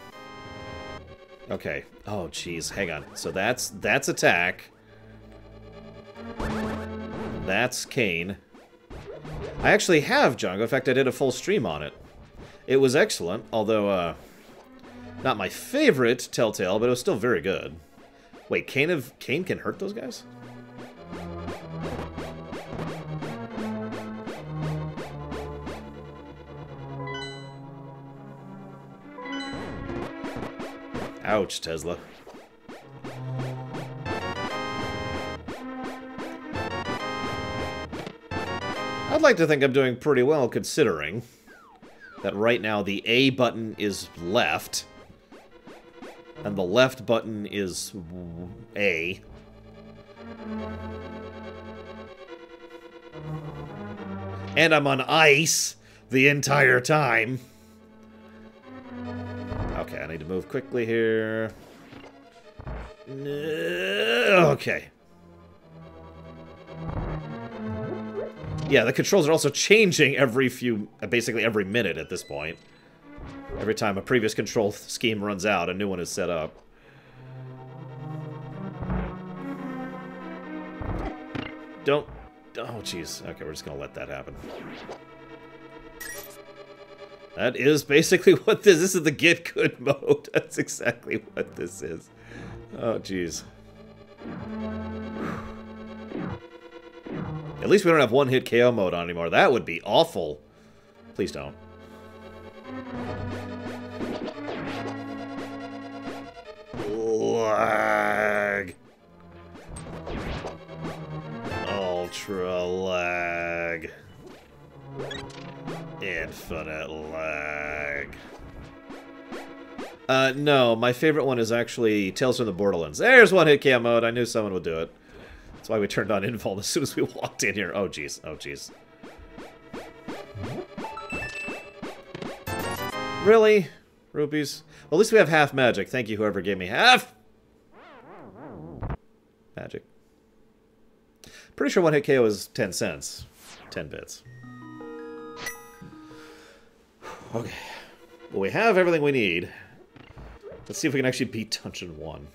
Okay. Oh, jeez. Hang on. So that's attack. That's Kane. I actually have Django. In fact, I did a full stream on it. It was excellent, although, not my favorite Telltale, but it was still very good. Wait, Kane can hurt those guys? Ouch, Tesla. I'd like to think I'm doing pretty well, considering that right now the A button is left, and the left button is A. And I'm on ice the entire time. Okay, I need to move quickly here. Okay. Yeah, the controls are also changing basically every minute at this point. Every time a previous control scheme runs out, a new one is set up. Don't... Oh, jeez. Okay, we're just gonna let that happen. That is basically what this is. This is the get good mode. That's exactly what this is. Oh, jeez. At least we don't have one-hit KO mode on anymore. That would be awful. Please don't. Lag. Ultra lag. Infinite lag. No, my favorite one is actually Tales from the Borderlands. There's one-hit KO mode. I knew someone would do it. That's why we turned on Invuln as soon as we walked in here. Oh, jeez. Oh, jeez. Really? Rupees? Well, at least we have half magic. Thank you, whoever gave me half magic. Pretty sure one-hit KO is 10 cents. 10 bits. Okay. Well, we have everything we need. Let's see if we can actually beat Dungeon 1.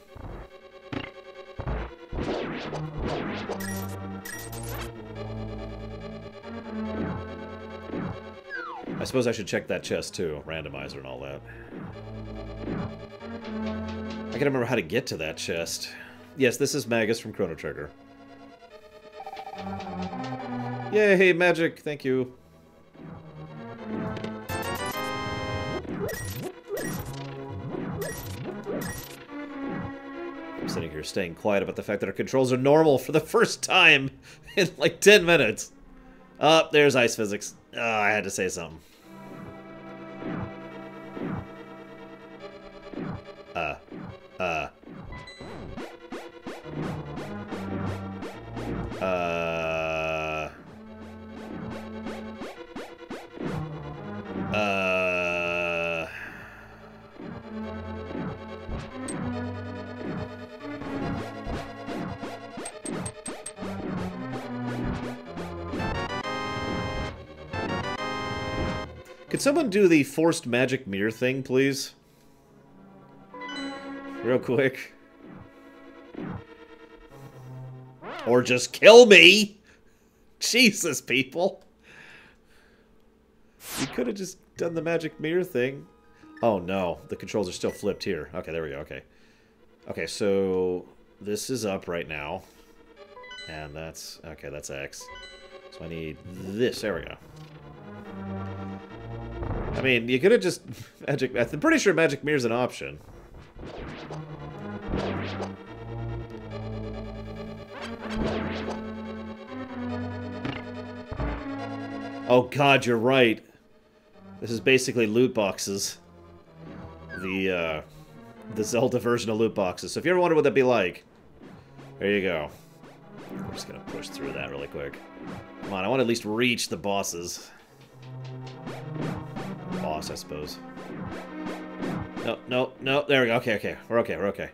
I suppose I should check that chest, too. Randomizer and all that. I gotta remember how to get to that chest. Yes, this is Magus from Chrono Trigger. Yay, magic! Thank you. I'm sitting here staying quiet about the fact that our controls are normal for the first time in like 10 minutes. Oh, there's ice physics. Oh, I had to say something. Could someone do the forced magic mirror thing, please? Real quick. Or just kill me! Jesus, people! You could have just done the magic mirror thing. Oh no, the controls are still flipped here. Okay, there we go, okay. Okay, so this is up right now. And that's... okay, that's X. So I need this, there we go. I mean, you could have just... magic... I'm pretty sure magic mirror's an option. Oh god, you're right. This is basically loot boxes. The Zelda version of loot boxes. So if you ever wonder what that'd be like, there you go. I'm just gonna push through that really quick. Come on, I want to at least reach the bosses. Boss, I suppose. No, no, no. There we go. Okay, okay. We're okay, we're okay.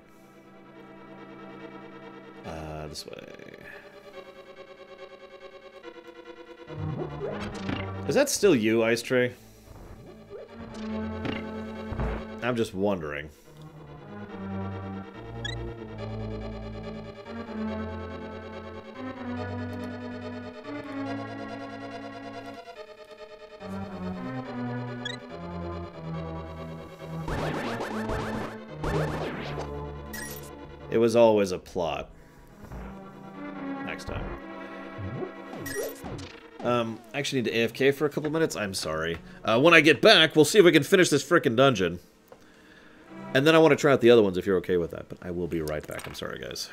This way. Is that still you, Ice Tray? I'm just wondering. It was always a plot. Next time. I actually need to AFK for a couple minutes. I'm sorry. When I get back, we'll see if we can finish this frickin' dungeon. And then I want to try out the other ones if you're okay with that. But I will be right back. I'm sorry, guys.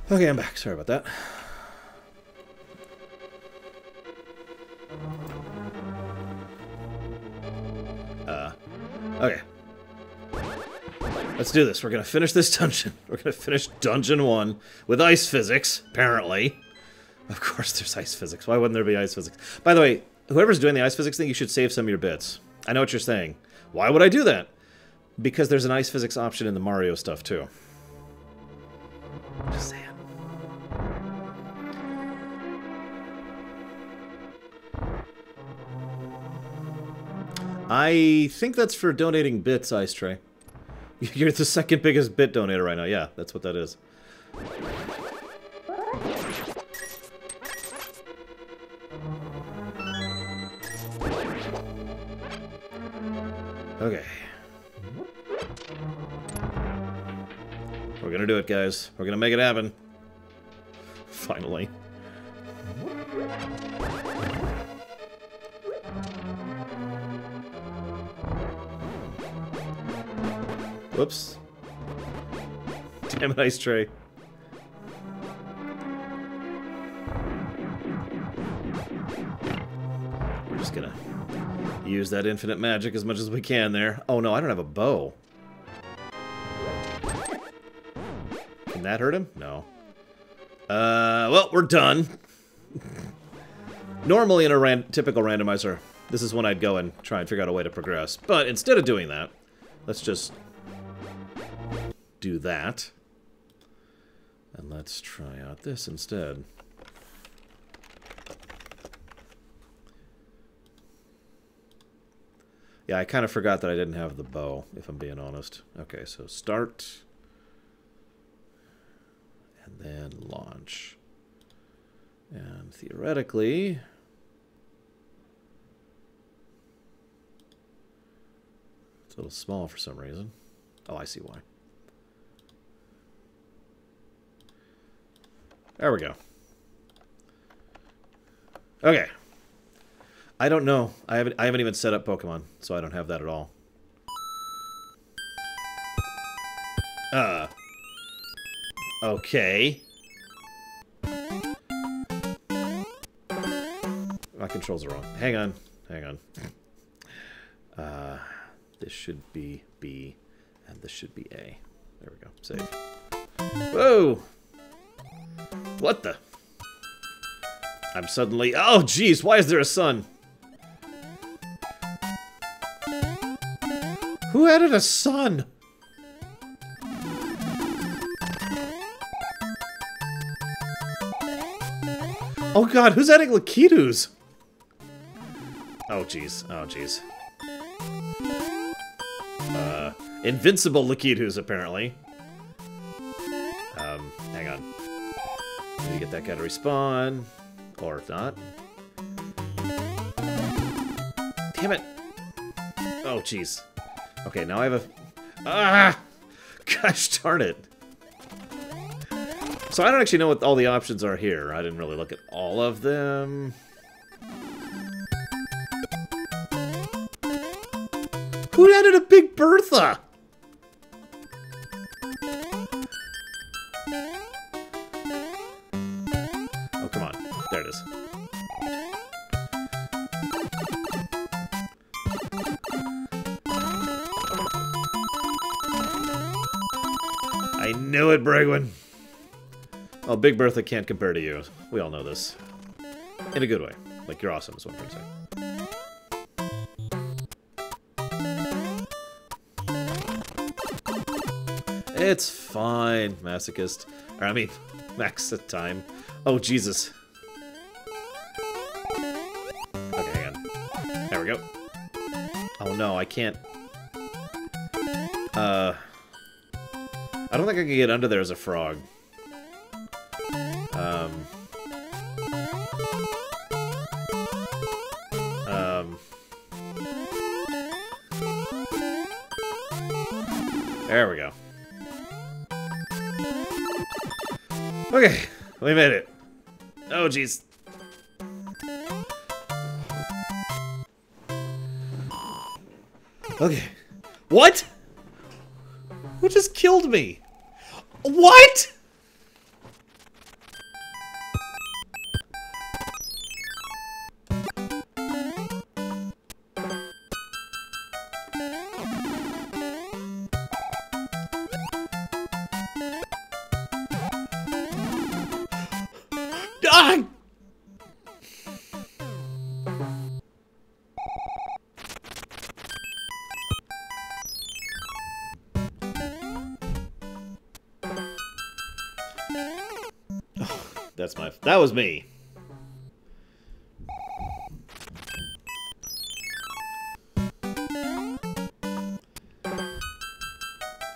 Okay, I'm back. Sorry about that. Okay. Let's do this. We're gonna finish this dungeon. We're gonna finish Dungeon 1 with ice physics, apparently. Of course there's ice physics. Why wouldn't there be ice physics? By the way, whoever's doing the ice physics thing, you should save some of your bits. I know what you're saying. Why would I do that? Because there's an ice physics option in the Mario stuff, too. Just saying. I think that's for donating bits, Ice Tray. You're the second biggest bit donator right now. Yeah, that's what that is. Okay. We're gonna do it, guys. We're gonna make it happen. Finally. Whoops. Damn it, ice tray. We're just gonna use that infinite magic as much as we can there. Oh no, I don't have a bow. Can that hurt him? No. Well, we're done. Normally in a typical randomizer, this is when I'd go and try and figure out a way to progress. But instead of doing that, let's just do that. And let's try out this instead. Yeah, I kind of forgot that I didn't have the bow, if I'm being honest. Okay, so start. And then launch. And theoretically... it's a little small for some reason. Oh, I see why. There we go. Okay. I don't know. I haven't even set up Pokemon, so I don't have that at all. Okay. My controls are wrong. Hang on. Hang on. This should be B, and this should be A. There we go. Save. Whoa! What the? I'm suddenly... oh, jeez! Why is there a sun? Who added a sun? Oh god, who's adding Lakitus? Oh jeez, oh jeez. Invincible Lakitus, apparently. Hang on. Maybe get that guy to respawn. Or if not. Damn it! Oh jeez. Okay, now I have a... ah! Gosh darn it. So I don't actually know what all the options are here. I didn't really look at all of them. Who added a Big Bertha? Oh, come on. There it is. I knew it, Bragwin. Oh, Big Bertha can't compare to you. We all know this. In a good way. Like, you're awesome is what I'm trying to say. It's fine, masochist. Or, I mean, max at time. Oh, Jesus. Okay, hang on. There we go. Oh, no, I can't... I don't think I can get under there as a frog. There we go. Okay, we made it. Oh, jeez. Okay. What? Who just killed me? What? Ah! That's my... that was me.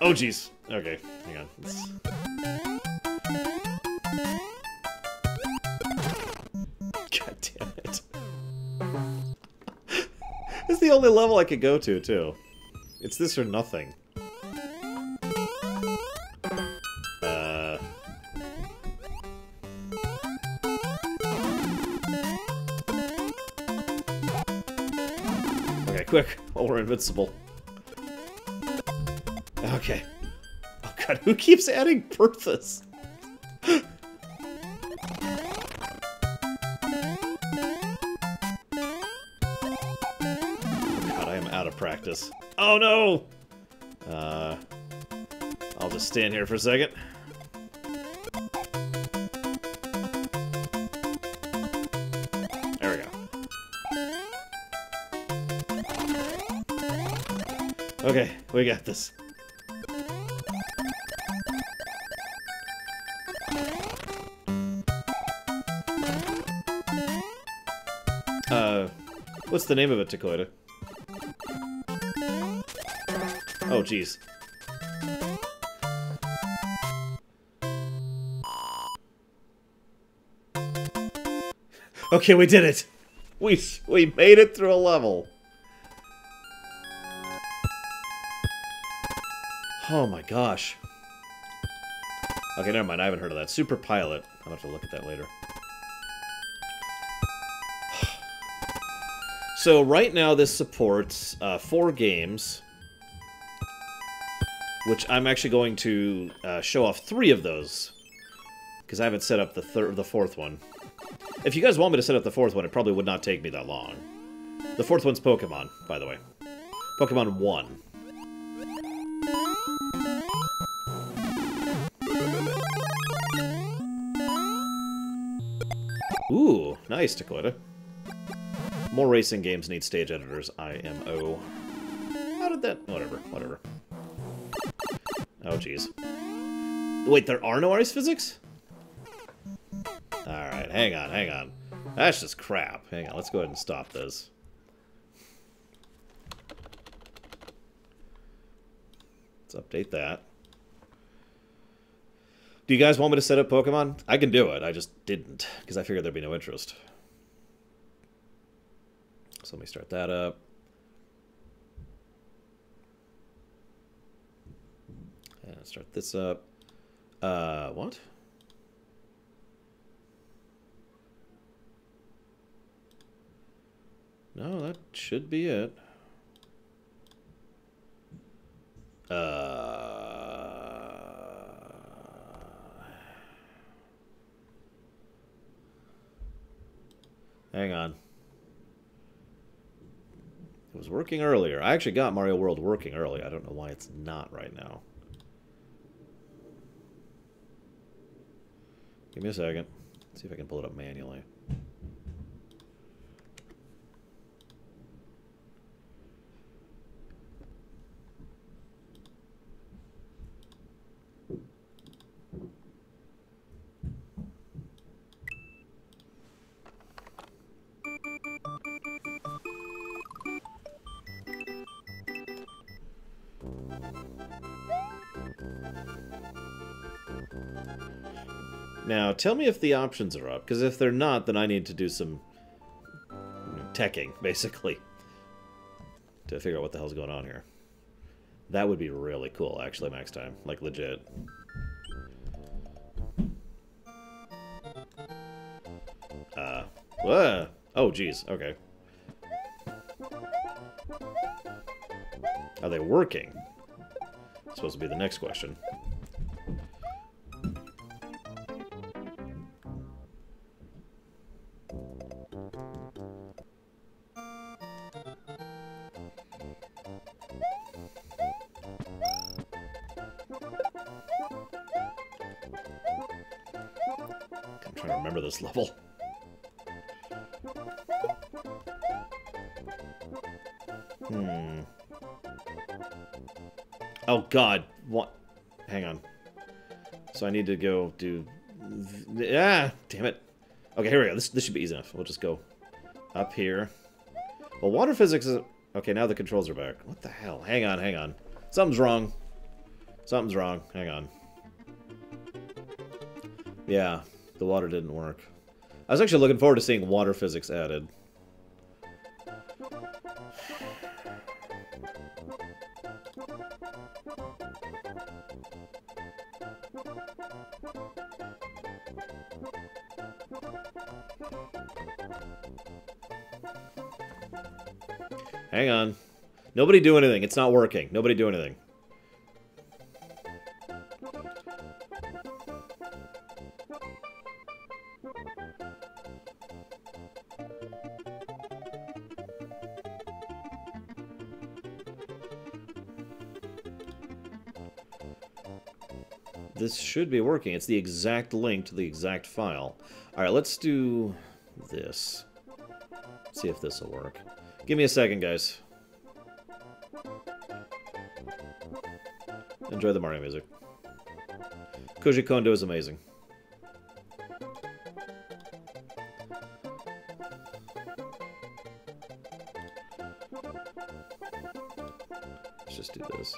Oh, jeez. Okay, hang on. God damn it. This is the only level I could go to, too. It's this or nothing. Okay, quick. Oh, we're invincible. Okay. Oh god, who keeps adding Berthas? God, I am out of practice. Oh no! I'll just stand here for a second. There we go. Okay, we got this. What's the name of it, Takoida? Oh, jeez. Okay, we did it! We made it through a level! Oh my gosh. Okay, never mind, I haven't heard of that. Super Pilot. I'll have to look at that later. So right now this supports 4 games, which I'm actually going to show off 3 of those, because I haven't set up the 4th one. If you guys want me to set up the 4th one, it probably would not take me that long. The 4th one's Pokemon, by the way. Pokemon 1. Ooh, nice, Takoida. More racing games need stage editors, IMO. How did that... Whatever. Oh, jeez. Wait, there are no ice physics? Alright, hang on. That's just crap. Hang on, let's go ahead and stop this. Let's update that. Do you guys want me to set up Pokemon? I can do it, I just didn't, because I figured there'd be no interest. So let me start that up. And start this up. What? No, that should be it. Hang on. It was working earlier. I actually got Mario World working early. I don't know why it's not right now. Give me a second. See if I can pull it up manually. Now, tell me if the options are up, because if they're not, then I need to do some teching, basically, to figure out what the hell's going on here. That would be really cool, actually, next time. Like, legit. Oh, geez, okay. Are they working? Supposed to be the next question. I'm trying to remember this level. Oh god, what? Hang on. So I need to go do... Ah, damn it. Okay, here we go. This should be easy enough. We'll just go up here. Well, water physics is... Okay, now the controls are back. What the hell? Hang on. Something's wrong. Something's wrong. Hang on. Yeah, the water didn't work. I was actually looking forward to seeing water physics added. Hang on. Nobody do anything. It's not working. Nobody do anything. This should be working. It's the exact link to the exact file. Alright, let's do this. See if this will work. Give me a second, guys. Enjoy the Mario music. Koji Kondo is amazing. Let's just do this.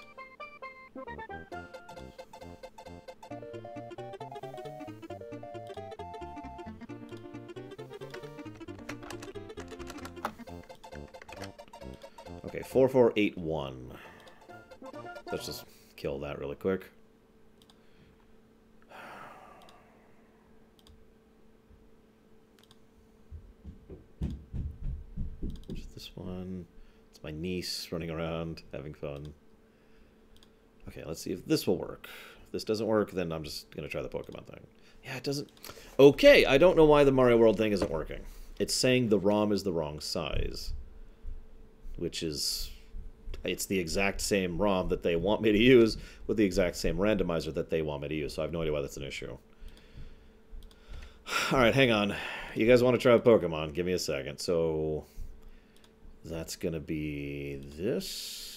Okay, 4481. So let's just kill that really quick. Just this one. It's my niece running around, having fun. Okay, let's see if this will work. If this doesn't work, then I'm just going to try the Pokemon thing. Yeah, it doesn't... Okay, I don't know why the Mario World thing isn't working. It's saying the ROM is the wrong size. Which is... It's the exact same ROM that they want me to use with the exact same randomizer that they want me to use. So I have no idea why that's an issue. Alright, hang on. You guys want to try Pokemon? Give me a second. So... That's going to be this...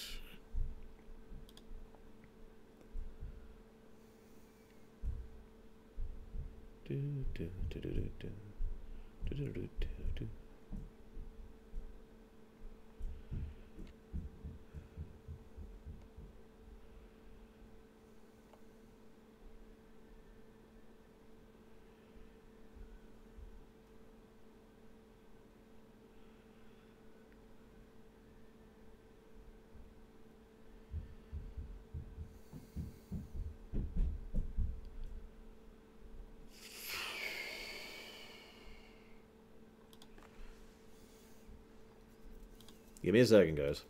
Give me a second, guys.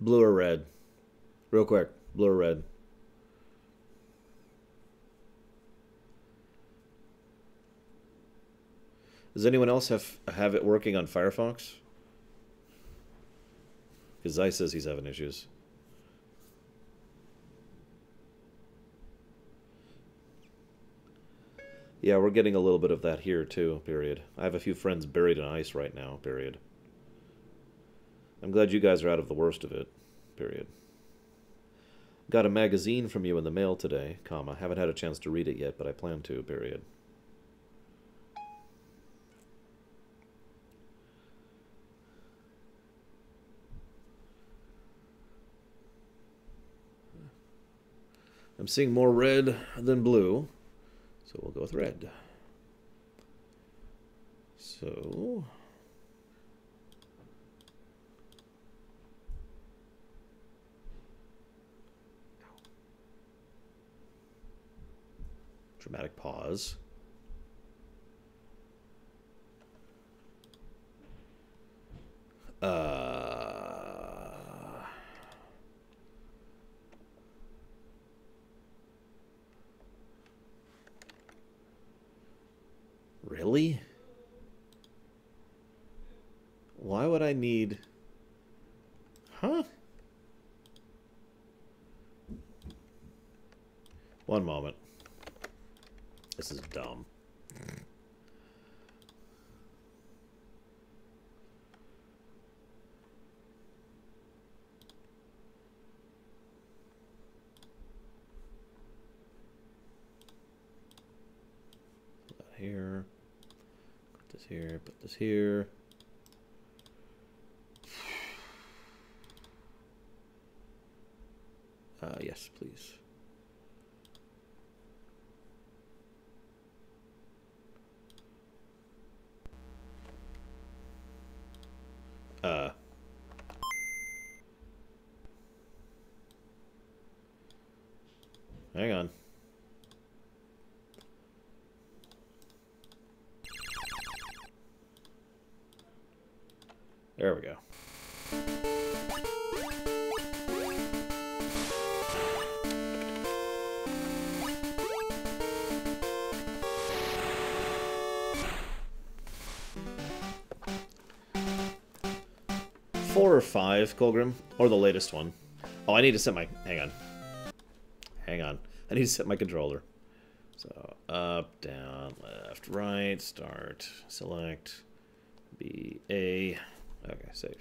Blue or red? Real quick. Blue or red? Does anyone else have it working on Firefox? Because Zai says he's having issues. Yeah, we're getting a little bit of that here, too, period. I have a few friends buried in ice right now, period. I'm glad you guys are out of the worst of it, period. Got a magazine from you in the mail today, comma. Haven't had a chance to read it yet, but I plan to, period. I'm seeing more red than blue. So we'll go with red. So... Dramatic pause. Really? Why would I need... Huh? One moment. This is dumb. Put that here. Put this here. Put this here. Yes, please. Hang on. There we go. Four or five, Colgrim, or the latest one. Oh, I need to set my... Hang on. Hang on. I need to set my controller. So, up, down, left, right, start, select, B, A. Okay, save.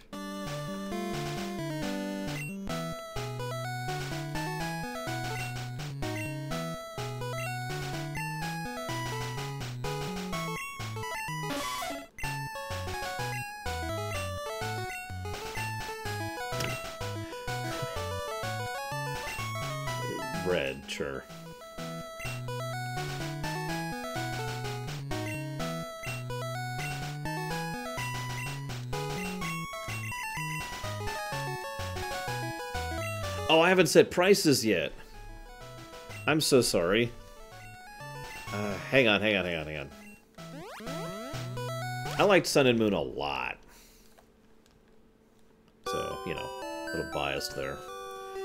Red, sure. Oh, I haven't set prices yet. I'm so sorry. Hang on. I liked Sun and Moon a lot. So, you know, a little biased there.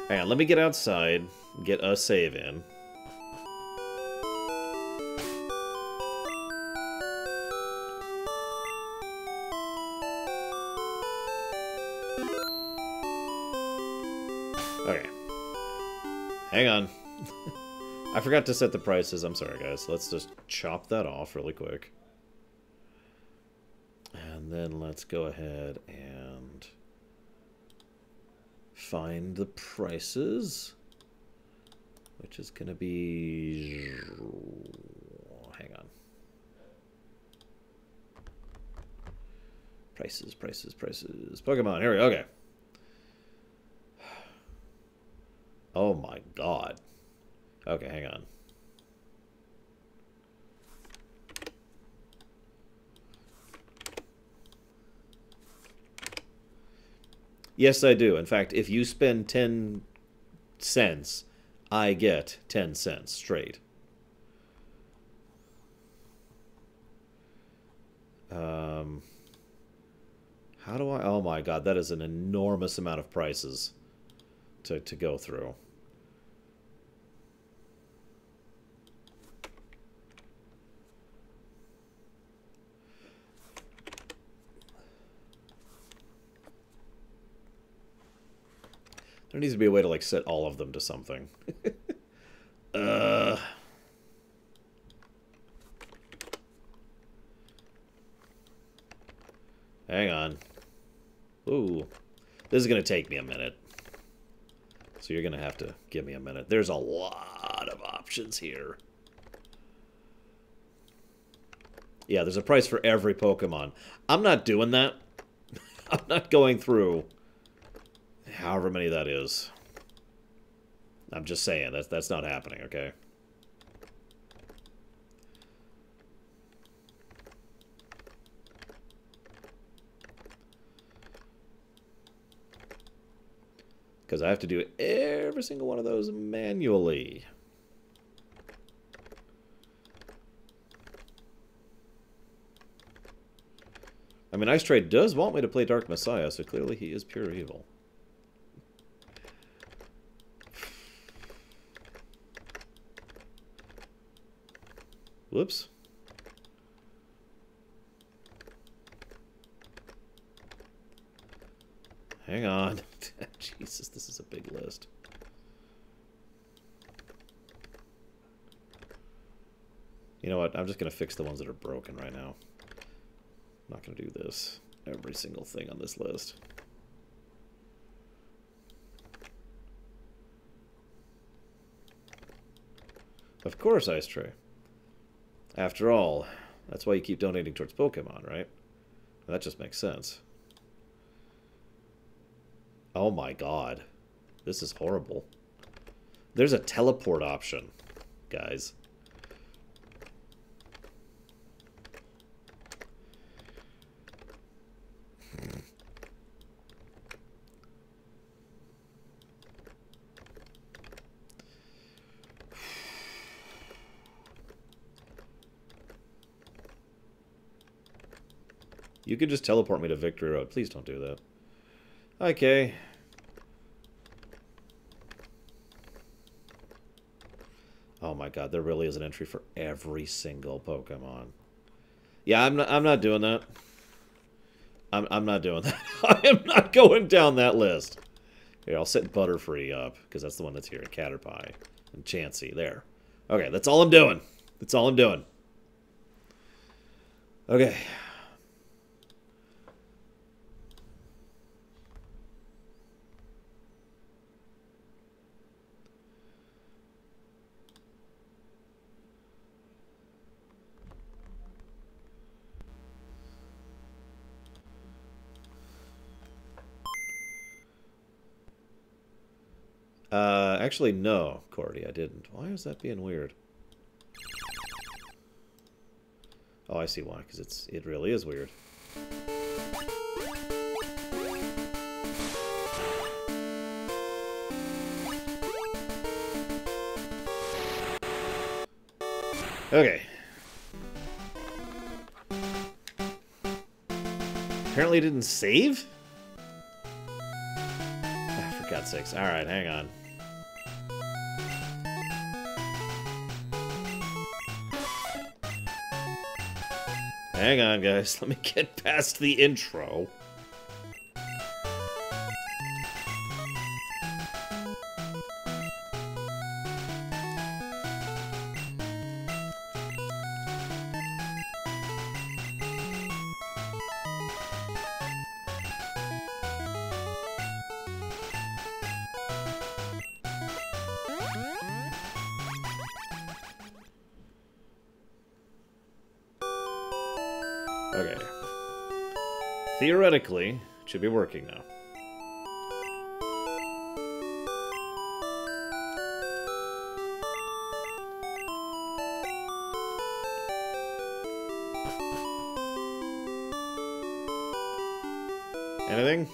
Hang on, let me get outside, get a save in. Okay. Hang on. I forgot to set the prices. I'm sorry, guys. Let's just chop that off really quick. And then let's go ahead and find the prices, which is going to be... Hang on. Prices. Pokemon, here we go. Okay. Oh my god. Okay, hang on. Yes, I do. In fact, if you spend 10 cents, I get 10 cents straight. How do I... Oh my god, that is an enormous amount of prices to go through. There needs to be a way to, like, set all of them to something. Hang on. Ooh. This is going to take me a minute. So you're going to have to give me a minute. There's a lot of options here. Yeah, there's a price for every Pokemon. I'm not doing that. I'm not going through however many that is. I'm just saying, that's not happening, okay? Because I have to do every single one of those manually. I mean, Ice Trade does want me to play Dark Messiah, so clearly he is pure evil. Whoops. Hang on. Jesus, this is a big list. You know what? I'm just going to fix the ones that are broken right now. I'm not going to do this. Every single thing on this list. Of course, Ice Tray. After all, that's why you keep donating towards Pokemon, right? That just makes sense. Oh my god. This is horrible. There's a teleport option, guys. You could just teleport me to Victory Road. Please don't do that. Okay. Oh my god, there really is an entry for every single Pokemon. Yeah, I'm not doing that. I'm not doing that. I am not going down that list. Here, I'll set Butterfree up, because that's the one that's here. Caterpie and Chansey. There. Okay, that's all I'm doing. That's all I'm doing. Okay. Actually, no, Cordy, I didn't. Why is that being weird? Oh, I see why, because it really is weird. Okay. Apparently it didn't save? Ah, for God's sakes. Alright, hang on. Hang on, guys. Let me get past the intro. Okay. Theoretically, it should be working now. Anything?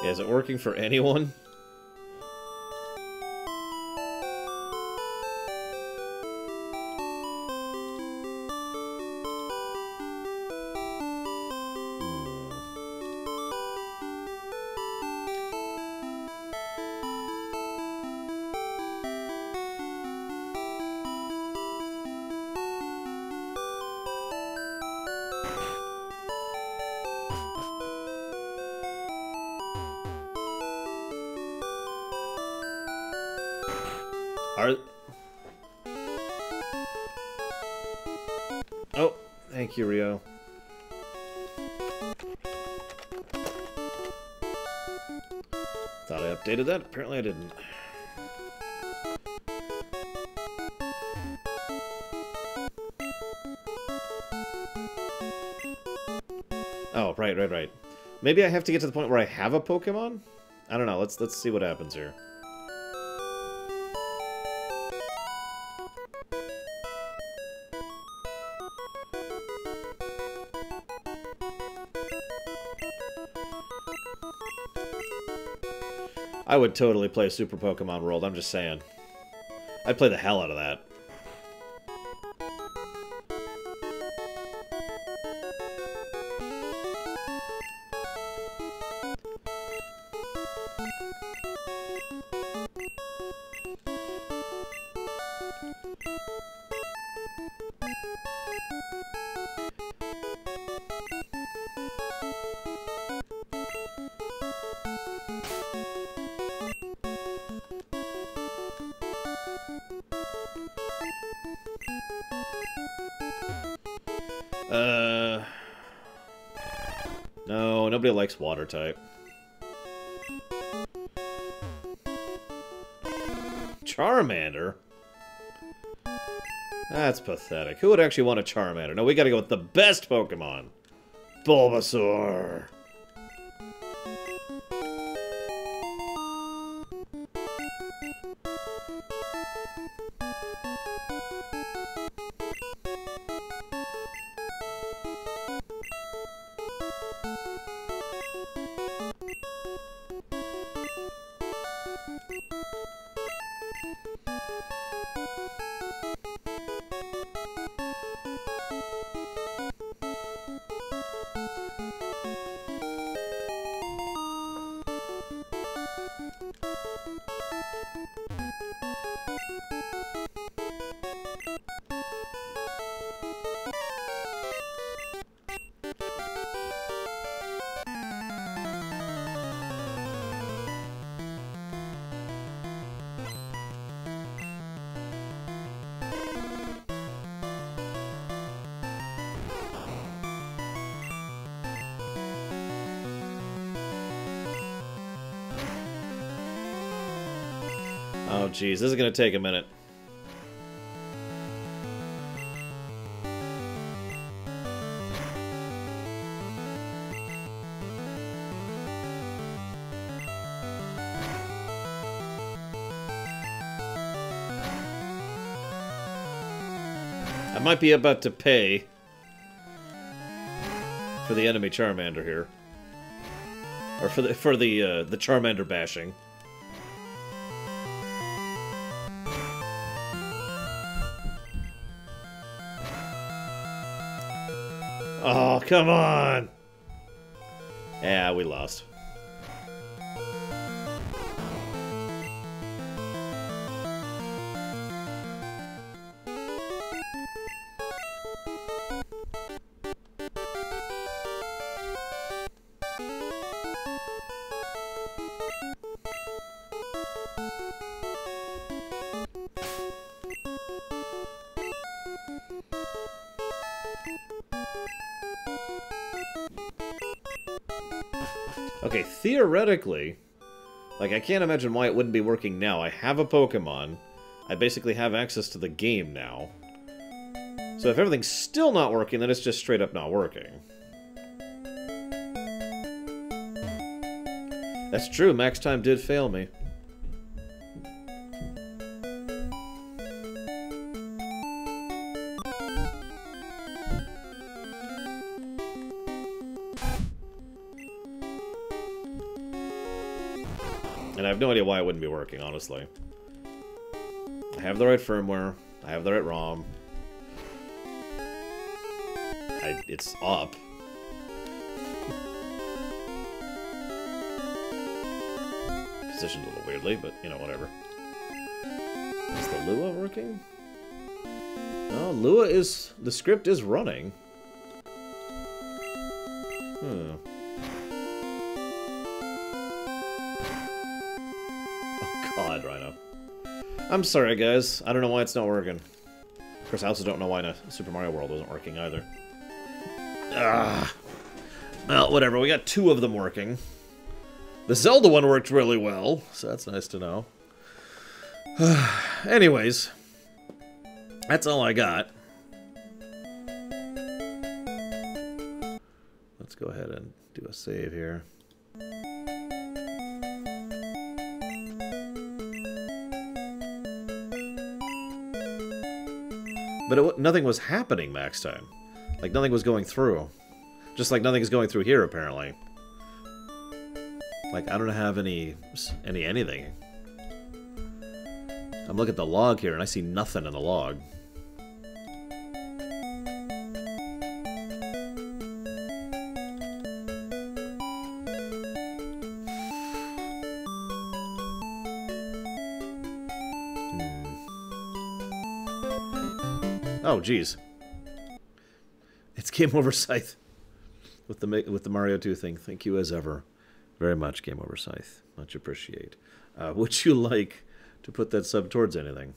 Yeah, is it working for anyone? Oh, thank you, Rio. Thought I updated that. Apparently I didn't. Oh, right. Maybe I have to get to the point where I have a Pokemon? I don't know. Let's see what happens here. I would totally play Super Pokemon World, I'm just saying. I'd play the hell out of that. No, nobody likes water type. Charmander? That's pathetic. Who would actually want a Charmander? No, we gotta go with the best Pokemon. Bulbasaur. Oh, geez. This is going to take a minute. I might be about to pay for the enemy Charmander here. Or for the Charmander bashing. Oh, come on! Yeah, we lost. Okay, theoretically, like, I can't imagine why it wouldn't be working now. I have a Pokemon. I basically have access to the game now. So if everything's still not working, then it's just straight up not working. That's true, max time did fail me. And I have no idea why it wouldn't be working, honestly. I have the right firmware. I have the right ROM. It's up. Positioned a little weirdly, but, you know, whatever. Is the Lua working? No, Lua is... The script is running. God, Rhino. I'm sorry, guys. I don't know why it's not working. Of course, I also don't know why Super Mario World wasn't working either. Well, whatever. We got 2 of them working. The Zelda one worked really well, so that's nice to know. Anyways, that's all I got. Let's go ahead and do a save here. But nothing was happening max time. Like, nothing was going through. Just like nothing is going through here, apparently. Like, I don't have anything. I'm looking at the log here, and I see nothing in the log. Oh, geez. It's Game Over Scythe with the Mario 2 thing. Thank you as ever. Very much, Game Over Scythe. Much appreciate. Would you like to put that sub towards anything?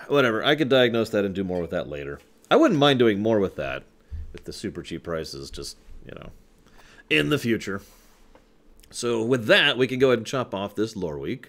Whatever. I could diagnose that and do more with that later. I wouldn't mind doing more with that with the super cheap prices, just, in the future. So with that, we can go ahead and chop off this Loreweek.